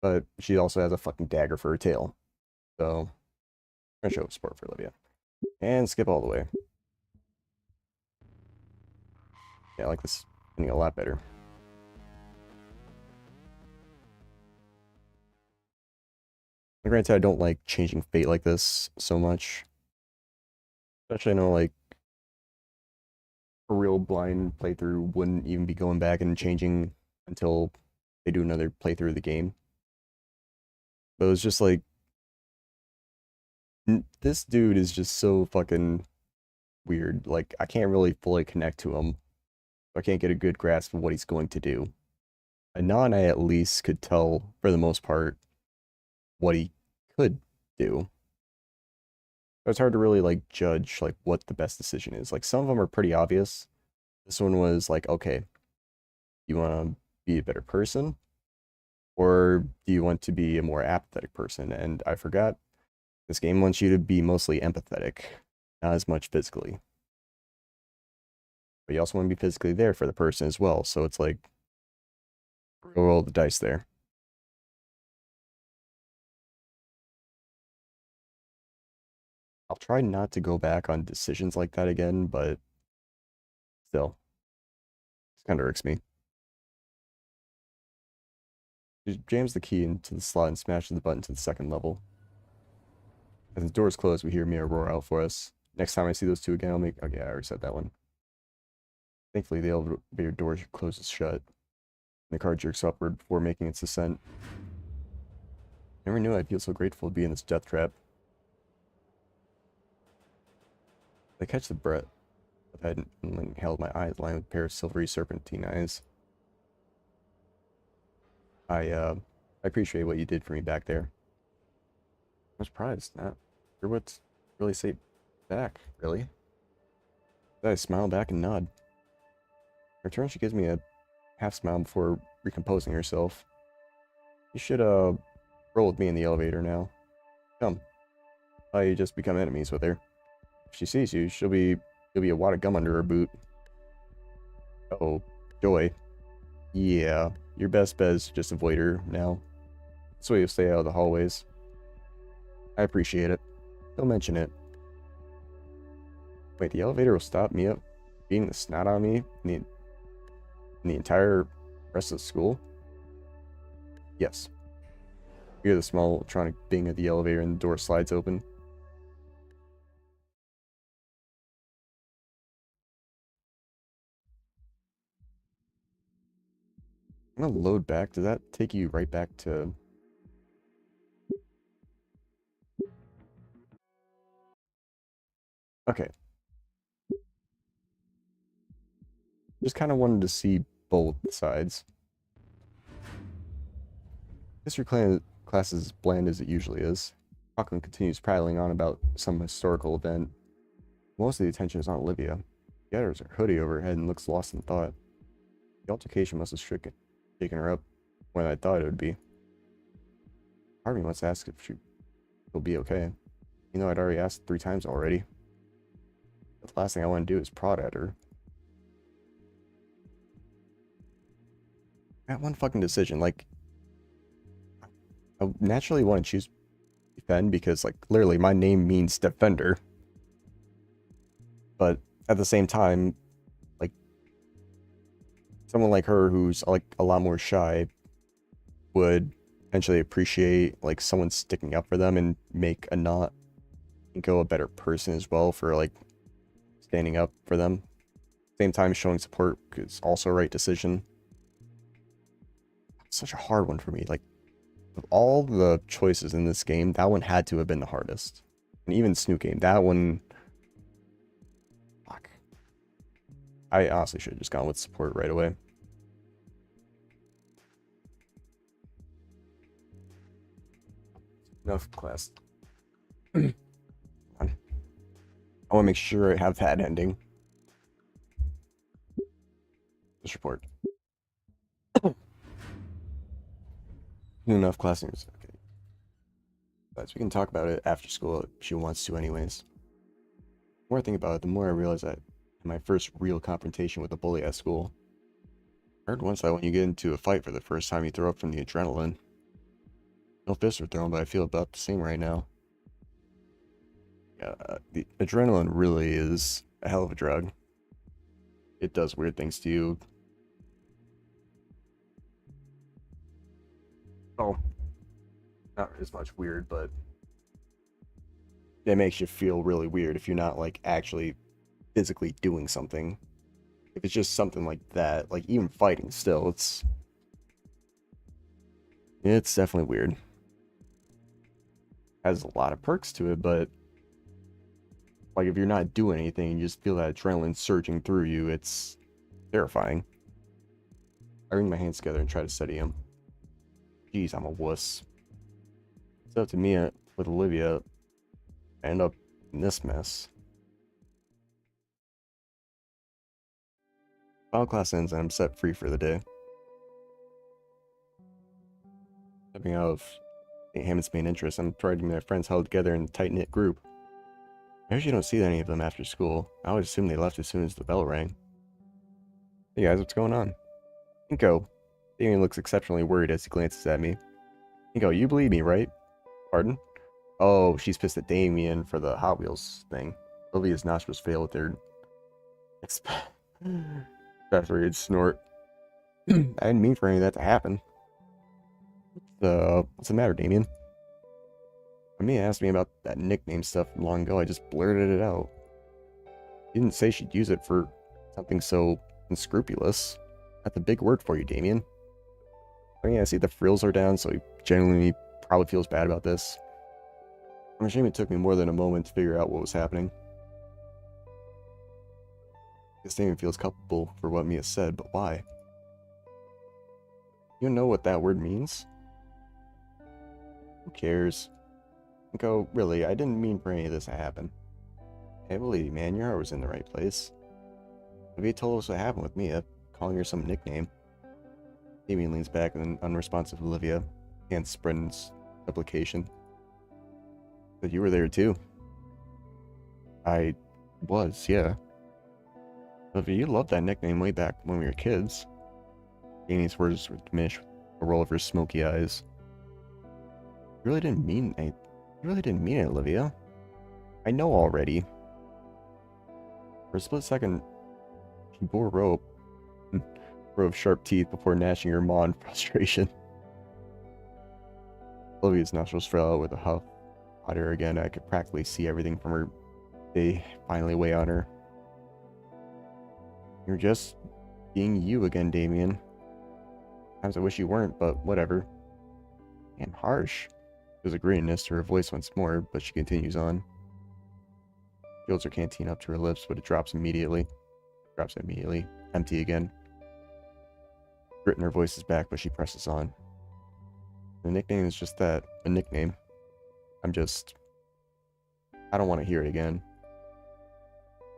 But she also has a fucking dagger for her tail. So I'm gonna show support for Olivia. And skip all the way. Yeah, I like this ending a lot better. Granted, I don't like changing fate like this so much. Especially, I know, like, a real blind playthrough wouldn't even be going back and changing until they do another playthrough of the game. But it was just like, this dude is just so fucking weird. Like, I can't really fully connect to him. I can't get a good grasp of what he's going to do. Anon, I at least could tell, for the most part, what he could do. So it's hard to really, like, judge, like, what the best decision is. Like, some of them are pretty obvious. This one was like, okay, you want to be a better person? Or do you want to be a more apathetic person? And I forgot, this game wants you to be mostly empathetic, not as much physically. But you also want to be physically there for the person as well. So it's like, Roll the dice there. I'll try not to go back on decisions like that again, but still, it kind of irks me. She jams the key into the slot and smashes the button to the second level. As the doors close, we hear Mia roar out for us. Next time I see those two again, I'll make... Okay, I already said that one. Thankfully, the elevator door closes shut. The car jerks upward before making its descent. Never knew I'd feel so grateful to be in this death trap. I catch the breath of head and held my eyes lined with a pair of silvery serpentine eyes. I appreciate what you did for me back there. I'm surprised, not sure what's really say back, really. I smile back and nod. In return, she gives me a half smile before recomposing herself. You should, roll with me in the elevator now. Come. You just become enemies with her. If she sees you, you'll be a wad of gum under her boot. Oh, joy. Yeah, your best bet is just avoid her now. This way you'll stay out of the hallways. I appreciate it. Don't mention it. Wait, the elevator will stop me up beating the snot on me in the entire rest of the school? Yes. You hear the small electronic bing of the elevator and the door slides open. I'm gonna load back. Does that take you right back to... Okay. Just kind of wanted to see both sides. History class is as bland as it usually is. Rockland continues prattling on about some historical event. Most of the attention is on Olivia. She has her hoodie over her head and looks lost in thought. The altercation must have shaken her up more than I thought it would be. Part of me wants to ask if she'll be okay. You know, I'd already asked 3 times already. The last thing I want to do is prod at her. That one fucking decision, like... I naturally want to choose defend because, like, literally my name means defender. But at the same time, like, someone like her who's, like, a lot more shy would potentially appreciate, like, someone sticking up for them and make a not go a better person as well for, like, standing up for them. Same time, showing support is also a right decision. It's such a hard one for me. Like, of all the choices in this game, that one had to have been the hardest. And even Snook Game, that one... Fuck. I honestly should have just gone with support right away. Enough class. I want to make sure I have that ending. This report. Enough class news. Okay. But we can talk about it after school if she wants to anyways. The more I think about it, the more I realize that in my first real confrontation with a bully at school. I heard once that when you get into a fight for the first time, you throw up from the adrenaline. No fists were thrown, but I feel about the same right now. Yeah, the adrenaline really is a hell of a drug. It does weird things to you. Oh, not as much weird, but it makes you feel really weird if you're not, like, actually physically doing something. If it's just something like that, like, even fighting still, it's definitely weird. Has a lot of perks to it, but like, if you're not doing anything and you just feel that adrenaline surging through you, it's terrifying. I wring my hands together and try to steady him. Jeez, I'm a wuss. It's up to me with Olivia. I end up in this mess. Final class ends and I'm set free for the day. Stepping out of Hammond's main interest, I'm trying to get my friends held together in a tight-knit group. I usually don't see any of them after school. I would assume they left as soon as the bell rang. Hey guys, what's going on? Inko. Damien looks exceptionally worried as he glances at me. Nico, you believe me, right? Pardon? Oh, she's pissed at Damien for the Hot Wheels thing. Olivia's nostrils fail with their exasperated snort. I didn't mean for any of that to happen. What's the matter, Damien? Mia asked me about that nickname stuff long ago. I just blurted it out. She didn't say she'd use it for something so unscrupulous. That's a big word for you, Damien. I mean, I see the frills are down, so he genuinely probably feels bad about this. I'm ashamed it took me more than a moment to figure out what was happening. This Damien feels culpable for what Mia said, but why? You know what that word means? Who cares? Go, really, I didn't mean for any of this to happen. Hey, believe me, man, your heart was in the right place. Maybe you told us what happened with Mia, calling her some nickname. Damien leans back with an unresponsive Olivia, hands spread in supplication. But you were there too. I was, yeah. Olivia, you loved that nickname way back when we were kids. Damien's words were diminished with a roll of her smoky eyes. You really didn't mean it. You really didn't mean it, Olivia. I know already. For a split second, she bore row of sharp teeth before gnashing her maw in frustration. Olivia's nostrils fell out with a huff. At her again, I could practically see everything from her. They finally weigh on her. You're just being you again, Damien. Sometimes I wish you weren't, but whatever. And harsh. There's a grittiness to her voice once more, but she continues on. She holds her canteen up to her lips, but it drops immediately. Empty again. Grit in her voice is back, but she presses on. The nickname is just that, a nickname. I don't want to hear it again.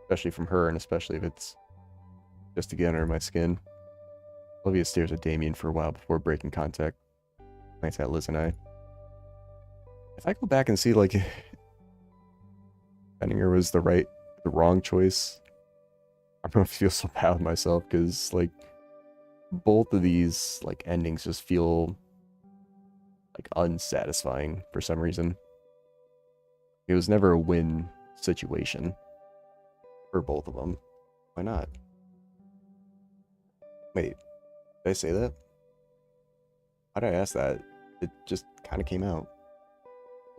Especially from her, and especially if it's just to get under my skin. Olivia stares at Damien for a while before breaking contact. Glance at Liz and I. If I go back and see, like, Benninger was the wrong choice, I'm gonna feel so bad with myself, because, like, both of these, like, endings just feel, like, unsatisfying for some reason. It was never a win situation for both of them. Why not? Wait, did I say that? How did I ask that? It just kind of came out.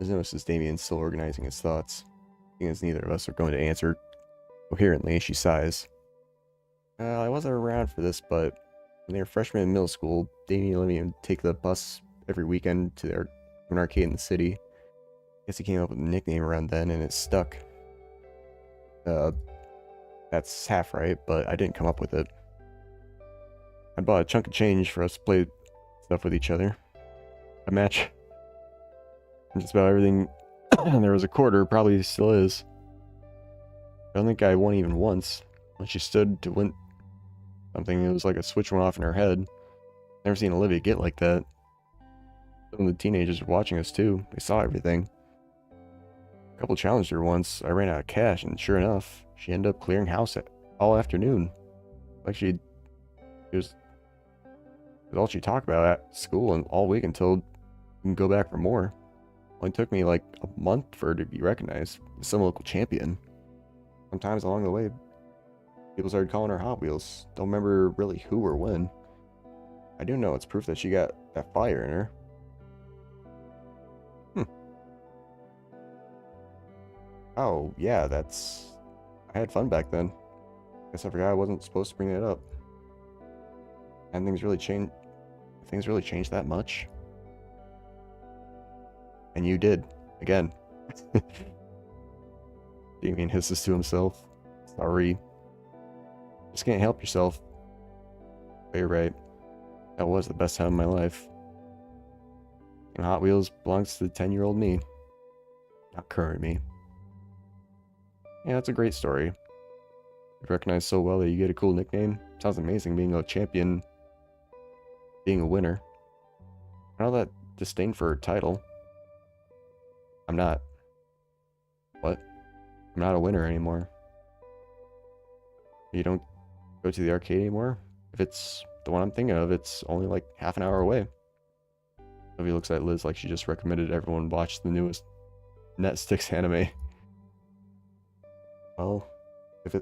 As notices Damien's still organizing his thoughts. Seeing as neither of us are going to answer coherently, she sighs. I wasn't around for this, but when they were freshmen in middle school, Damien let me take the bus every weekend to an arcade in the city. Guess he came up with a nickname around then, and it stuck. That's half right, but I didn't come up with it. I bought a chunk of change for us to play stuff with each other. A match. Just about everything. There was a quarter, probably still is. I don't think I won even once. When she stood to win something, it was like a switch went off in her head. Never seen Olivia get like that. Some of the teenagers were watching us too. They saw everything. A couple challenged her once. I ran out of cash, and sure enough, she ended up clearing house all afternoon. Like it was all she talked about at school and all week until you can go back for more. Only took me like a month for her to be recognized as some local champion. Sometimes along the way, people started calling her Hot Wheels. Don't remember really who or when. I do know it's proof that she got that fire in her. Oh, yeah, I had fun back then. Guess I forgot I wasn't supposed to bring that up. And things really changed that much. And you did. Again. Damien hisses to himself. Sorry. Just can't help yourself. But you're right. That was the best time of my life. And Hot Wheels belongs to the 10-year-old me. Not current me. Yeah, that's a great story. You're recognized so well that you get a cool nickname. Sounds amazing being a champion. Being a winner. And all that disdain for a title. I'm not. What? I'm not a winner anymore. You don't go to the arcade anymore? If it's the one I'm thinking of. It's only like half an hour away. Olivia looks at Liz like she just recommended everyone watch the newest Netflix anime. Well, if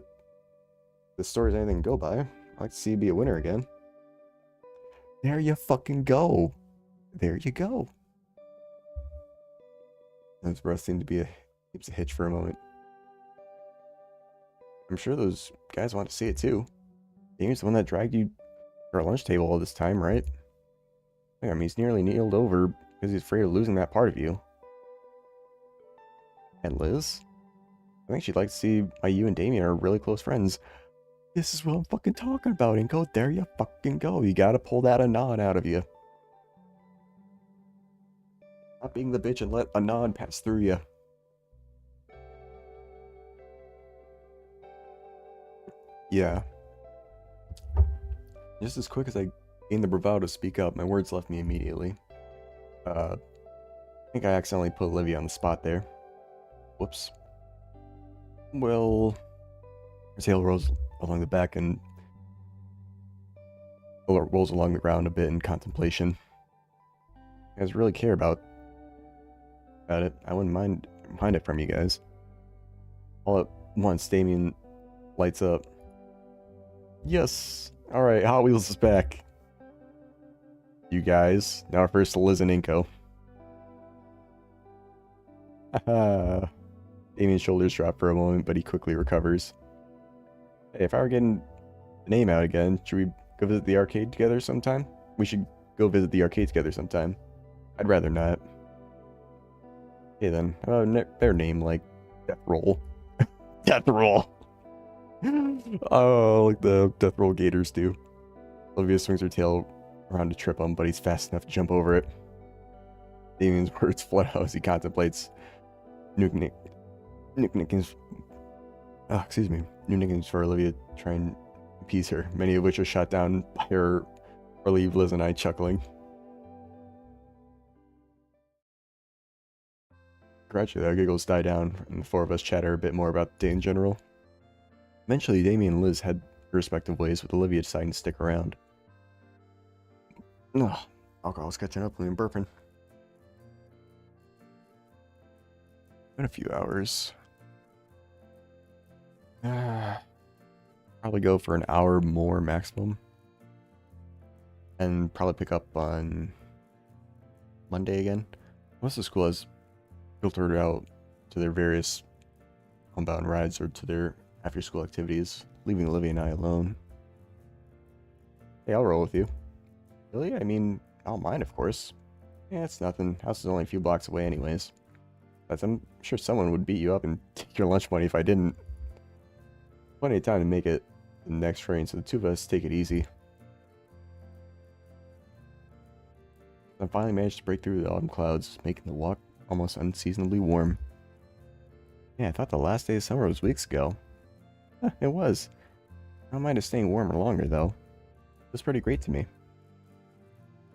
this story's anything to go by, I'd like to see you be a winner again. There you fucking go. There you go. Those breaths seem to be keeps a hitch for a moment. I'm sure those guys want to see it too. Damien's the one that dragged you to our lunch table all this time, right? I mean, he's nearly kneeled over because he's afraid of losing that part of you. And Liz? I think she'd like to see why you and Damien are really close friends. This is what I'm fucking talking about, Inko. There you fucking go. You gotta pull that Anon out of you. Stop being the bitch and let Anon pass through you. Yeah. Just as quick as I gained the bravado to speak up, my words left me immediately. I think I accidentally put Olivia on the spot there. Whoops. Well, her tail rolls along the back and rolls along the ground a bit in contemplation. You guys really care about it. I wouldn't mind it from you guys. All at once, Damien lights up. Yes! Alright, Hot Wheels is back. You guys. Now first to Liz and Inko. Haha. Damien's shoulders drop for a moment, but he quickly recovers. Hey, if I were getting the name out again, should we go visit the arcade together sometime? We should go visit the arcade together sometime. I'd rather not. Okay then, how about their name, like Death Roll? Death Roll! Oh, like the Death Roll Gators do. Olivia swings her tail around to trip him, but he's fast enough to jump over it. Damien's words flood out as he contemplates new nicknames for Olivia to try and appease her, many of which are shot down by her, or leave Liz and I chuckling. Gradually, our giggles die down, and the four of us chatter a bit more about the day in general. Eventually, Damien and Liz head their respective ways, with Olivia deciding to stick around. Ugh, alcohol's catching up with me and burping. In a few hours. Probably go for an hour more maximum. And probably pick up on Monday again. Most of the school has filtered out to their various homebound rides or to their after school activities, leaving Olivia and I alone. Hey, I'll roll with you. Really? I mean, I don't mind, of course. Yeah, it's nothing. House is only a few blocks away anyways. But I'm sure someone would beat you up and take your lunch money if I didn't. Plenty of time to make it the next train, so the two of us take it easy. I finally managed to break through the autumn clouds, making the walk almost unseasonably warm. Yeah, I thought the last day of summer was weeks ago. Huh, it was. I don't mind it staying warmer longer, though. It was pretty great to me.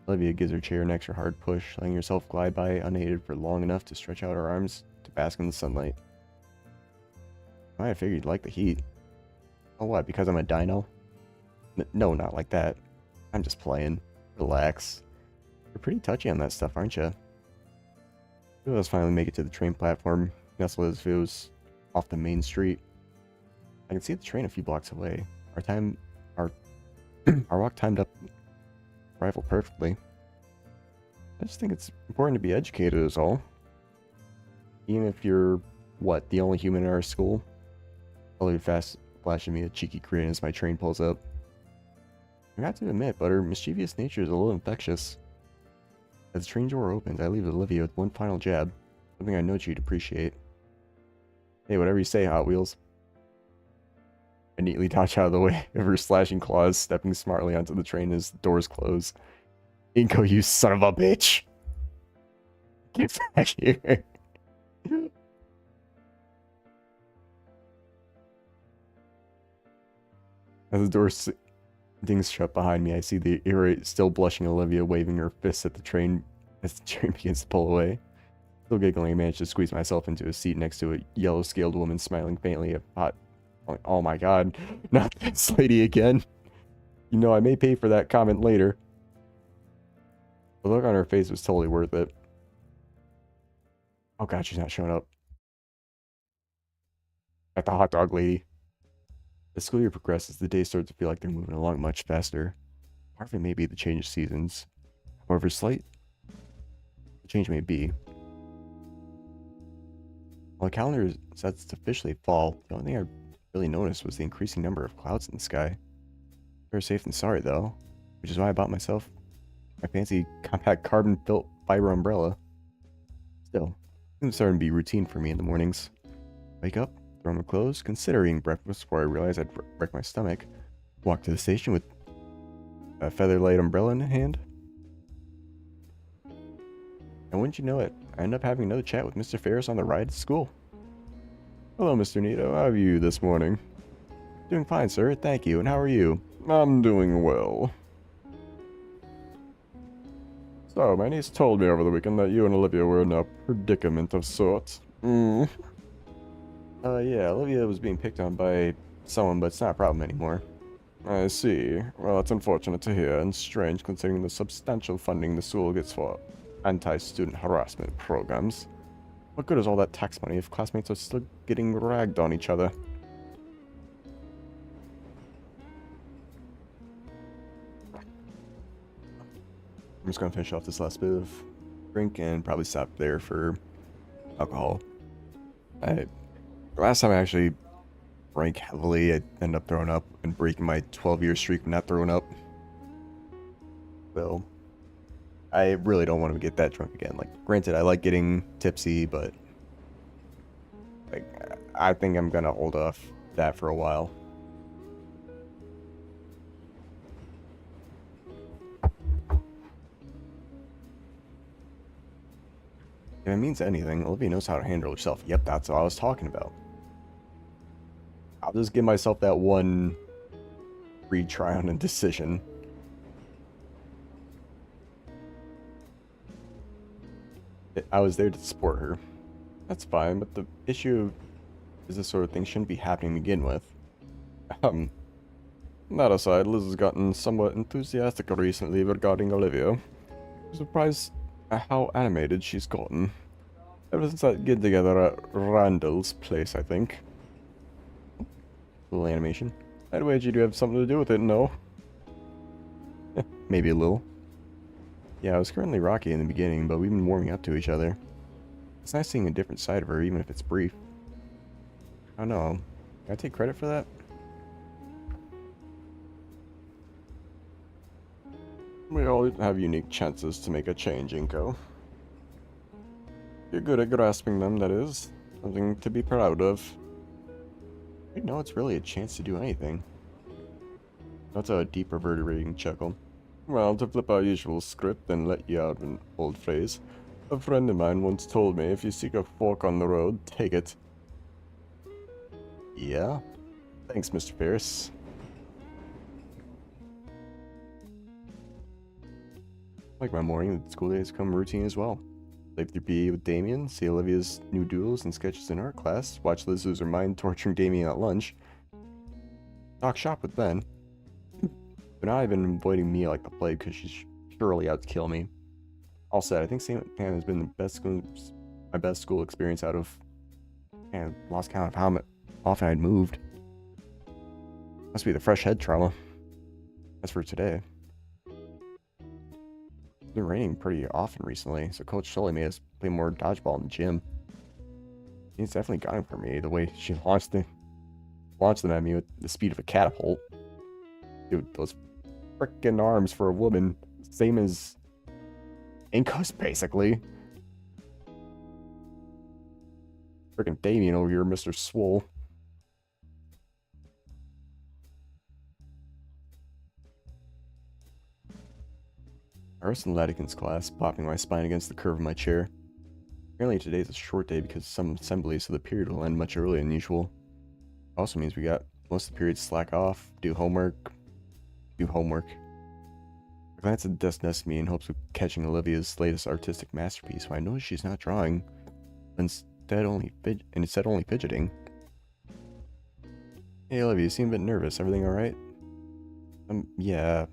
Olivia gives her chair an extra hard push, letting herself glide by unaided for long enough to stretch out her arms to bask in the sunlight. I figured you'd like the heat. Oh, what, because I'm a dino? No, not like that. I'm just playing. Relax. You're pretty touchy on that stuff, aren't you? Two of us finally make it to the train platform, nestled as if it was off the main street. I can see the train a few blocks away. Our walk timed up rifle perfectly. I just think it's important to be educated is all. Even if you're, what, the only human in our school? Olivia fast flashing me a cheeky grin as my train pulls up. I have to admit, but her mischievous nature is a little infectious. As the train door opens, I leave Olivia with one final jab, something I know she'd appreciate. Hey, whatever you say, Hot Wheels. I neatly dodge out of the way of her slashing claws, stepping smartly onto the train as the doors close. Inko, you son of a bitch! Get back here! As the door dings shut behind me, I see the irate, still blushing Olivia waving her fists at the train as the train begins to pull away. Still giggling, I manage to squeeze myself into a seat next to a yellow-scaled woman smiling faintly at hot. Oh my god, not this lady again. You know, I may pay for that comment later. The look on her face was totally worth it. Oh god, she's not showing up. At the hot dog lady. As school year progresses, the days start to feel like they're moving along much faster. Part of it may be the change of seasons. However slight the change may be, while the calendar sets to officially fall, the only thing I really noticed was the increasing number of clouds in the sky. Better safe than sorry, though, which is why I bought myself my fancy compact carbon fiber umbrella. Still, it's starting to be routine for me in the mornings. Wake up, throw on my clothes, consider eating breakfast before I realize I'd wreck my stomach. Walk to the station with a featherlight umbrella in hand. And wouldn't you know it, I end up having another chat with Mr. Ferris on the ride to school. Hello, Mr. Nito. How are you this morning? Doing fine, sir. Thank you. And how are you? I'm doing well. So, my niece told me over the weekend that you and Olivia were in a predicament of sorts. Yeah, Olivia was being picked on by someone, but it's not a problem anymore. I see. Well, that's unfortunate to hear, and strange considering the substantial funding the school gets for anti-student harassment programs. What good is all that tax money if classmates are still getting ragged on each other? I'm just gonna finish off this last bit of drink and probably stop there for alcohol. Last time I actually drank heavily, I ended up throwing up and breaking my 12-year streak of not throwing up. So, I really don't want to get that drunk again. Like, granted, I like getting tipsy, but like, I think I'm gonna hold off that for a while. If it means anything, Olivia knows how to handle herself. Yep, that's what I was talking about. I'll just give myself that one retry on a decision. I was there to support her. That's fine, but the issue is this sort of thing shouldn't be happening to begin with. That aside, Liz has gotten somewhat enthusiastic recently regarding Olivia. I'm surprised at how animated she's gotten. Ever since that get-together at Randall's place, I think. Little animation. I'd wager you do have something to do with it, no? Maybe a little. Yeah, I was currently rocky in the beginning, but we've been warming up to each other. It's nice seeing a different side of her, even if it's brief. I don't know. Can I take credit for that? We all have unique chances to make a change, Inko. You're good at grasping them, that is. Something to be proud of. You know, it's really a chance to do anything. That's a deep reverberating chuckle. Well, to flip our usual script and let you out an old phrase, a friend of mine once told me if you seek a fork on the road, take it. Yeah? Thanks, Mr. Ferris. Like my morning, the school days come routine as well. Play through PE with Damien, see Olivia's new doodles and sketches in art class, watch Liz lose her mind torturing Damien at lunch, talk shop with Ben. But now I've been avoiding Mia like the plague because she's surely out to kill me. All said, I think St. Pan has been my best school experience out of... Man, lost count of how often I'd moved. Must be the fresh head trauma. As for today. It's been raining pretty often recently, so Coach Sully made us play more dodgeball in the gym. It's definitely got him for me, the way she launched them at me with the speed of a catapult. Dude, those frickin' arms for a woman, same as Inko's, basically. Frickin' Damien over here, Mr. Swole. I was in Latican's class, popping my spine against the curve of my chair. Apparently today's a short day because some assemblies, so the period will end much earlier than usual. Also means we got most of the periods slack off, do homework. I glance at the desk next to me in hopes of catching Olivia's latest artistic masterpiece when I notice she's not drawing, instead only fidgeting. Hey Olivia, you seem a bit nervous. Everything alright? Yeah.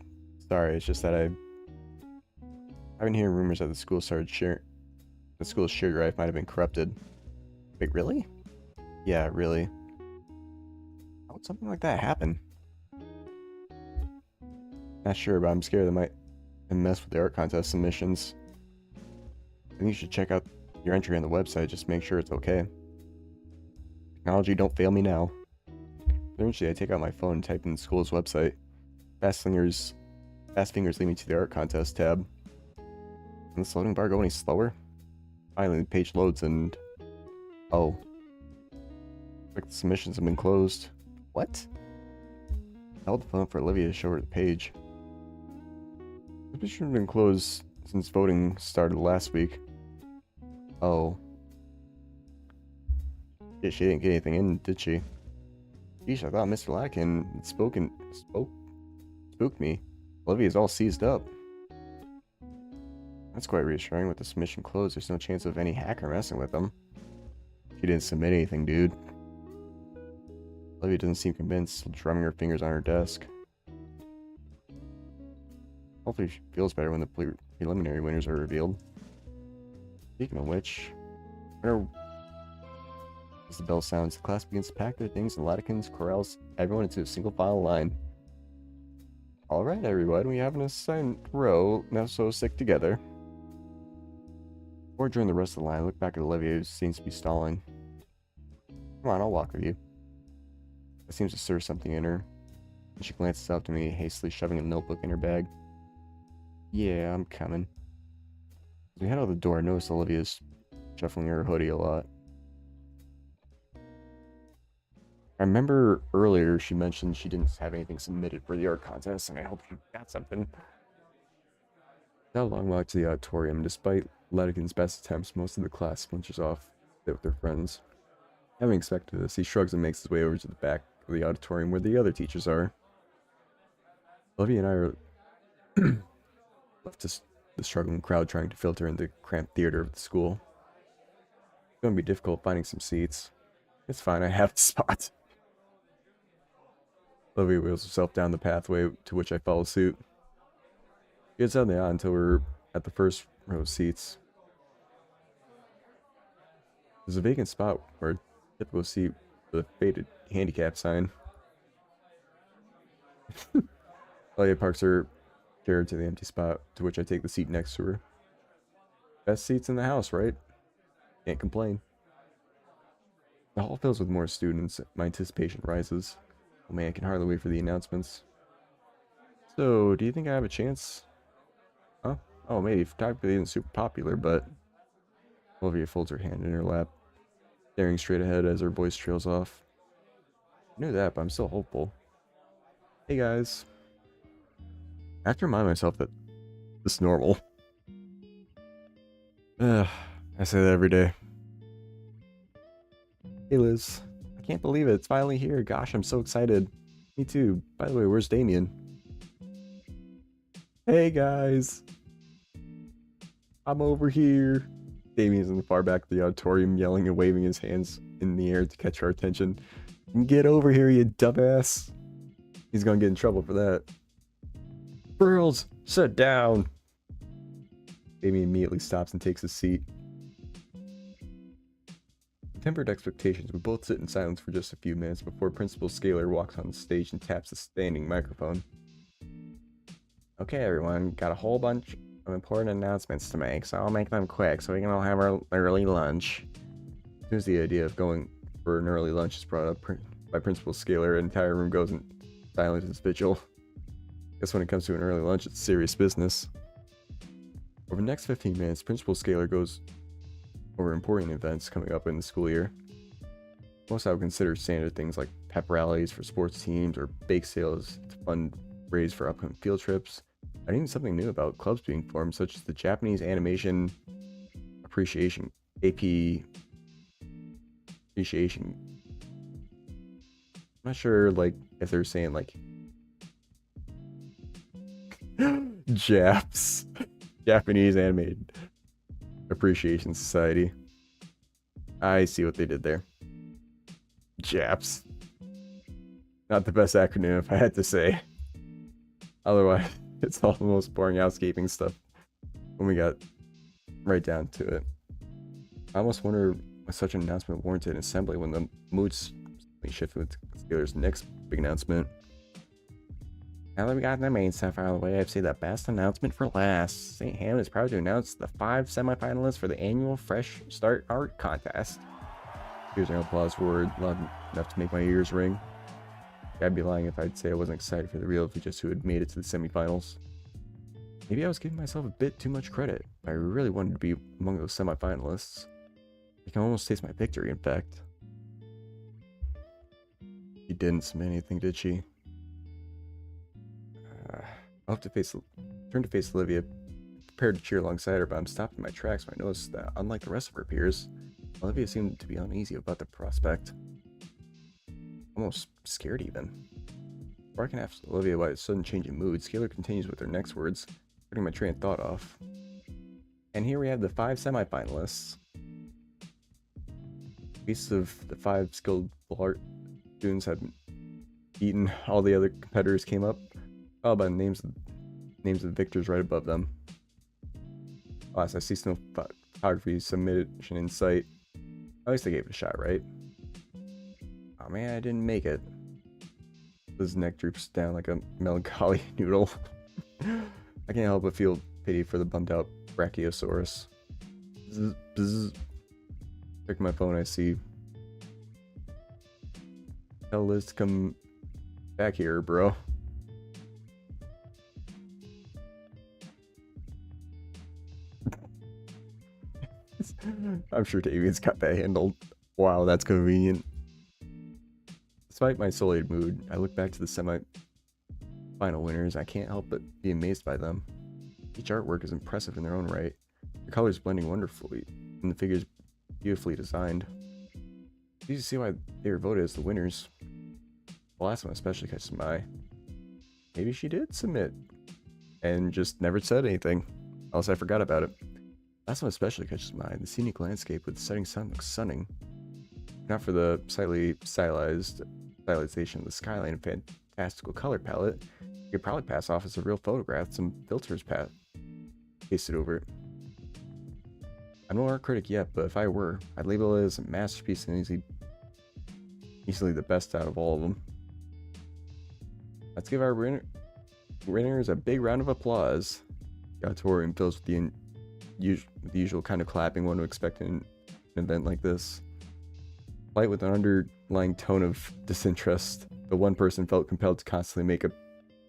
Sorry, it's just that I've been hearing rumors that the school's sugar drive might have been corrupted. Wait, really? Yeah, really. How would something like that happen? Not sure, but I'm scared they might mess with the art contest submissions. I think you should check out your entry on the website, just make sure it's okay. Technology, don't fail me now. Eventually, I take out my phone and type in the school's website. Fast fingers lead me to the art contest tab. Can this loading bar go any slower? Finally, the page loads and... Oh. Like the submissions have been closed. What? I held the phone for Olivia to show her the page. Submissions have been closed since voting started last week. Oh. Yeah, she didn't get anything in, did she? Geez, I thought Mr. Larkin had spooked me. Olivia's all seized up. That's quite reassuring. With the submission closed, there's no chance of any hacker messing with them. She didn't submit anything, dude. Olivia doesn't seem convinced, drumming her fingers on her desk. Hopefully she feels better when the preliminary winners are revealed. Speaking of which, as the bell sounds, the class begins to pack their things and Latikins corrals everyone into a single file line. Alright everyone, we have an assigned row, now so stick together. Before joining the rest of the line, I look back at Olivia, who seems to be stalling. Come on, I'll walk with you. That seems to stir something in her, and she glances up to me, hastily shoving a notebook in her bag. Yeah, I'm coming. As we head out the door, I notice Olivia's shuffling her hoodie a lot. I remember earlier she mentioned she didn't have anything submitted for the art contest, and I hope she got something. Now long walk to the auditorium. Despite Ledigan's best attempts, most of the class splinters off with their friends. Having expected this, he shrugs and makes his way over to the back of the auditorium where the other teachers are. Olivia and I are left to the struggling crowd trying to filter in the cramped theater of the school. It's going to be difficult finding some seats. It's fine, I have a spot. Olivia wheels herself down the pathway, to which I follow suit. She gets on the aisle until we're at the first row of seats. There's a vacant spot where a typical seat with a faded handicap sign. Olivia parks her chair to the empty spot, to which I take the seat next to her. Best seats in the house, right? Can't complain. The hall fills with more students. My anticipation rises. Oh man, I can hardly wait for the announcements. So, do you think I have a chance? Huh? Oh, maybe. Photography isn't super popular, but... Olivia folds her hand in her lap, staring straight ahead as her voice trails off. I knew that, but I'm still hopeful. Hey guys. I have to remind myself that this is normal. I say that every day. Hey Liz. I can't believe it. It's finally here. Gosh, I'm so excited. Me too. By the way, where's Damien? Hey guys. I'm over here. Damien's in the far back of the auditorium, yelling and waving his hands in the air to catch our attention. Get over here, you dumbass. He's gonna get in trouble for that. Girls, sit down. Damien immediately stops and takes his seat. With tempered expectations, we both sit in silence for just a few minutes before Principal Scalar walks on the stage and taps the standing microphone. Okay, everyone, got a whole bunch of important announcements to make, so I'll make them quick so we can all have our early lunch. As soon as the idea of going for an early lunch is brought up by Principal Scalar, the entire room goes in silent as vigil. Guess when it comes to an early lunch, it's serious business. Over the next 15 minutes, Principal Scalar goes over important events coming up in the school year. Most I would consider standard things like pep rallies for sports teams or bake sales to fundraise for upcoming field trips. I think something new about clubs being formed, such as the Japanese Animation Appreciation AP Appreciation. I'm not sure, like, if they're saying like Japs, Japanese Animated Appreciation Society. I see what they did there. Japs. Not the best acronym, if I had to say. Otherwise, it's all the most boring housekeeping stuff when we got right down to it. I almost wonder was such an announcement warranted in assembly when the mood's shifted with Steelers' next big announcement. Now that we got the main stuff out of the way, I've saved the best announcement for last. St. Ham is proud to announce the 5 semifinalists for the annual Fresh Start Art Contest. Here's an applause word loud enough to make my ears ring. I'd be lying if I'd say I wasn't excited for the real just who had made it to the semifinals. Maybe I was giving myself a bit too much credit, but I really wanted to be among those semifinalists. I can almost taste my victory, in fact. She didn't submit anything, did she? I'll have to turn to face Olivia, prepared to cheer alongside her, but I'm stopped in my tracks when I noticed that, unlike the rest of her peers, Olivia seemed to be uneasy about the prospect. Almost scared, even. Before I can ask Olivia why a sudden change in mood, Scalar continues with her next words, cutting my train of thought off. And here we have the 5 semifinalists. Pieces of the 5 skilled art students had beaten all the other competitors came up, followed by the names of the victors right above them. Last, I see some photography submission in sight. At least I gave it a shot, right? Oh man, I didn't make it. His neck droops down like a melancholy noodle. I can't help but feel pity for the bummed out Brachiosaurus. Bzz, bzz. Check my phone, I see. Tell Liz to come back here, bro. I'm sure David's got that handled. Wow, that's convenient. Despite my sullied mood, I look back to the semi-final winners. I can't help but be amazed by them. Each artwork is impressive in their own right, the colors blending wonderfully, and the figures beautifully designed. It's easy to see why they were voted as the winners. The last one especially catches my eye. Maybe she did submit, and just never said anything, else I forgot about it. Last one especially catches my eye. The scenic landscape with the setting sun looks stunning. Not for the slightly stylization of the skyline and fantastical color palette, you could probably pass off as a real photograph, some filters pasted over it. I'm no art critic yet, but if I were, I'd label it as a masterpiece and easily the best out of all of them. Let's give our winners a big round of applause. The auditorium fills with the usual kind of clapping one would expect in an event like this. Light with an underlying tone of disinterest, the one person felt compelled to constantly make a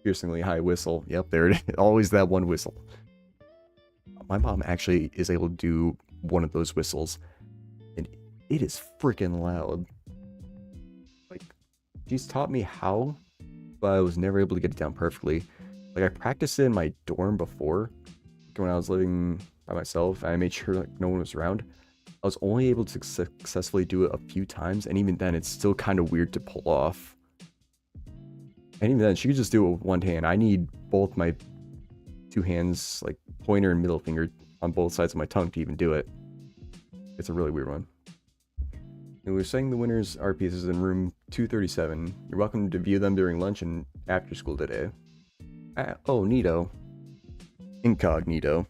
piercingly high whistle. Yep, there it is. Always that one whistle. My mom actually is able to do one of those whistles, and it is freaking loud. Like, she's taught me how, but I was never able to get it down perfectly. Like, I practiced it in my dorm before, when I was living by myself, and I made sure like no one was around. I was only able to successfully do it a few times, and even then, it's still kind of weird to pull off. And even then, she could just do it with one hand. I need both my 2 hands, like pointer and middle finger, on both sides of my tongue to even do it. It's a really weird one. And we're setting the winners' art pieces in room 237. You're welcome to view them during lunch and after school today. Oh, neato. Incognito.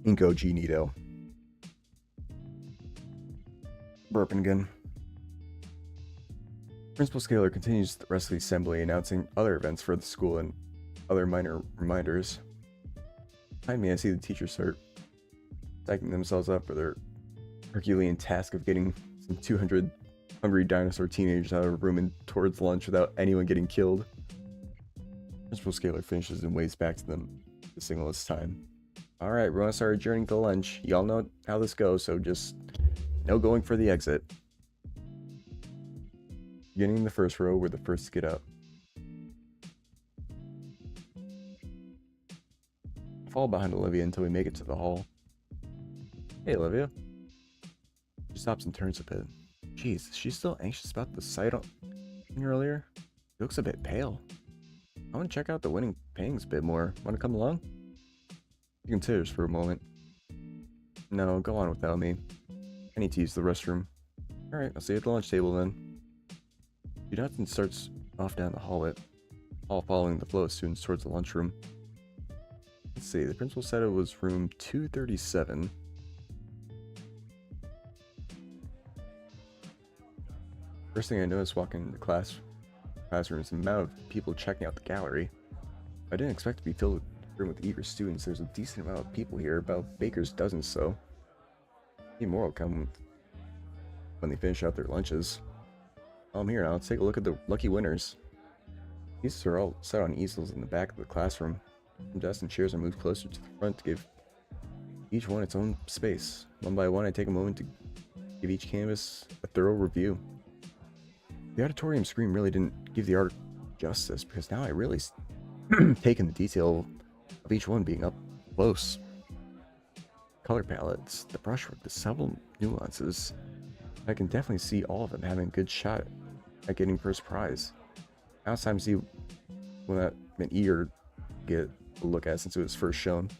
Incognito. Burping again. Principal Scalar continues the rest of the assembly, announcing other events for the school and other minor reminders. Behind me, I see the teachers start psyching themselves up for their Herculean task of getting some 200 hungry dinosaur teenagers out of a room and towards lunch without anyone getting killed. Principal Scalar finishes and waves back to them to signal it's time. Alright, we're gonna start adjourning to lunch. Y'all know how this goes, so just no going for the exit. Beginning in the first row, we're the first to get up. I follow behind Olivia until we make it to the hall. Hey, Olivia. She stops and turns a bit. Jeez, is she still anxious about the sight on earlier? She looks a bit pale. I want to check out the winning paintings a bit more. Want to come along? She considers for a moment. No, go on without me. I need to use the restroom. Alright, I'll see you at the lunch table then. She nods and starts off down the hallway. all following the flow of students towards the lunchroom. Let's see, the principal said it was room 237. First thing I noticed walking into the classroom is the amount of people checking out the gallery. I didn't expect to be filled with a room with eager students. There's a decent amount of people here, about a baker's dozen so. Maybe more will come when they finish out their lunches. I'm here now. Let's take a look at the lucky winners. These are all set on easels in the back of the classroom. Some desks and chairs are moved closer to the front to give each one its own space. One by one, I take a moment to give each canvas a thorough review. The auditorium screen really didn't give the art justice because now I really taken the detail of each one being up close. Color palettes, the brushwork, the subtle nuances. I can definitely see all of them having a good shot at getting first prize. Now it's time to see when I've been eager to get a look at since it was first shown.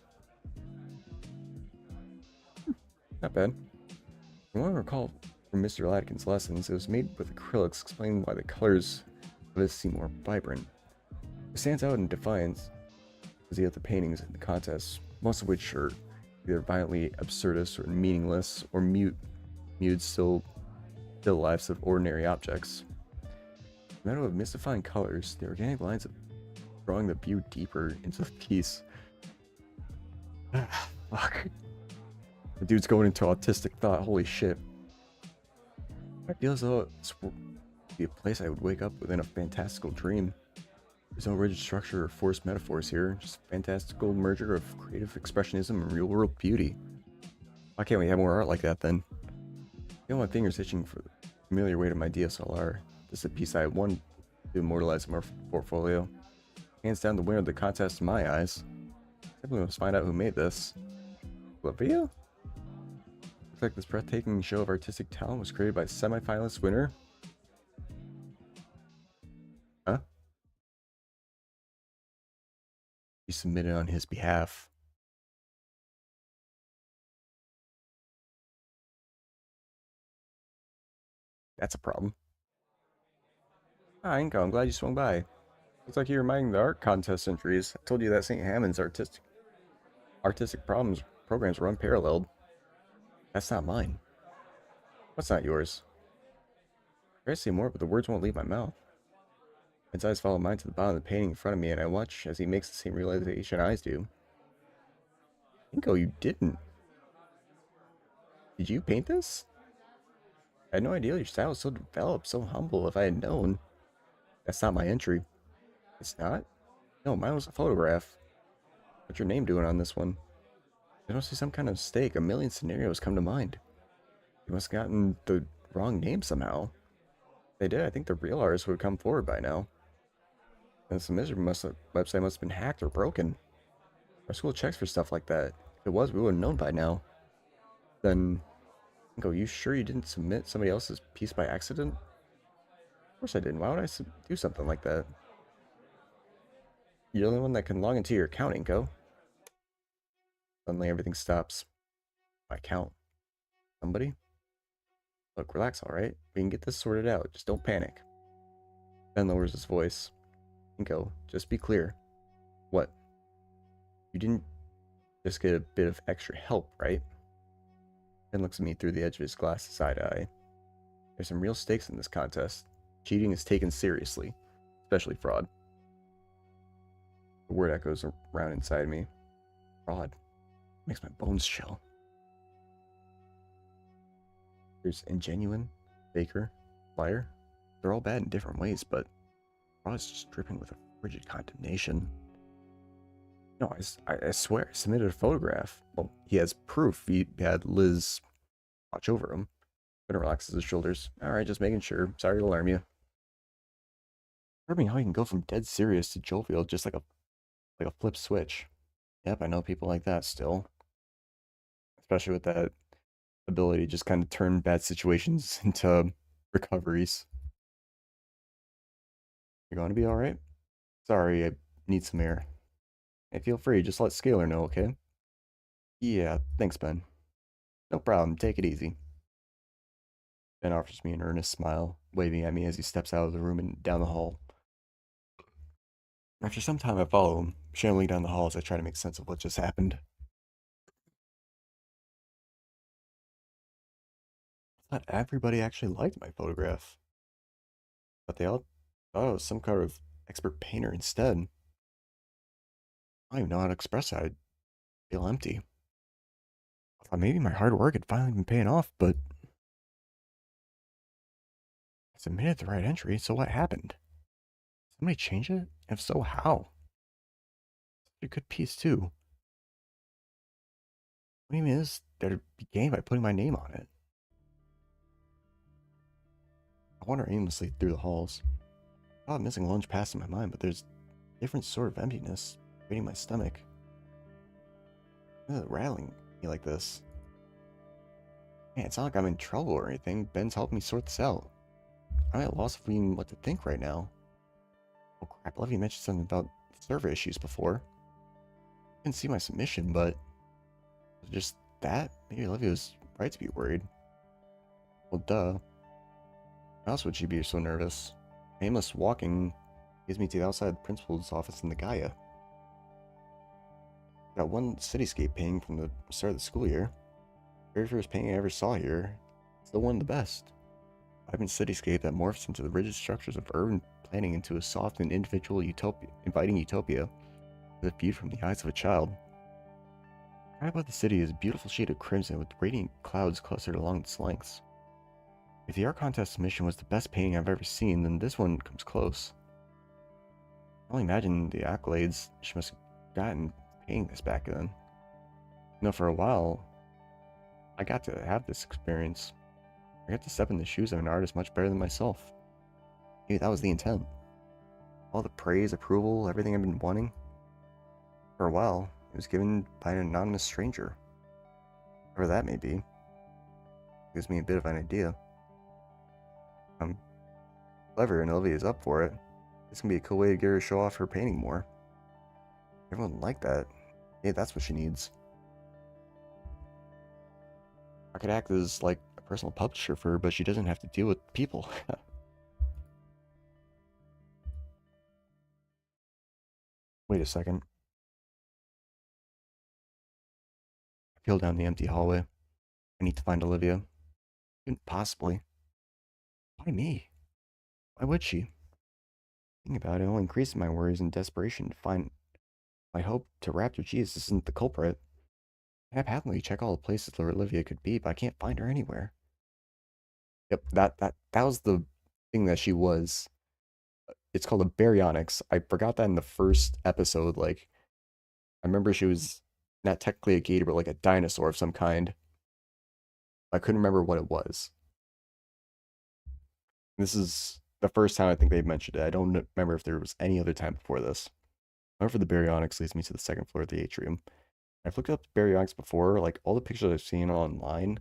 Not bad. From what I recall from Mr. Latkin's lessons, it was made with acrylics, explaining why the colors of it seem more vibrant. It stands out in defiance as the other paintings in the contest, most of which are either violently absurdist or meaningless or mute still lives of ordinary objects. No matter of mystifying colors, the organic lines of drawing the view deeper into the piece. Fuck. The dude's going into autistic thought, holy shit. I feel as though it's be a place I would wake up within a fantastical dream. There's no rigid structure or forced metaphors here, just a fantastical merger of creative expressionism and real-world beauty. Why can't we have more art like that then? I feel my fingers itching for the familiar weight of my DSLR. This is a piece I want to immortalize in my portfolio. Hands down the winner of the contest in my eyes. Simply must find out who made this. Olivia? Looks like this breathtaking show of artistic talent was created by a semi-finalist winner. Huh? He submitted on his behalf. That's a problem. Hi, Inko, I'm glad you swung by. Looks like you're reminding the art contest entries. I told you that St. Hammond's artistic programs were unparalleled. That's not mine. What's not yours? I try to say more, but the words won't leave my mouth. His eyes follow mine to the bottom of the painting in front of me, and I watch as he makes the same realization eyes do. Inko, you didn't. Did you paint this? I had no idea your style was so developed, so humble. If I had known. That's not my entry. It's not? No, mine was a photograph. What's your name doing on this one? I don't see some kind of mistake. A million scenarios come to mind. You must have gotten the wrong name somehow. If they did, I think the real artist would have come forward by now. And this website must have been hacked or broken. Our school checks for stuff like that. If it was, we would have known by now. Then, go, you sure you didn't submit somebody else's piece by accident? Of course I didn't. Why would I do something like that? You're the only one that can log into your account, Inko. Suddenly everything stops. My account. Somebody? Look, relax, alright? We can get this sorted out. Just don't panic. Ben lowers his voice. Inko, just be clear. What? You didn't just get a bit of extra help, right? Ben looks at me through the edge of his glass side-eye. There's some real stakes in this contest. Cheating is taken seriously, especially fraud. The word echoes around inside me. Fraud. Makes my bones chill. There's ingenuine, faker, liar. They're all bad in different ways, but fraud is just dripping with a frigid condemnation. No, I swear, I submitted a photograph. Well, he has proof he had Liz watch over him. Ben relaxes his shoulders. Alright, just making sure. Sorry to alarm you. Disturbing how he can go from dead serious to jovial just like a flip switch. Yep, I know people like that still. Especially with that ability to just kind of turn bad situations into recoveries. You're going to be alright? Sorry, I need some air. Hey, feel free, just let Scalar know, okay? Yeah, thanks, Ben. No problem, take it easy. Ben offers me an earnest smile, waving at me as he steps out of the room and down the hall. After some time, I follow him, shambling down the hall as I try to make sense of what just happened. I thought everybody actually liked my photograph, but they all thought I was some kind of expert painter instead. I don't even know how to express it. I feel empty. I thought maybe my hard work had finally been paying off, but I submitted the right entry, so what happened? Somebody change it? If so, how? It's a good piece, too. What even is there to be gained by putting my name on it? I wander aimlessly through the halls. I thought missing lunch passed in my mind, but there's a different sort of emptiness raiding my stomach. Rattling me like this. Man, it's not like I'm in trouble or anything. Ben's helping me sort this out. I'm at a loss of even what to think right now. Oh crap, Levy mentioned something about server issues before. I didn't see my submission, but just that? Maybe Levy was right to be worried. Well, duh. How else would she be so nervous? Aimless walking gives me to the outside of the principal's office in the Gaia. Got one cityscape painting from the start of the school year. Very first painting I ever saw here. Still one of the best. Vibrant cityscape that morphs into the rigid structures of urban planning into a soft and individual utopia, inviting utopia, with a view from the eyes of a child. Right above the city is a beautiful shade of crimson with radiant clouds clustered along its lengths. If the art contest submission was the best painting I've ever seen, then this one comes close. I only imagine the accolades she must have gotten painting this back then. You know, for a while, I got to have this experience. I got to step in the shoes of an artist much better than myself. Maybe that was the intent. All the praise, approval, everything I've been wanting. For a while, it was given by an anonymous stranger. Whatever that may be. Gives me a bit of an idea. I'm clever and Olivia's up for it. This can be a cool way to get her to show off her painting more. Everyone like that. Hey, that's what she needs. I could act as like a personal publisher for her, but she doesn't have to deal with people. Wait a second. I peel down the empty hallway. I need to find Olivia. Couldn't possibly. Why me? Why would she? Thinking about it only increases my worries and desperation to find my hope to Raptor Jesus isn't the culprit. I happily check all the places where Olivia could be, but I can't find her anywhere. Yep, that was the thing that she was. It's called a baryonyx. I forgot that in the first episode. Like, I remember she was not technically a gator, but like a dinosaur of some kind. I couldn't remember what it was. This is the first time I think they've mentioned it. I don't remember if there was any other time before this. However, the baryonyx leads me to the second floor of the atrium. I've looked up baryonyx before. Like, all the pictures I've seen online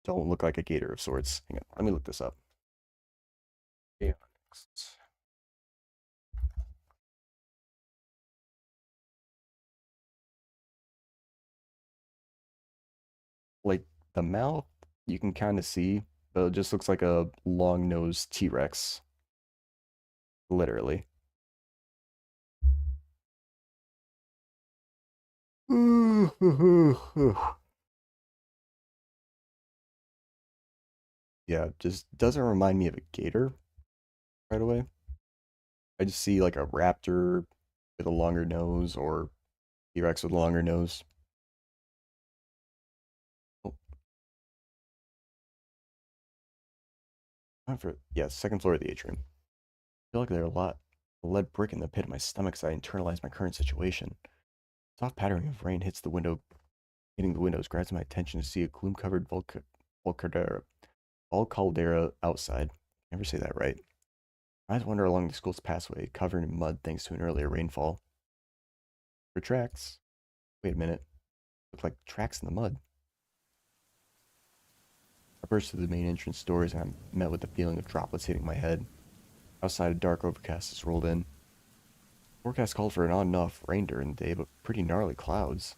don't look like a gator of sorts. Hang on, let me look this up. Baryonyx. Like, the mouth, you can kind of see, but it just looks like a long-nosed T-Rex. Literally. Yeah, just doesn't remind me of a gator right away. I just see like a raptor with a longer nose or T-Rex with a longer nose. Oh, not for, yeah, second floor of the atrium. I feel like there are a lot of lead brick in the pit of my stomach as I internalize my current situation. Soft pattering of rain hits the window, hitting the windows, grabs my attention to see a gloom-covered caldera outside. Never say that right. My eyes wander along the school's pathway, covered in mud thanks to an earlier rainfall. For tracks. Wait a minute. Look like tracks in the mud. I burst through the main entrance doors and I'm met with the feeling of droplets hitting my head. Outside, a dark overcast has rolled in. Forecast called for an on and off rain during the day, but pretty gnarly clouds.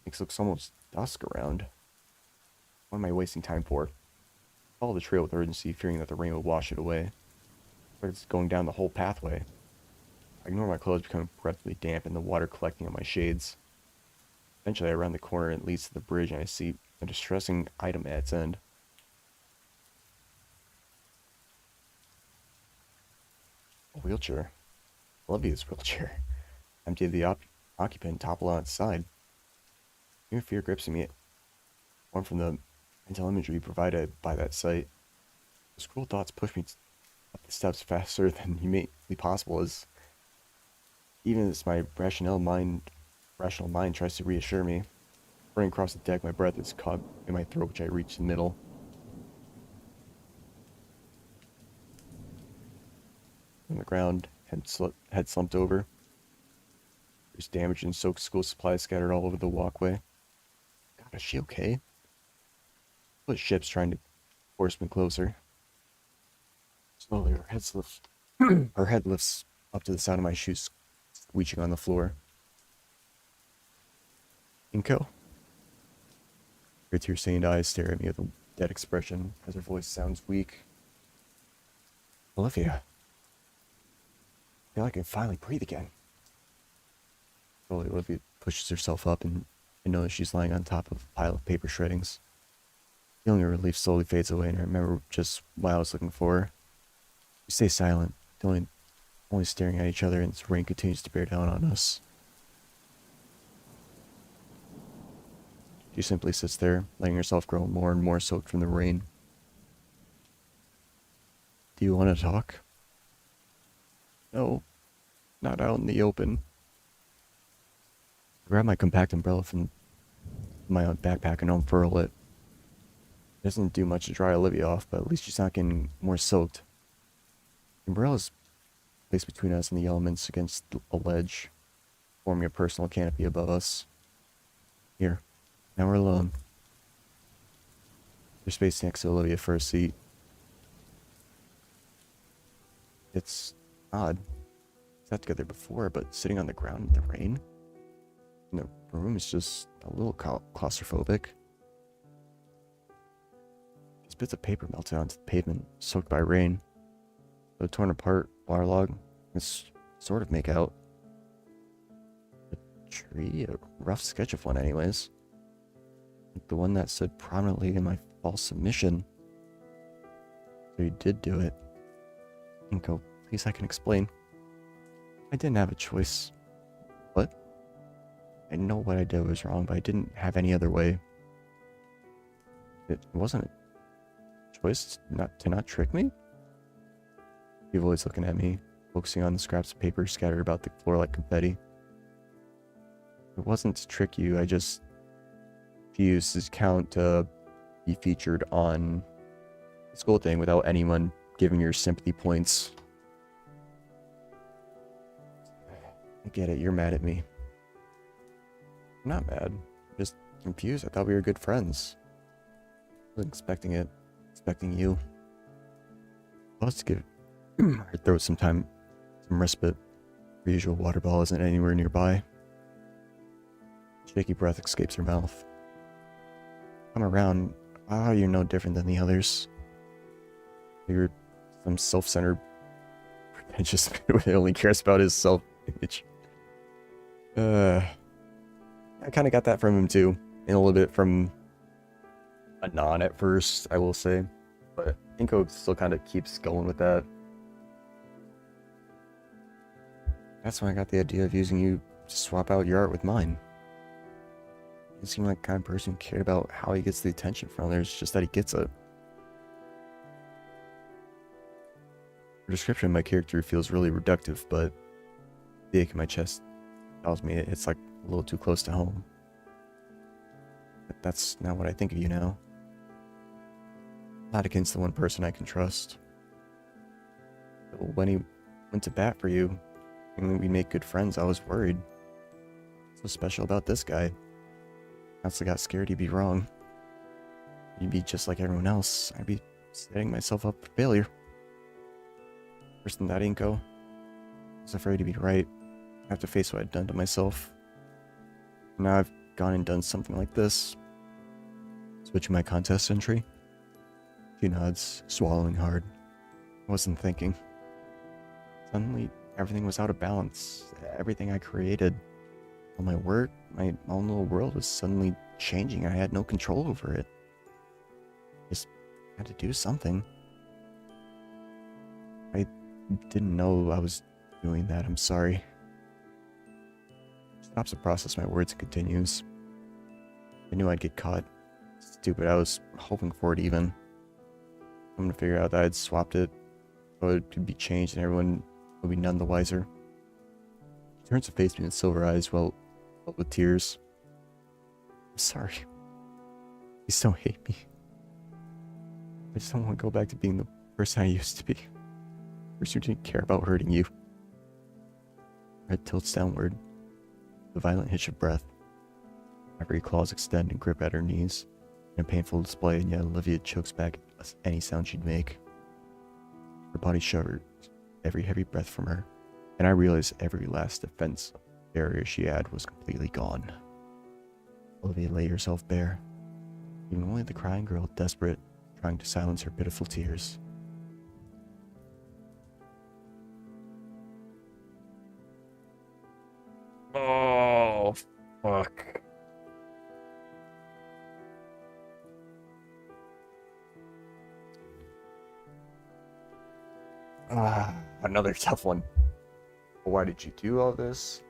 Makes it look almost dusk around. What am I wasting time for? Follow the trail with urgency, fearing that the rain will wash it away. But it's going down the whole pathway. I ignore my clothes becoming progressively damp and the water collecting on my shades. Eventually, I round the corner and it leads to the bridge, and I see a distressing item at its end. A wheelchair. Olivia's wheelchair. Empty of the occupant, toppled on its side. New fear grips me, one from the mental imagery provided by that sight. Those cruel thoughts push me up the steps faster than humanly possible, as even as my rational mind tries to reassure me. Running across the deck, my breath is caught in my throat, which I reach the middle. On the ground, head slumped over. There's damaged and soaked school supplies scattered all over the walkway. God, is she okay? The ship's trying to force me closer. Slowly, her head lifts up to the sound of my shoes squeeching on the floor. Inko? Her tear-stained eyes stare at me with a dead expression as her voice sounds weak. Olivia. I feel like I can finally breathe again. Slowly, Olivia pushes herself up, and I notice she's lying on top of a pile of paper shreddings. Feeling of relief slowly fades away, and I remember just what I was looking for. We stay silent, only staring at each other, and this rain continues to bear down on us. She simply sits there, letting herself grow more and more soaked from the rain. Do you want to talk? No, not out in the open. I grab my compact umbrella from my own backpack and unfurl it. It doesn't do much to dry Olivia off, but at least she's not getting more soaked. The umbrella's placed between us and the elements against a ledge, forming a personal canopy above us. Here, now we're alone. There's space next to Olivia for a seat. It's odd. We sat together before, but sitting on the ground in the rain? And the room is just a little claustrophobic. These bits of paper melted onto the pavement, soaked by rain. The torn apart waterlog can sort of make out a tree, a rough sketch of one anyways. Like the one that stood prominently in my false submission. So you did do it. Inko, please, I can explain. I didn't have a choice. What? I know what I did was wrong, but I didn't have any other way. It wasn't a choice to not trick me? You're always looking at me, focusing on the scraps of paper scattered about the floor like confetti. It wasn't to trick you, I just used his account to be featured on the school thing without anyone giving your sympathy points. I get it, you're mad at me. I'm not mad, I'm just confused. I thought we were good friends. I wasn't expecting it, expecting you. I was to give her throat some time, some respite. Her usual water bottle isn't anywhere nearby. Shaky breath escapes her mouth. I'm around. Ah, you're no different than the others. You're some self-centered, pretentious man who only cares about his self-image. I kind of got that from him too, and a little bit from Anon at first, I will say. But Inko still kind of keeps going with that. That's when I got the idea of using you to swap out your art with mine. You seem like the kind of person who cared about how he gets the attention from others, just that he gets it. The description of my character feels really reductive, but the ache in my chest tells me it's like a little too close to home. But that's not what I think of you now. Not against the one person I can trust. But when he went to bat for you, and we made good friends, I was worried. What's so special about this guy? I also got scared he'd be wrong. He'd be just like everyone else. I'd be setting myself up for failure. Worse than that, Inko. I was afraid he'd be right. I have to face what I'd done to myself. Now I've gone and done something like this. Switching my contest entry. She nods, swallowing hard. I wasn't thinking. Suddenly, everything was out of balance. Everything I created, all my work, my own little world was suddenly changing. I had no control over it. Just had to do something. I didn't know I was doing that. I'm sorry. Stops to process my words and continues. I knew I'd get caught. Stupid, I was hoping for it even. I'm gonna figure out that I'd swapped it, so it could be changed and everyone would be none the wiser. He turns to face me with silver eyes, well, filled with tears. I'm sorry. Please don't hate me. I just don't want to go back to being the person I used to be. The person who didn't care about hurting you. Her head tilts downward. The violent hitch of breath. Ivory claws extend and grip at her knees. In a painful display, and yet Olivia chokes back any sound she'd make. Her body shudders, every heavy breath from her, and I realized every last defense barrier she had was completely gone. Olivia lay herself bare, leaving only the crying girl desperate, trying to silence her pitiful tears. Oh, fuck. Another tough one. Why did you do all this?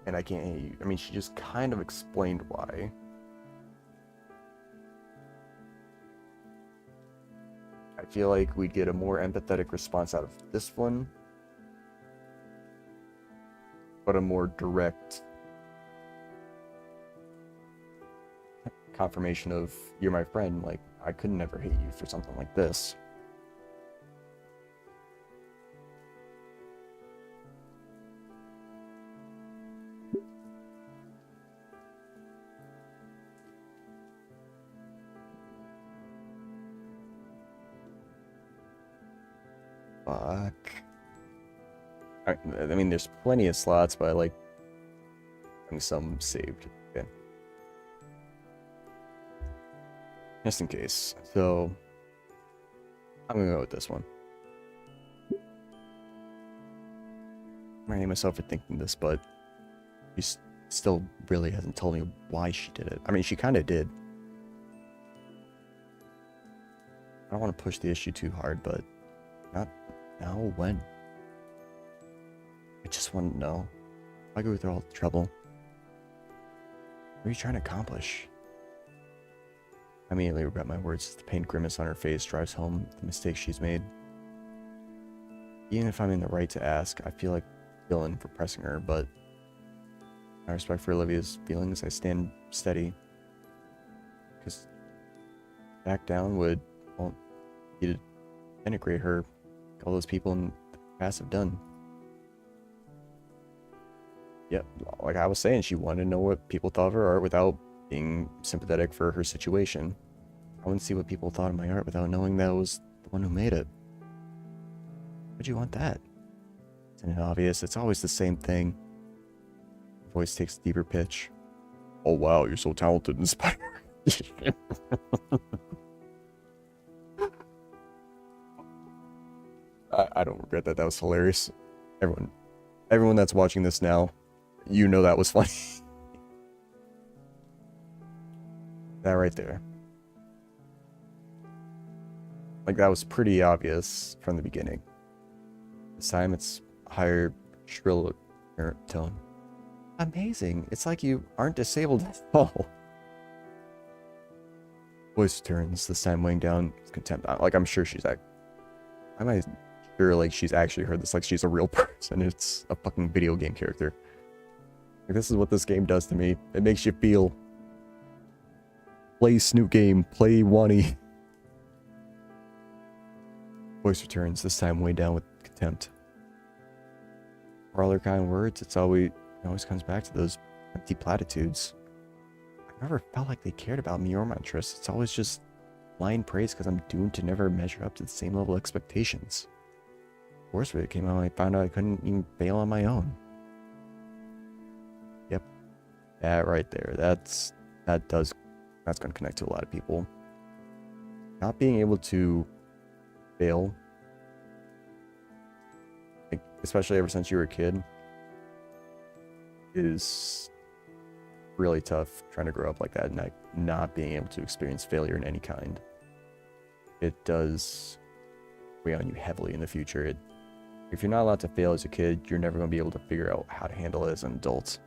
And I can't hate you. I mean, she just kind of explained why. I feel like we'd get a more empathetic response out of this one, but a more direct confirmation of, you're my friend, like, I could never hate you for something like this. Fuck. I mean, there's plenty of slots, but I like having some saved. Okay. Just in case. So, I'm gonna go with this one. I hate myself for thinking this, but she still really hasn't told me why she did it. I mean, she kind of did. I don't want to push the issue too hard, but not now. When? I just want to know. Why go through all the trouble? What are you trying to accomplish? I immediately regret my words as the pain grimace on her face drives home the mistake she's made. Even if I'm in the right to ask, I feel like a villain for pressing her, but my respect for Olivia's feelings, I stand steady. Because back down would, well, you denigrate her, like all those people in the past have done. Yeah, like I was saying, she wanted to know what people thought of her art without being sympathetic for her situation. I wouldn't see what people thought of my art without knowing that I was the one who made it. Why'd you want that? Isn't it obvious? It's always the same thing. Her voice takes a deeper pitch. Oh wow, you're so talented and inspiring. I don't regret that. That was hilarious. Everyone that's watching this now, you know that was funny. That right there. Like, that was pretty obvious from the beginning. This time it's higher, shrill tone. Amazing. It's like you aren't disabled at all. Voice turns, this time weighing down with contempt. Like, I'm sure she's like, I'm not sure like she's actually heard this, like she's a real person. It's a fucking video game character. Like, this is what this game does to me. It makes you feel. Play Snoot game, play Wani. Voice returns, this time way down with contempt. For all their kind words, it always comes back to those empty platitudes. I never felt like they cared about me or my interests. It's always just blind praise because I'm doomed to never measure up to the same level of expectations. Worst of it came out when I found out I couldn't even bail on my own. Yep. That right there. That's going to connect to a lot of people. Not being able to bail, like, especially ever since you were a kid, is really tough trying to grow up like that and not being able to experience failure in any kind. It does weigh on you heavily in the future. If you're not allowed to fail as a kid, you're never going to be able to figure out how to handle it as an adult.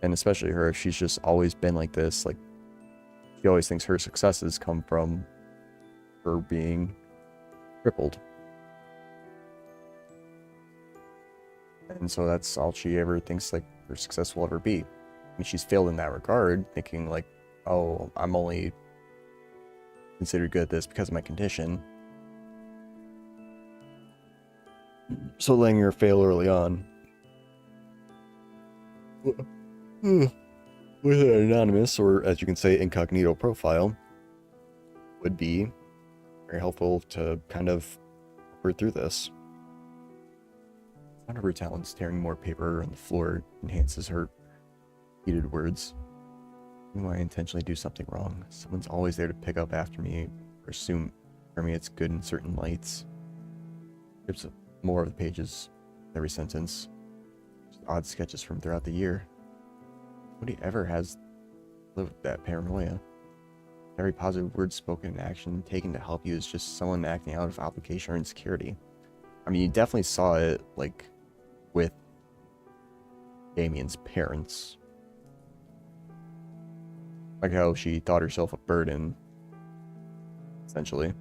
And especially her, if she's just always been like this, like, she always thinks her successes come from her being crippled. And so that's all she ever thinks like her success will ever be. I mean, she's failed in that regard, thinking like, oh, I'm only considered good at this because of my condition. So letting her fail early on with an anonymous, or as you can say, incognito profile would be very helpful to kind of work through this. None of her talents tearing more paper on the floor enhances her heated words. Even when I intentionally do something wrong, someone's always there to pick up after me or assume for me it's good in certain lights. Gives more of the pages, every sentence. Just odd sketches from throughout the year. Nobody ever has lived with that paranoia. Every positive word spoken and action taken to help you is just someone acting out of obligation or insecurity. I mean, you definitely saw it, like, with Damien's parents. Like how she thought herself a burden, essentially.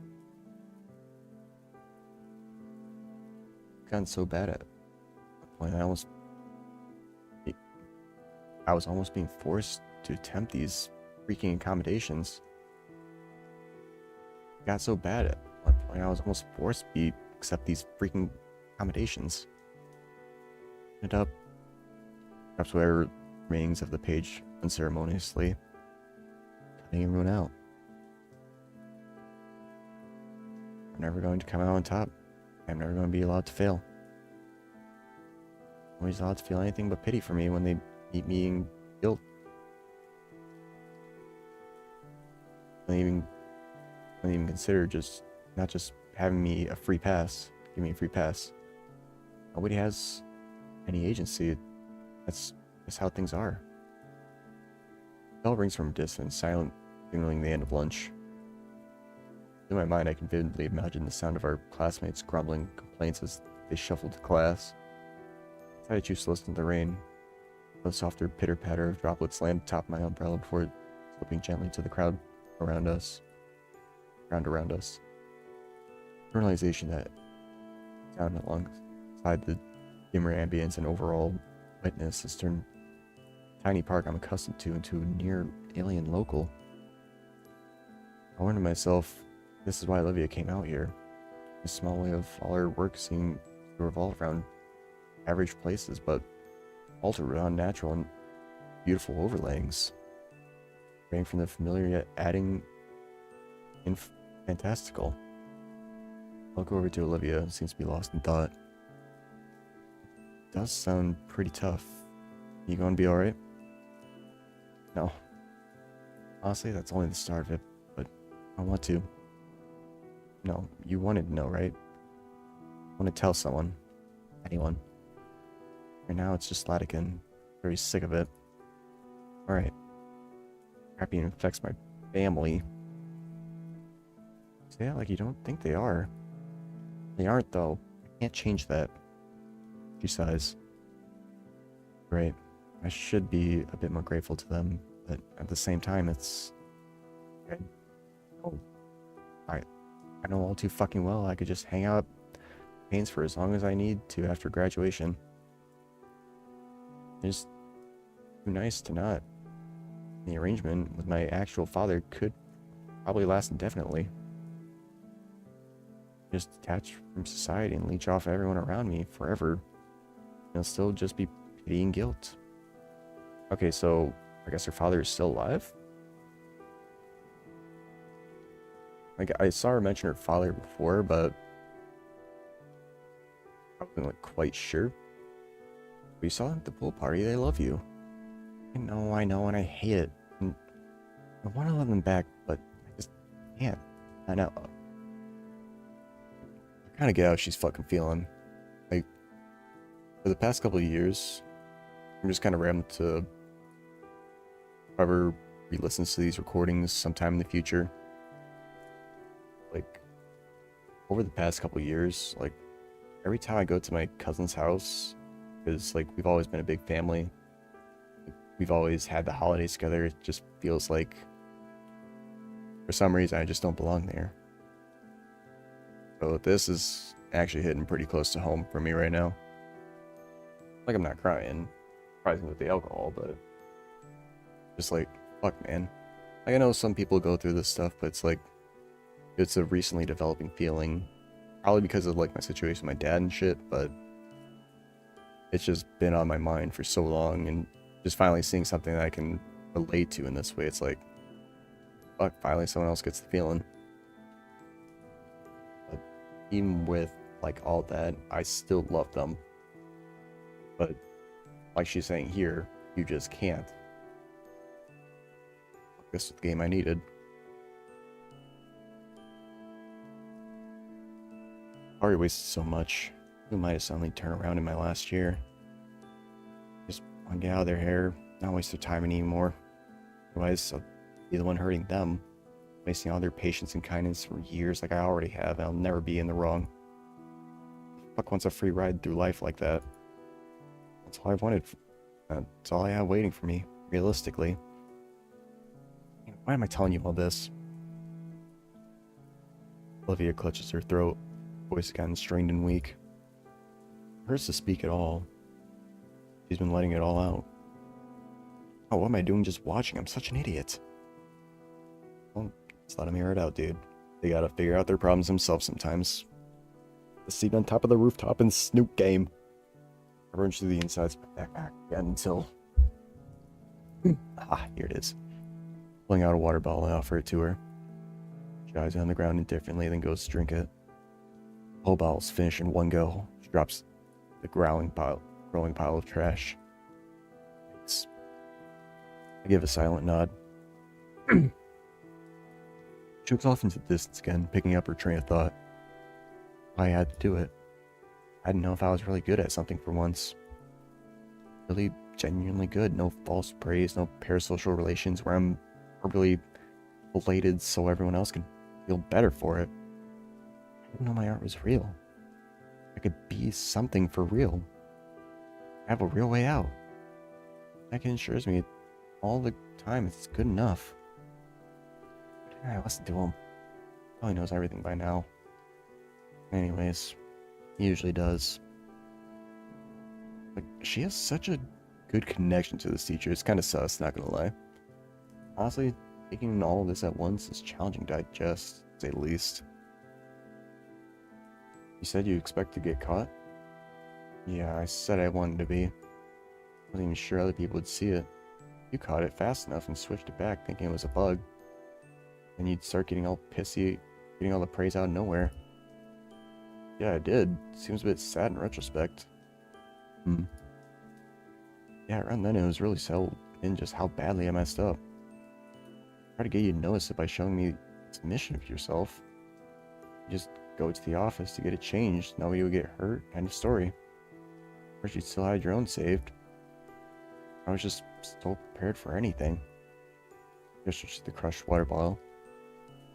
Gotten so bad at the point I was almost being forced to attempt these freaking accommodations. Got so bad at one point I was almost forced to accept these freaking accommodations. Ended up perhaps whatever remains of the page unceremoniously, cutting everyone out. I'm never going to come out on top. I'm never going to be allowed to fail. Nobody's allowed to feel anything but pity for me when they meet me in guilt. They even consider just not just having me a free pass, give me a free pass. Nobody has any agency. That's how things are. Bell rings from a distance, silent, signaling the end of lunch. In my mind, I can vividly imagine the sound of our classmates grumbling complaints as they shuffled to class. I choose to listen to the rain, the softer pitter-patter of droplets land atop my umbrella before slipping gently to the crowd around us. Realization that sound alongside the dimmer ambience and overall wetness has turned a tiny park I'm accustomed to into a near alien local. I wondered to myself, this is why Olivia came out here. A small way of all her work seemed to revolve around average places, but altered around natural and beautiful overlayings. Ranging from the familiar yet adding in fantastical. I'll go over to Olivia, seems to be lost in thought. Does sound pretty tough. You gonna be alright? No. Honestly, that's only the start of it, but I want to. No, you wanted to know, right? I want to tell someone. Anyone. Right now, it's just Latican. Very sick of it. Alright. Happy it affects my family. Say that like you don't think they are. They aren't, though. I can't change that. She sighs. Right. I should be a bit more grateful to them, but at the same time, it's... I know all too fucking well I could just hang out at Payne's for as long as I need to after graduation. It's too nice to not. The arrangement with my actual father could probably last indefinitely. Just detach from society and leech off everyone around me forever. It'll still just be pity and guilt. Okay, so I guess her father is still alive? Like, I saw her mention her father before, but I wasn't like quite sure. We saw them at the pool party. They love you. I know, and I hate it. And I want to love them back, but I just can't. I know. I kind of get how she's fucking feeling. For the past couple of years, I'm just kind of rambling to whoever re-listens to these recordings sometime in the future. Like, over the past couple of years, like, every time I go to my cousin's house, because, like, we've always been a big family, we've always had the holidays together, it just feels like, for some reason, I just don't belong there. So this is actually hitting pretty close to home for me right now. Like, I'm not crying, with the alcohol, but just like, fuck, man. Like, I know some people go through this stuff, but it's like, it's a recently developing feeling, probably because of like my situation with my dad and shit, but it's just been on my mind for so long, and just finally seeing something that I can relate to in this way, it's like, fuck, finally someone else gets the feeling. But even with like all that, I still love them. But like she's saying here, you just can't. This is the game I needed. Already wasted so much. Who might have suddenly turned around in my last year? Just want to get out of their hair, not waste their time anymore. Otherwise, I'll be the one hurting them, wasting all their patience and kindness for years like I already have, and I'll never be in the wrong. Fuck wants a free ride through life like that? That's all I wanted. That's all I have waiting for me, realistically. Why am I telling you all this? Olivia clutches her throat, voice gotten strained and weak. It hurts to speak at all. She's been letting it all out. Oh, what am I doing just watching? I'm such an idiot. Well, just let them hear it out, dude. They gotta figure out their problems themselves sometimes. The seat on top of the rooftop and Snoop game. I rummaged through the insides of my backpack again until... here it is. Pulling out a water bottle, I offer it to her. She eyes it on the ground indifferently, then goes to drink it. The whole bottle's finished in one go. She drops the growing pile of trash. Thanks. I give a silent nod. She looks off into the distance again, picking up her train of thought. I had to do it. I didn't know if I was really good at something for once. Really genuinely good. No false praise, no parasocial relations where I'm really elated so everyone else can feel better for it. I didn't know my art was real. I could be something for real. I have a real way out. That assures me all the time it's good enough. I listen to him. Probably knows everything by now. Anyways, he usually does. Like, she has such a good connection to this teacher. It's kind of sus, not gonna lie. Honestly, taking in all of this at once is challenging to digest, to say the least. You said you expect to get caught? Yeah, I said I wanted to be. Wasn't even sure other people would see it. You caught it fast enough and switched it back thinking it was a bug. Then you'd start getting all pissy, getting all the praise out of nowhere. Yeah, I did. Seems a bit sad in retrospect. Yeah, around then it was really settled in just how badly I messed up. Try to get you to notice it by showing me the submission of yourself. You just go to the office to get it changed, nobody would get hurt, kind of story. First you still had your own saved. I was just so prepared for anything. Just the crushed water bottle.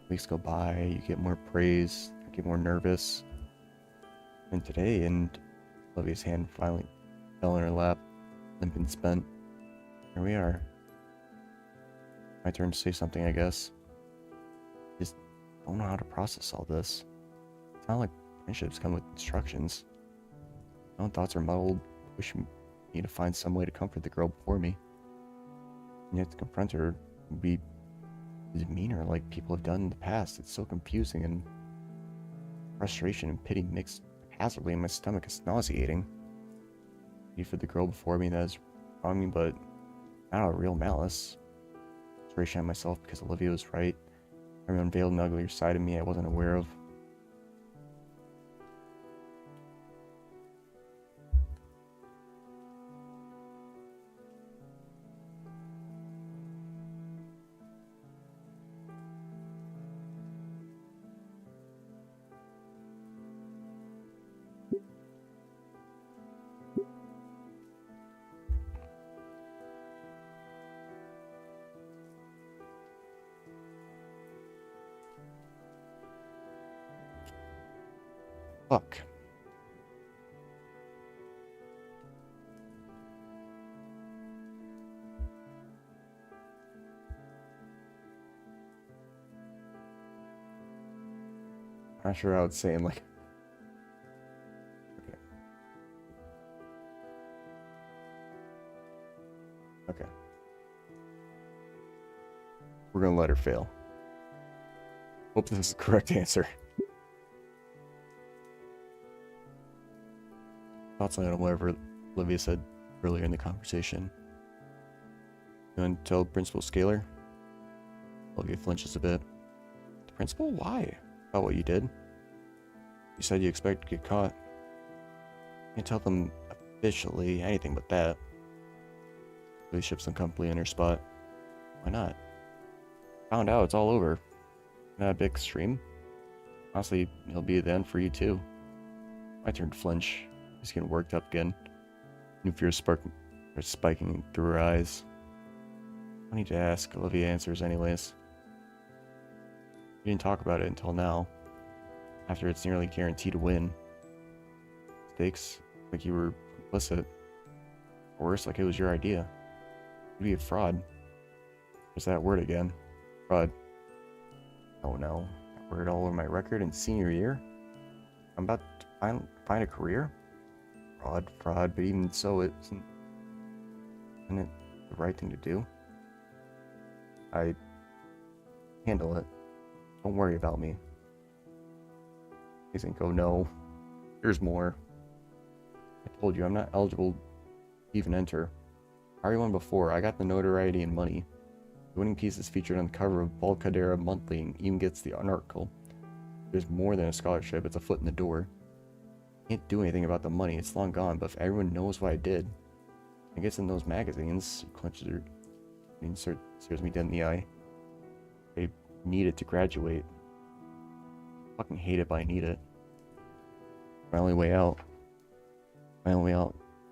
Weeks go by, you get more praise, I get more nervous. And today, and Olivia's hand finally fell in her lap, limp and spent. Here we are. My turn to say something, I guess. Just don't know how to process all this. It's not like friendships come with instructions. My own thoughts are muddled, pushing me to find some way to comfort the girl before me. And yet to confront her would be demeanor like people have done in the past. It's so confusing, and frustration and pity mixed hazardly in my stomach is nauseating. Need for the girl before me that is wrong me, but not out of real malice. Frustration at myself because Olivia was right. I unveiled an uglier side of me I wasn't aware of. Fuck. Not sure how it's saying, like... Okay. Okay. We're gonna let her fail. Hope this is the correct answer. Thoughts on whatever Olivia said earlier in the conversation. You want to tell Principal Scalar? Olivia flinches a bit. The principal? Why? About what you did? You said you expect to get caught. Can't tell them officially anything but that. Olivia shifts uncomfortably in her spot. Why not? Found out, it's all over. Not a big extreme. Honestly, it'll be the end for you too. My turn to flinch. She's getting worked up again. New fear spiking through her eyes. I need to ask. Olivia answers anyways. You didn't talk about it until now. After it's nearly guaranteed to win. Stakes, like you were complicit. Or worse, like it was your idea. You'd be a fraud. There's that word again. Fraud. Oh no. That word all over my record in senior year? I'm about to find a career? Fraud, but even so, isn't it the right thing to do? I handle it. Don't worry about me. Go, no. There's more. I told you, I'm not eligible to even enter. I already won before. I got the notoriety and money. The winning piece is featured on the cover of Volcadera Monthly and even gets the article. There's more than a scholarship, it's a foot in the door. Can't do anything about the money, it's long gone, but if everyone knows what I did, it gets in those magazines. She clenches her and stares me dead in the eye. They need it to graduate. Fucking hate it, but I need it. My only way out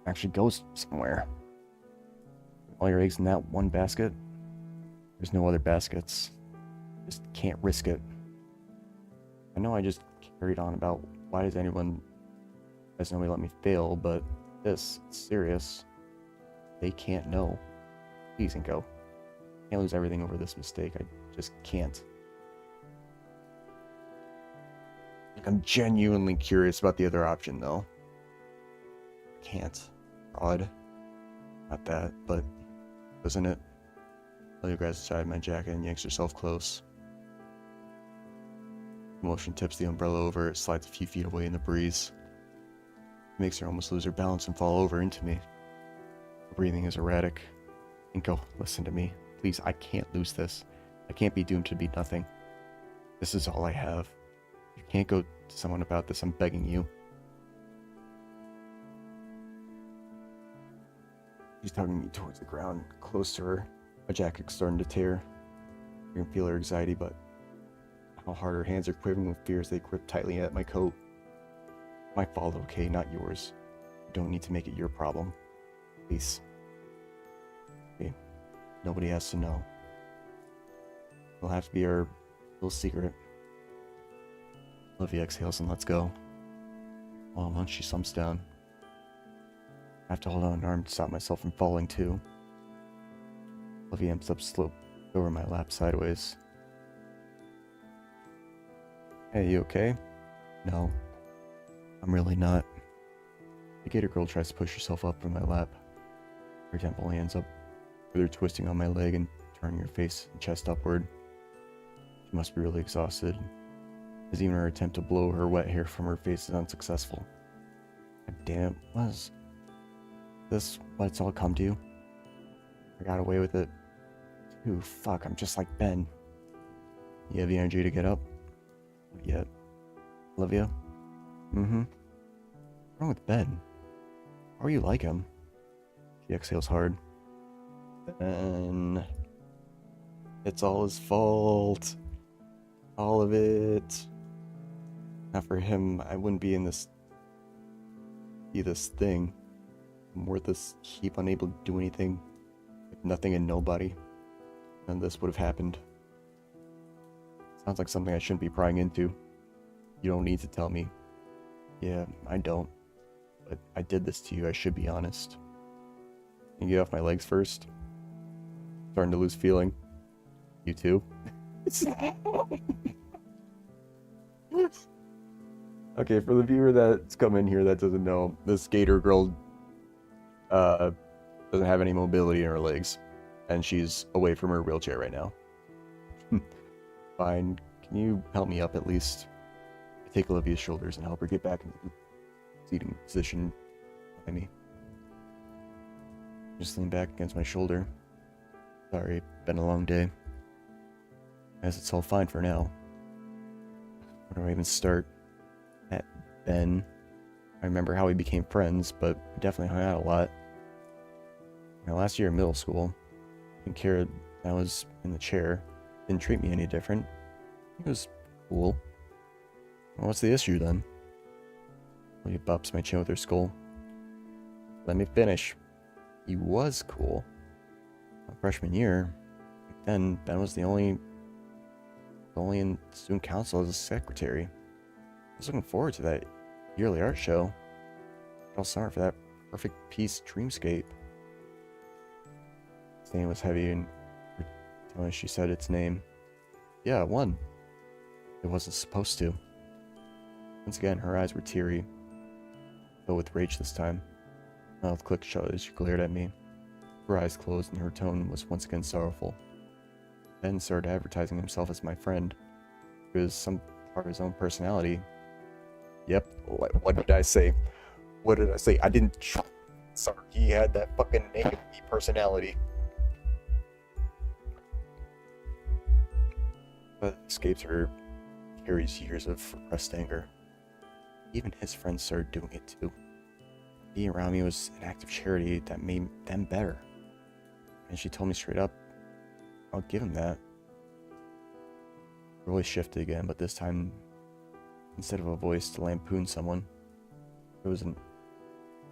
actually goes somewhere. All your eggs in that one basket? There's no other baskets. Just can't risk it. I know I just carried on about why does nobody let me fail, but it's serious. They can't know. Please, Inko. Can't lose everything over this mistake. I just can't. I'm genuinely curious about the other option, though. Can't. Odd. Not that, but doesn't it? Olivia grabs aside my jacket and yanks herself close. Motion tips the umbrella over, it slides a few feet away in the breeze. It makes her almost lose her balance and fall over into me. Her breathing is erratic. Inko, listen to me. Please, I can't lose this. I can't be doomed to be nothing. This is all I have. You can't go to someone about this, I'm begging you. She's tugging me towards the ground, close to her. My jacket's starting to tear. I can feel her anxiety, but how hard her hands are quivering with fear as they grip tightly at my coat. My fault, okay, not yours. You don't need to make it your problem. Please. Okay. Nobody has to know. It'll have to be our little secret. Olivia exhales and lets go. All at once she slumps down. I have to hold on an arm to stop myself from falling too. Olivia amps up slope over my lap sideways. Hey, you okay? No, I'm really not. The gator girl tries to push herself up from my lap. Her temple hands up, further twisting on my leg and turning her face and chest upward. She must be really exhausted, as even her attempt to blow her wet hair from her face is unsuccessful. God damn, what it's all come to? I got away with it. Ooh, fuck, I'm just like Ben. You have the energy to get up? Not yet. Olivia? Mm-hmm. What's wrong with Ben? How are you like him? She exhales hard. Ben. It's all his fault. All of it. Not for him, I wouldn't be this thing. I'm worthless, heap unable to do anything. With nothing and nobody. None of this would have happened. Sounds like something I shouldn't be prying into. You don't need to tell me. Yeah, I don't. But I did this to you, I should be honest. Can you get off my legs first? Starting to lose feeling. You too? Okay, for the viewer that's come in here that doesn't know, this skater girl doesn't have any mobility in her legs, and she's away from her wheelchair right now. Fine, can you help me up at least? I take Olivia's shoulders and help her get back into the seating position behind me. Just lean back against my shoulder. Sorry, been a long day. Guess it's all fine for now. Where do I even start? At Ben. I remember how we became friends, but we definitely hung out a lot. My last year in middle school, and Kara, I was in the chair, didn't treat me any different. He was cool. Well, what's the issue then? Olivia bops my chin with her skull. Let me finish. He was cool. My freshman year, back then, Ben was the only in student council as a secretary. I was looking forward to that yearly art show all summer for that perfect piece dreamscape. His name was heavy, and when she said its name, yeah, it won. It wasn't supposed to. Once again, her eyes were teary, but with rage this time. Her mouth clicked shut as she glared at me. Her eyes closed and her tone was once again sorrowful. Ben started advertising himself as my friend. It was some part of his own personality. Yep, what did I say? What did I say? I didn't... Sorry, he had that fucking negative personality. But escapes her carries years of repressed anger. Even his friends started doing it too. Being around me was an act of charity that made them better. And she told me straight up, I'll give him that. Her voice shifted again, but this time, instead of a voice to lampoon someone, it was an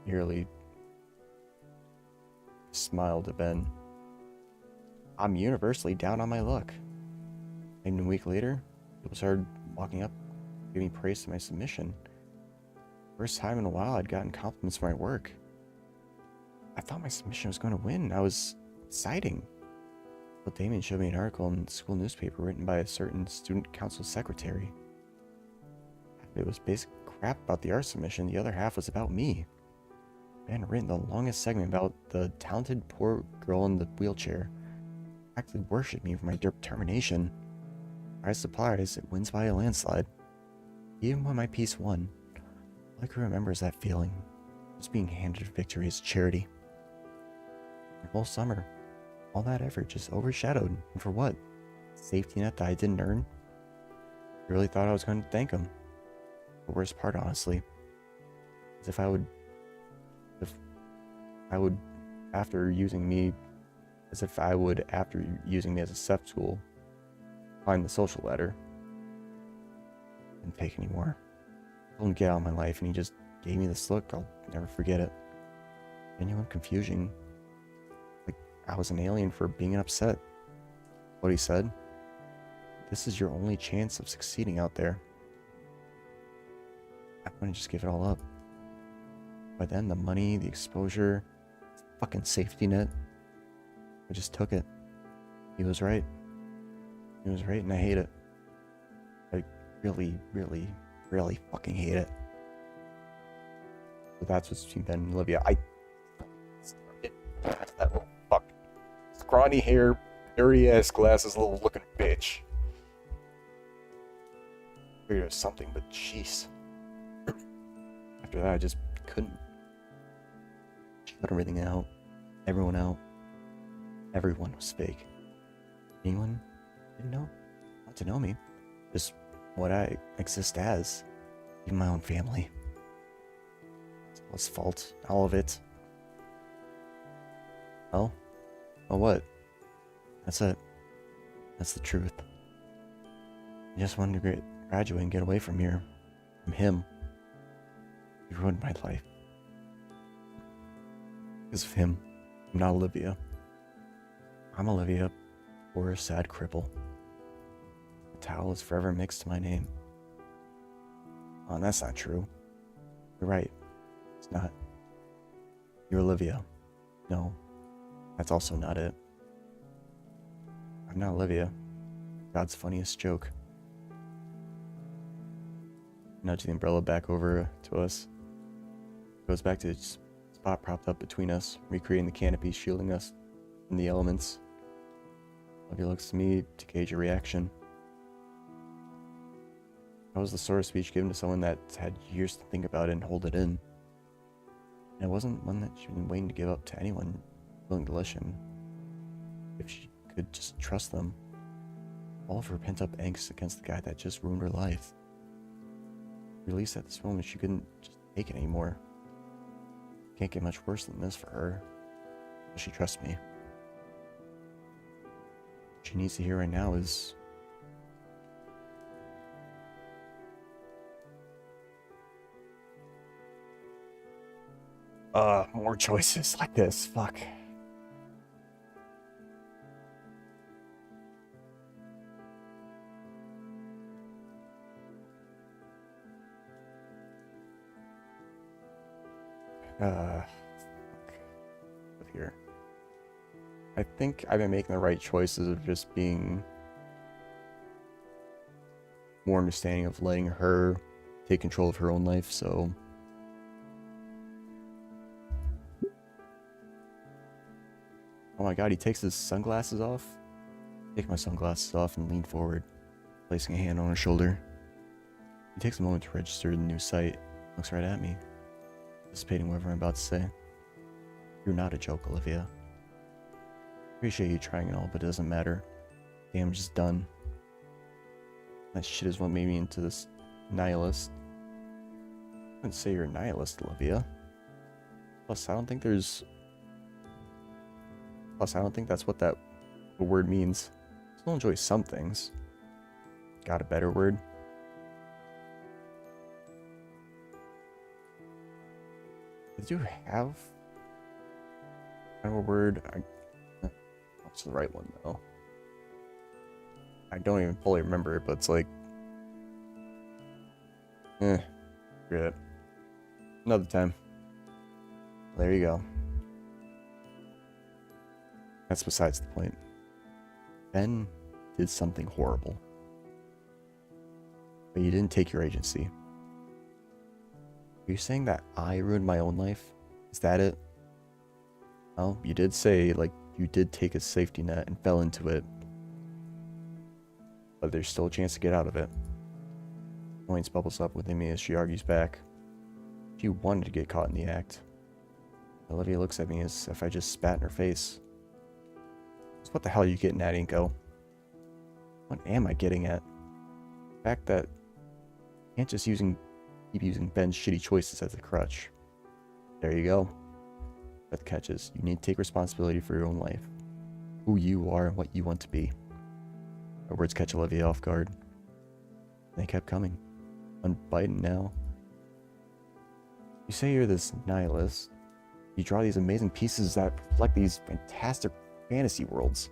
eerily smile to Ben. I'm universally down on my luck. And a week later, people started walking up, giving praise to my submission. First time in a while I'd gotten compliments for my work. I thought my submission was going to win. I was exciting. But Damien showed me an article in the school newspaper written by a certain student council secretary. It was basic crap about the art submission. The other half was about me. Ben had written the longest segment about the talented poor girl in the wheelchair. Actually worshipped me for my determination. Prize to prize, it wins by a landslide. Even when my piece won, all I can remember is that feeling. Just being handed victory as charity. The whole summer, all that effort just overshadowed. And for what? Safety net that I didn't earn? I really thought I was going to thank him. The worst part, honestly, is if I would, after using me as a SEP tool, climb the social ladder. Didn't take anymore. I told him to get out of my life, and he just gave me this look. I'll never forget it. Genuine confusion. Like I was an alien for being upset. What he said? This is your only chance of succeeding out there. I'm gonna just give it all up. By then, the money, the exposure, fucking safety net, I just took it. He was right. He was right, and I hate it. I really, really, really fucking hate it. So that's what's between Ben and Olivia. That little fuck. Scrawny hair, dirty ass glasses, little looking bitch. I figured it was something, but jeez. After that, I just couldn't. Shut everything out. Everyone out. Everyone was fake. Anyone didn't know? Not to know me. Just what I exist as. Even my own family. It's all his fault. All of it. Well, what? That's it. That's the truth. I just wanted to graduate and get away from here. From him. He ruined my life. Because of him. I'm not Olivia. I'm Olivia, or a sad cripple. The towel is forever mixed to my name. Oh, and that's not true. You're right. It's not. You're Olivia. No, that's also not it. I'm not Olivia. God's funniest joke. Nudge the umbrella back over to us. Goes back to its spot propped up between us, recreating the canopy shielding us from the elements. Olivia looks to me to gauge a reaction. That was the sort of speech given to someone that's had years to think about it and hold it in. And it wasn't one that she'd been waiting to give up to anyone willing to listen. If she could just trust them. All of her pent-up angst against the guy that just ruined her life. Released at this moment, she couldn't just take it anymore. Can't get much worse than this for her. But she trusts me. What she needs to hear right now is... more choices like this. Fuck. Here. I think I've been making the right choices of just being more understanding of letting her take control of her own life, so... Oh my god, he takes his sunglasses off? Take my sunglasses off and lean forward, placing a hand on her shoulder. He takes a moment to register the new sight, looks right at me, anticipating whatever I'm about to say. You're not a joke, Olivia. Appreciate you trying and all, but it doesn't matter. Damage is done. That shit is what made me into this nihilist. I wouldn't say you're a nihilist, Olivia. Plus, I don't think that's what that word means. Still enjoy some things. Got a better word? Did you have kind of a word? What's the right one though? I don't even fully remember it, but it's like, forget it. Another time. There you go. That's besides the point. Ben did something horrible, but you didn't take your agency. Are you saying that I ruined my own life? Is that it? Well, you did say, like, you did take a safety net and fell into it. But there's still a chance to get out of it. Annoyance bubbles up within me as she argues back. You wanted to get caught in the act. Olivia looks at me as if I just spat in her face. So what the hell are you getting at, Inko? What am I getting at? The fact that I can't just keep using Ben's shitty choices as a crutch. There you go. But the catch is, you need to take responsibility for your own life. Who you are and what you want to be. My words catch Olivia off guard. They kept coming. Unbiting now. You say you're this nihilist. You draw these amazing pieces that reflect these fantastic fantasy worlds.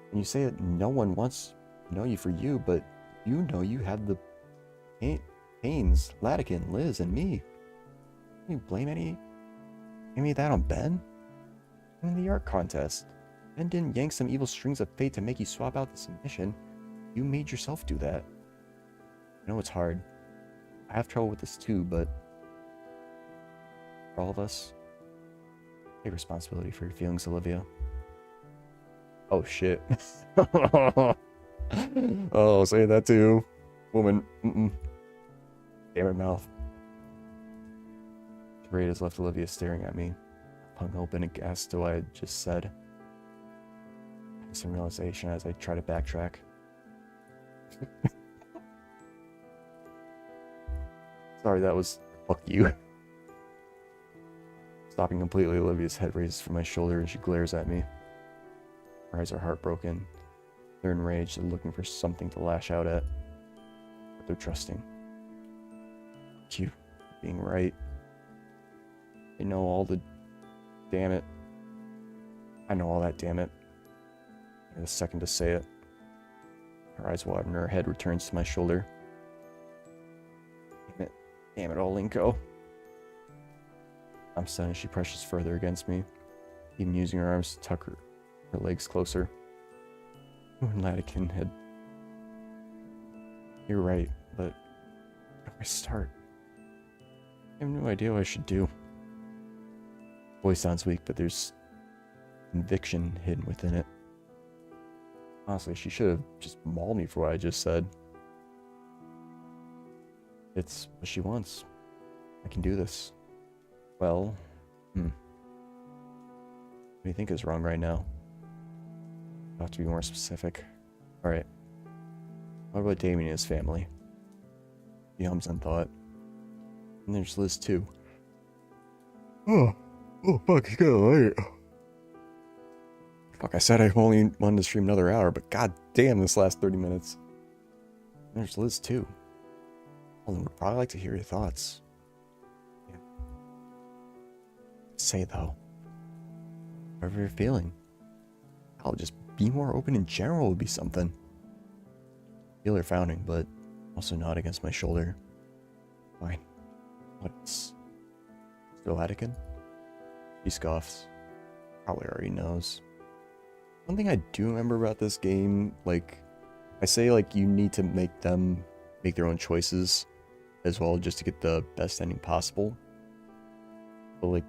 And you say that no one wants to know you for you, but you know you have the Haynes, Latican, Liz, and me. Can you blame any of that on Ben? In the art contest, Ben didn't yank some evil strings of fate to make you swap out the submission. You made yourself do that. I know it's hard. I have trouble with this too, but for all of us, take responsibility for your feelings, Olivia. Oh shit. Oh, say that too. Woman. Damn her mouth. Ray has left Olivia staring at me, hung open and aghast to what I had just said. Some realization as I try to backtrack. Sorry, that was fuck you. Stopping completely, Olivia's head raises from my shoulder and she glares at me. Her eyes are heartbroken. They're enraged and looking for something to lash out at. But they're trusting. You being right. I know all the... Damn it. I know all that, damn it. I had a second to say it. Her eyes widen and her head returns to my shoulder. Damn it. Damn it, Olinko. I'm stunned as she presses further against me, even using her arms to tuck her legs closer. When Latikin had... You're right, but where do I start? I have no idea what I should do. Voice sounds weak, but there's conviction hidden within it. Honestly, she should have just mauled me for what I just said. It's what she wants. I can do this. Well, what do you think is wrong right now? I'll have to be more specific. Alright. What about Damien and his family? He hums in thought. And there's Liz too. Oh fuck, it's getting late. Fuck, I said I only wanted to stream another hour, but god damn this last 30 minutes. And there's Liz too. Well, would probably like to hear your thoughts. Yeah. Say though, whatever you're feeling. I'll just be more open in general would be something. Feel her frowning, but also nod against my shoulder. Fine. What's still Attican? He scoffs. Probably already knows. One thing I do remember about this game, like, I say like you need to make them make their own choices as well just to get the best ending possible. But like,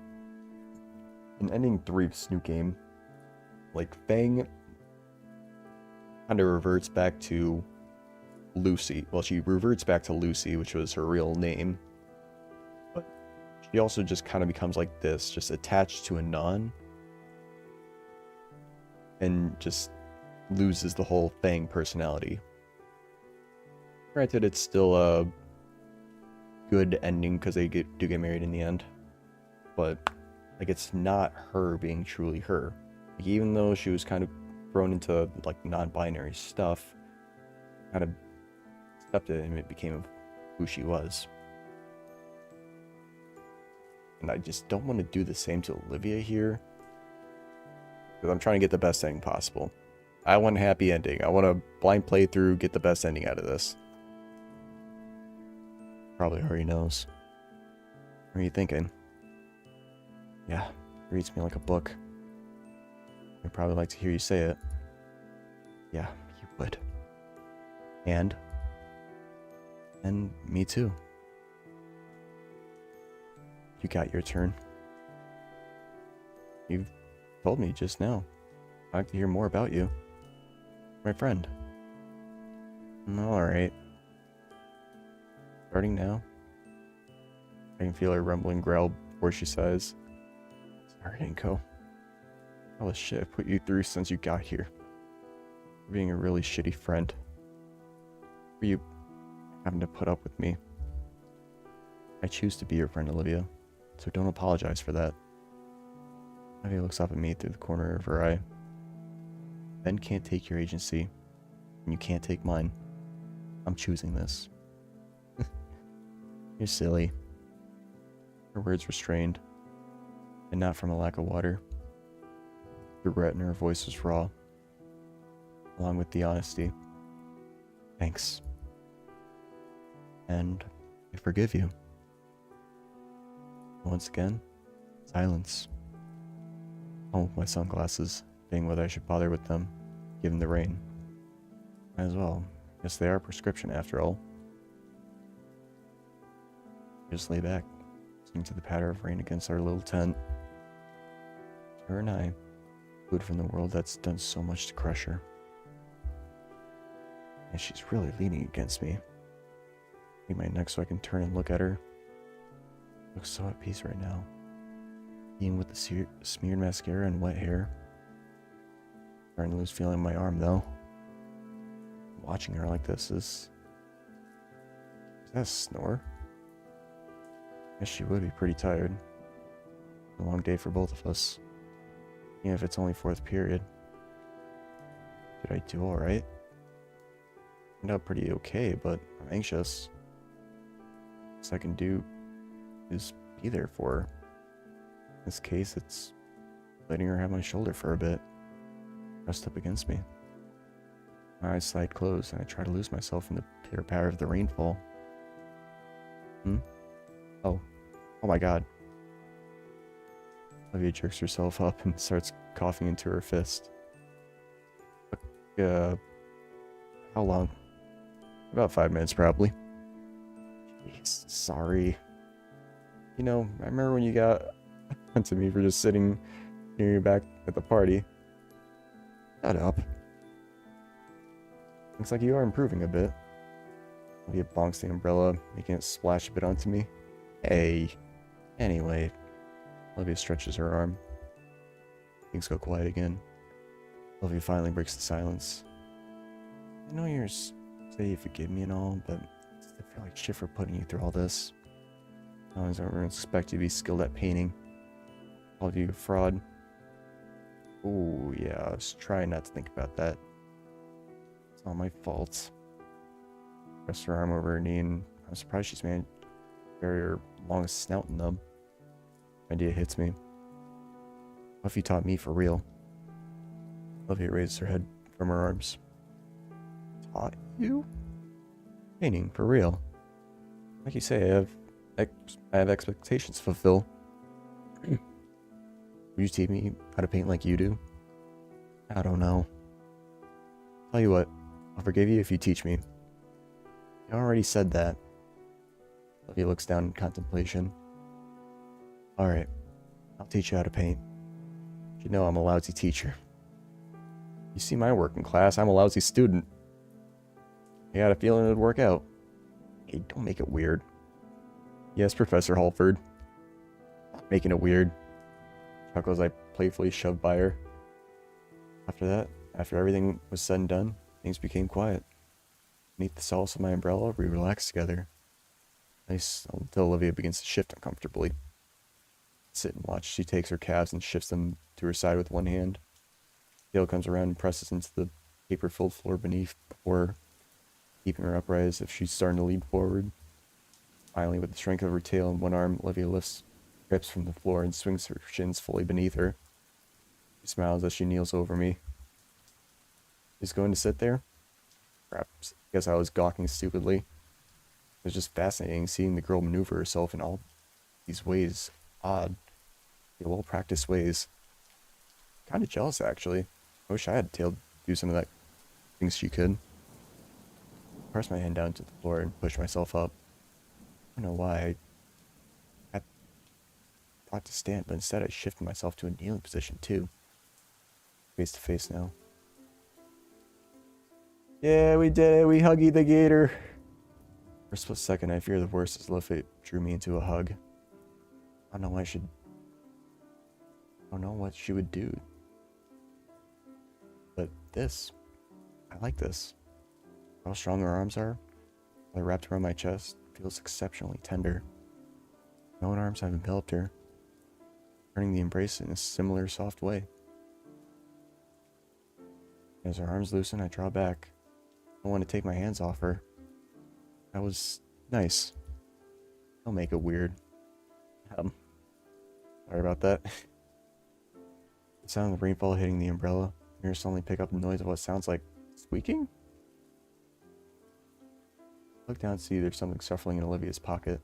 in ending 3 of this new game, like Fang kind of reverts back to Lucy. Well, she reverts back to Lucy, which was her real name. But she also just kind of becomes like this, just attached to a non. And just loses the whole Fang personality. Granted, it's still a good ending because they do get married in the end. But, like, it's not her being truly her. Like, even though she was kind of thrown into, like, non-binary stuff, kind of accepted it and it became who she was. And I just don't want to do the same to Olivia here. Because I'm trying to get the best ending possible. I want a happy ending. I want a blind playthrough, get the best ending out of this. Probably already knows. What are you thinking? Yeah, reads me like a book. I'd probably like to hear you say it. Yeah, you would. And me too. You got your turn. You've told me just now. I'd like to hear more about you. My friend. Alright. Starting now. I can feel her rumbling growl before she says, sorry, Inko. All the shit I've put you through since you got here. For being a really shitty friend. For you having to put up with me. I choose to be your friend, Olivia, so don't apologize for that. Olivia looks up at me through the corner of her eye. Ben can't take your agency, and you can't take mine. I'm choosing this. You're silly. Her words restrained, and not from a lack of water. The regret in her voice was raw, along with the honesty. Thanks. And I forgive you. Once again, silence. Home with my sunglasses, debating whether I should bother with them, given the rain. Might as well. Guess they are a prescription after all. I just lay back, listening to the patter of rain against our little tent. Her and I, food from the world that's done so much to crush her. And she's really leaning against me. Take my neck so I can turn and look at her. Looks so at peace right now. Being with the smeared mascara and wet hair. Starting to lose feeling in my arm though. Watching her like this is that a snore? Guess she would be pretty tired. A long day for both of us. Even if it's only 4th period. Did I do alright? Turned out pretty okay, but I'm anxious. Best I can do is be there for her. In this case, it's letting her have my shoulder for a bit. Pressed up against me. My eyes slide closed and I try to lose myself in the pitter patter of the rainfall. Oh. Oh my god. Olivia jerks herself up and starts coughing into her fist. Uh, how long? About 5 minutes, probably. Jeez, sorry. You know, I remember when you got onto me for just sitting near your back at the party. Shut up. Looks like you are improving a bit. Olivia bonks the umbrella, making it splash a bit onto me. Hey. Anyway. Olivia stretches her arm. Things go quiet again. Olivia finally breaks the silence. I know you're say you forgive me and all, but I feel like shit for putting you through all this. I was never expect you to be skilled at painting. Called you a fraud. Ooh, yeah, I was trying not to think about that. It's not my fault. Pressed her arm over her knee, and I'm surprised she's managed to bury her longest snout in them. Idea hits me. What if you taught me for real? Olivia raised her head from her arms. Taught you? Painting, for real. Like you say, I have expectations to fulfill. Would you teach me how to paint like you do? I don't know. Tell you what, I'll forgive you if you teach me. You already said that. Olivia looks down in contemplation. Alright, I'll teach you how to paint. You know I'm a lousy teacher. You see my work in class, I'm a lousy student. I got a feeling it'd work out. Hey, don't make it weird. Yes, Professor Halford. Not making it weird. Chuckle as I playfully shoved by her. After everything was said and done, things became quiet. Beneath the solace of my umbrella, we relaxed together. Nice until Olivia begins to shift uncomfortably. Sit and watch. She takes her calves and shifts them to her side with one hand. Tail comes around and presses into the paper-filled floor beneath before keeping her upright as if she's starting to lean forward. Finally, with the strength of her tail in one arm, Olivia lifts grips from the floor and swings her shins fully beneath her. She smiles as she kneels over me. She's going to sit there? Perhaps. I guess I was gawking stupidly. It was just fascinating seeing the girl maneuver herself in all these ways. Odd. Well-practiced ways. Kind of jealous, actually. I wish I had a tail to do some of that things she could. I pressed my hand down to the floor and pushed myself up. I don't know why. I thought to stand, but instead I shifted myself to a kneeling position, too. Face to face now. Yeah, we did it. We huggy the gator. For a split second, I feared the worst as Luffy drew me into a hug. I don't know what she would do. But this. I like this. How strong her arms are. They're wrapped around my chest. Feels exceptionally tender. My own arms have enveloped her, turning the embrace in a similar soft way. As her arms loosen, I draw back. I don't want to take my hands off her. That was nice. Don't make it weird. Sorry about that. The sound of the rainfall hitting the umbrella. Mirrors suddenly pick up the noise of what sounds like squeaking? I look down and see there's something shuffling in Olivia's pocket.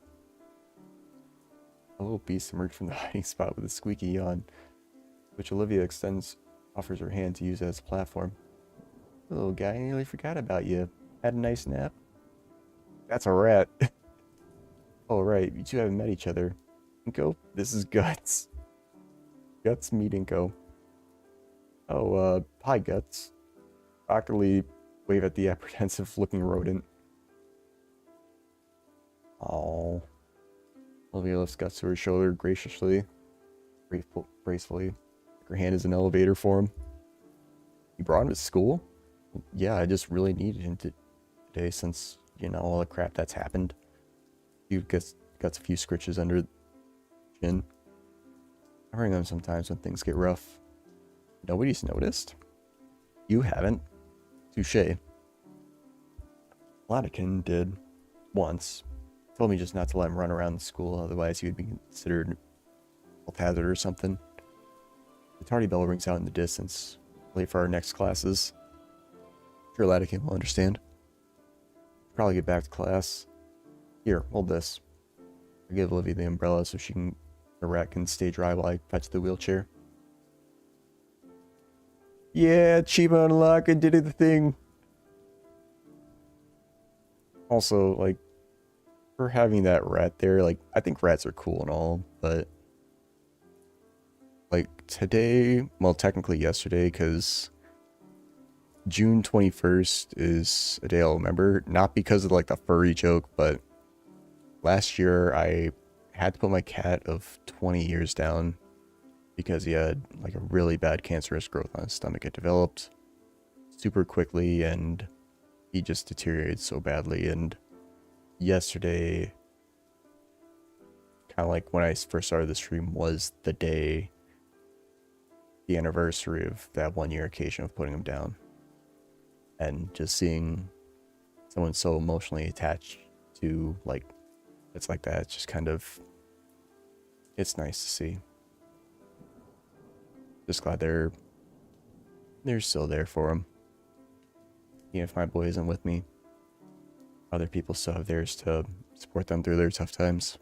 A little beast emerged from the hiding spot with a squeaky yawn, which Olivia offers her hand to use as a platform. Little guy, I nearly forgot about you. Had a nice nap? That's a rat. Oh, right, you two haven't met each other. Inko, this is Guts. Guts, meet Inko. Oh, hi, Guts. Awkwardly wave at the apprehensive-looking rodent. Oh. Olivia lifts Guts to her shoulder graciously, gracefully. Her hand is an elevator for him. You brought him to school? Yeah, I just really needed him today since, you know, all the crap that's happened. You got a few scritches under the chin. I bring them sometimes when things get rough. Nobody's noticed? You haven't. Touché. Latikin did. Once. Told me just not to let him run around the school, otherwise he would be considered a health hazard or something. The tardy bell rings out in the distance. Late for our next classes. Sure, Latikin will understand. Probably get back to class. Here, hold this. I'll give Olivia the umbrella so the rat can stay dry while I fetch the wheelchair. Yeah, Chiba unlock, I did the thing. Also, like, for having that rat there, like, I think rats are cool and all, but like today, well, technically yesterday, because June 21st is a day I'll remember, not because of like the furry joke, but last year I had to put my cat of 20 years down because he had like a really bad cancerous growth on his stomach. It developed super quickly and he just deteriorated so badly. And yesterday, kind of like when I first started the stream, was the anniversary of that 1 year occasion of putting him down. And just seeing someone so emotionally attached to like it's like that, it's just kind of, it's nice to see. Just glad they're still there for him. Even if my boy isn't with me, other people still have theirs to support them through their tough times.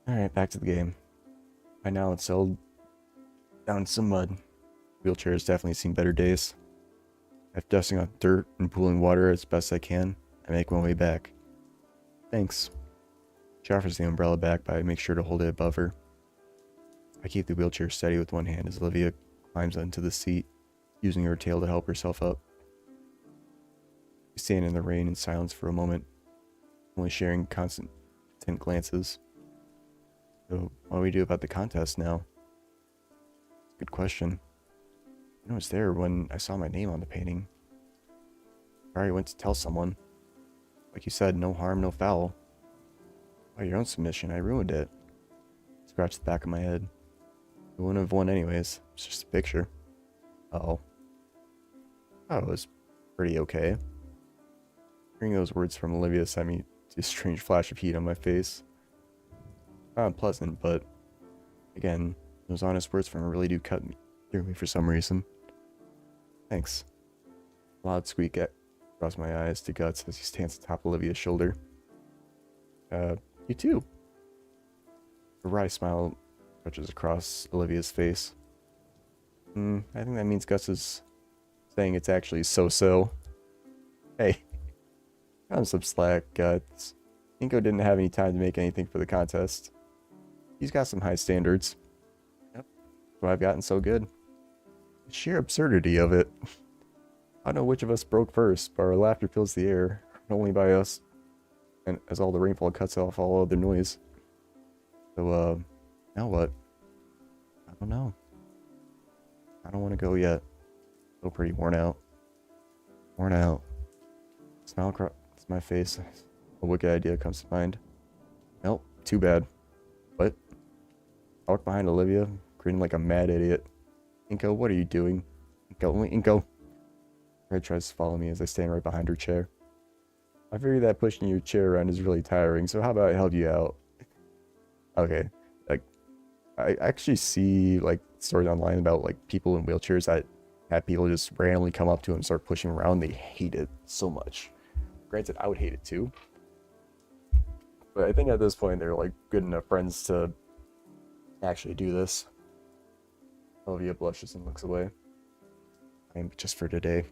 Alright, back to the game. By now it's settled down in some mud. Wheelchair has definitely seen better days. After dusting off dirt and pooling water as best I can, I make my way back. Thanks. She offers the umbrella back, but I make sure to hold it above her. I keep the wheelchair steady with one hand as Olivia climbs into the seat, using her tail to help herself up. We stand in the rain in silence for a moment, only sharing constant glances. So, what do we do about the contest now? Good question. I was there when I saw my name on the painting. I already went to tell someone. Like you said, no harm, no foul. By your own submission, I ruined it. Scratched the back of my head. I wouldn't have won anyways. It's just a picture. Uh-oh. Oh, it was pretty okay. Hearing those words from Olivia sent me to a strange flash of heat on my face. Not unpleasant, but again, those honest words from her really do cut through me for some reason. Thanks. A loud squeak across my eyes to Guts as he stands atop Olivia's shoulder. You too. A wry smile stretches across Olivia's face. I think that means Gus is saying it's actually so-so. Hey, cut him some slack, Guts. Inko didn't have any time to make anything for the contest. He's got some high standards. Yep. So I've gotten so good. The sheer absurdity of it. I don't know which of us broke first, but our laughter fills the air, only by us, and as all the rainfall cuts off all other noise. So, now what? I don't know. I don't want to go yet. Feel pretty worn out. Worn out. Smile across my face. A wicked idea comes to mind. Nope, too bad. What? I walk behind Olivia, grinning like a mad idiot. Inko, what are you doing? Inko. Red tries to follow me as I stand right behind her chair. I figure that pushing your chair around is really tiring, so how about I help you out? Okay, like, I actually see, like, stories online about, like, people in wheelchairs that have people just randomly come up to them and start pushing them around. They hate it so much. Granted, I would hate it too. But I think at this point, they're, like, good enough friends to actually do this. Olivia blushes and looks away. I'm just for today.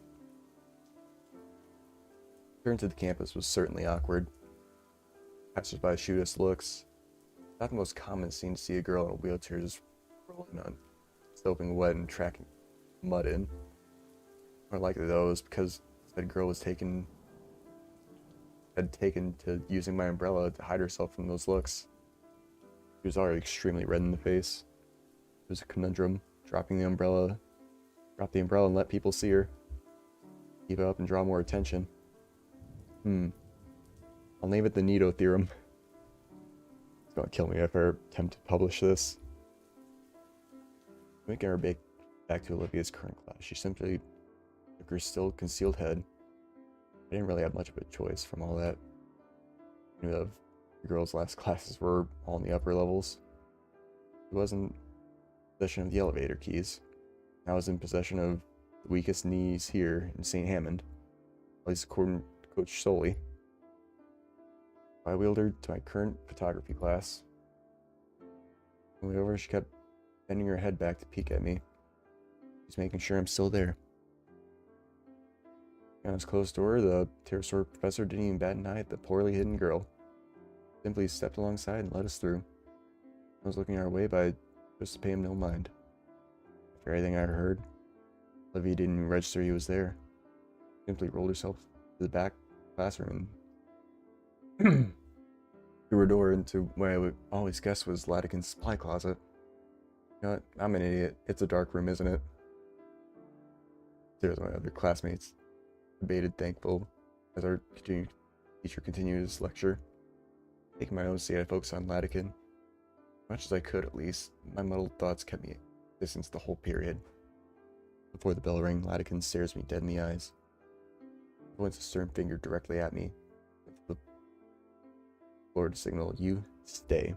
Return to the campus was certainly awkward. Passersby shoot us looks. Not the most common scene to see a girl in a wheelchair just rolling on, soaking wet and tracking mud in. More likely though, is because that girl was taken to using my umbrella to hide herself from those looks. She was already extremely red in the face. It was a conundrum. Drop the umbrella and let people see her. Keep it up and draw more attention. I'll name it the Nito theorem. It's gonna kill me if I attempt to publish this. Making her back to Olivia's current class, she simply took her still concealed head. I didn't really have much of a choice from all that. I knew the girls' last classes were all in the upper levels. She was in possession of the elevator keys. I was in possession of the weakest knees here in St. Hammond, at least according to Coach Soley. I wheeled her to my current photography class. On the way over, she kept bending her head back to peek at me. She's making sure I'm still there. When I was close to her, the pterosaur professor didn't even bat an eye at the poorly hidden girl. Simply stepped alongside and let us through. I was looking our way, but I chose to pay him no mind. For everything I heard, Olivia didn't even register he was there. She simply rolled herself to the back classroom and through her door into what I would always guess was Latican's supply closet. You know what? I'm an idiot. It's a dark room, isn't it? There's my other classmates debated, thankful, as our teacher continued his lecture. Taking my own seat, I focused on Latican. As much as I could, at least, my muddled thoughts kept me at distance the whole period. Before the bell rang, Latican stares me dead in the eyes. He points a stern finger directly at me. The floor to signal, "You stay."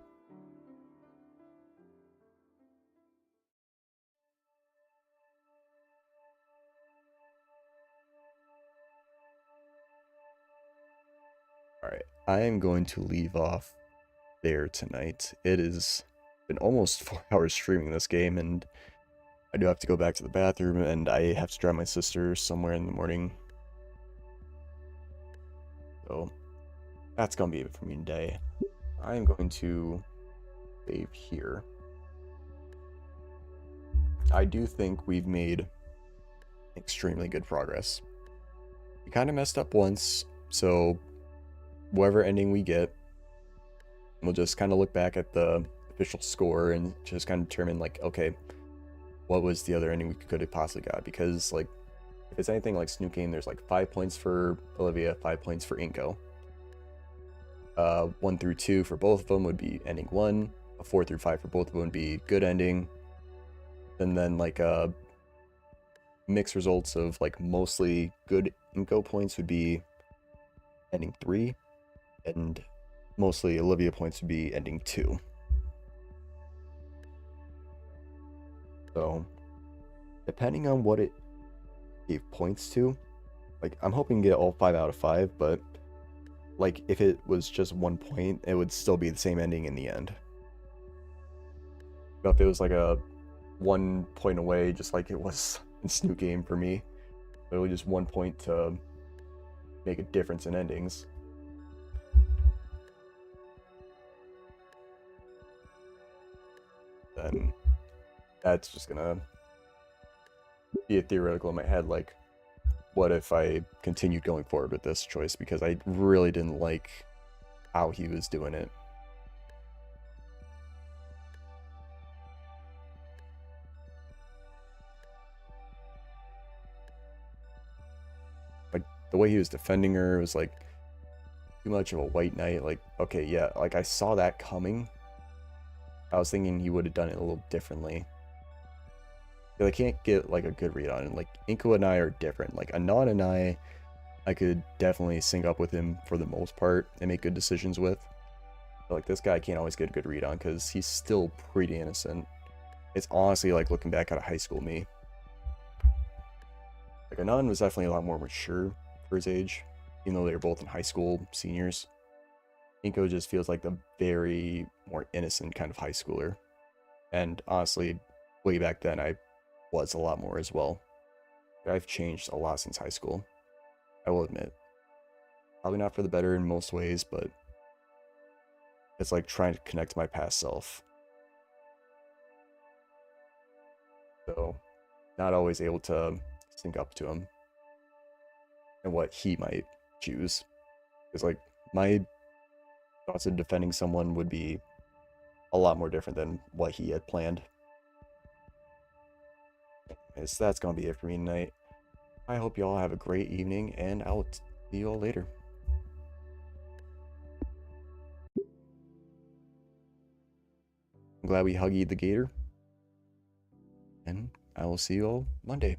Alright, I am going to leave off there tonight. It has been almost 4 hours streaming this game, and I do have to go back to the bathroom, and I have to drive my sister somewhere in the morning. So, that's going to be it for me today. I am going to save here. I do think we've made extremely good progress. We kind of messed up once, so whatever ending we get, we'll just kind of look back at the official score and just kind of determine, like, okay, what was the other ending we could have possibly got? Because, like, if it's anything like Snook Game, there's like 5 points for Olivia, 5 points for Inko. 1 through 2 for both of them would be ending 1. A 4 through 5 for both of them would be good ending. And then like mixed results of like mostly good Inko points would be ending 3, and mostly Olivia points would be ending 2. So depending on what it gave points to, like I'm hoping to get all 5 out of 5, but like if it was just 1 point, it would still be the same ending in the end. But if it was like a 1 point away, just like it was in Snook Game for me, literally just 1 point to make a difference in endings, then that's just gonna be a theoretical in my head, like, what if I continued going forward with this choice, because I really didn't like how he was doing it. Like, the way he was defending her was like too much of a white knight. Like, okay, yeah, like I saw that coming. I was thinking he would have done it a little differently. I can't get like a good read on it. Like, Inko and I are different. Like, Anon and I could definitely sync up with him for the most part and make good decisions with. But like, this guy I can't always get a good read on because he's still pretty innocent. It's honestly like looking back at a high school me. Like, Anon was definitely a lot more mature for his age, even though they were both in high school seniors. Inko just feels like the very more innocent kind of high schooler. And honestly, way back then, I was a lot more as well. I've changed a lot since high school, I will admit. Probably not for the better in most ways, but it's like trying to connect to my past self. So, not always able to sync up to him and what he might choose. Because, like, my thoughts of defending someone would be a lot more different than what he had planned. So that's going to be it for me tonight. I hope you all have a great evening, and I'll see you all later. I'm glad we huggied the gator, and I will see you all Monday.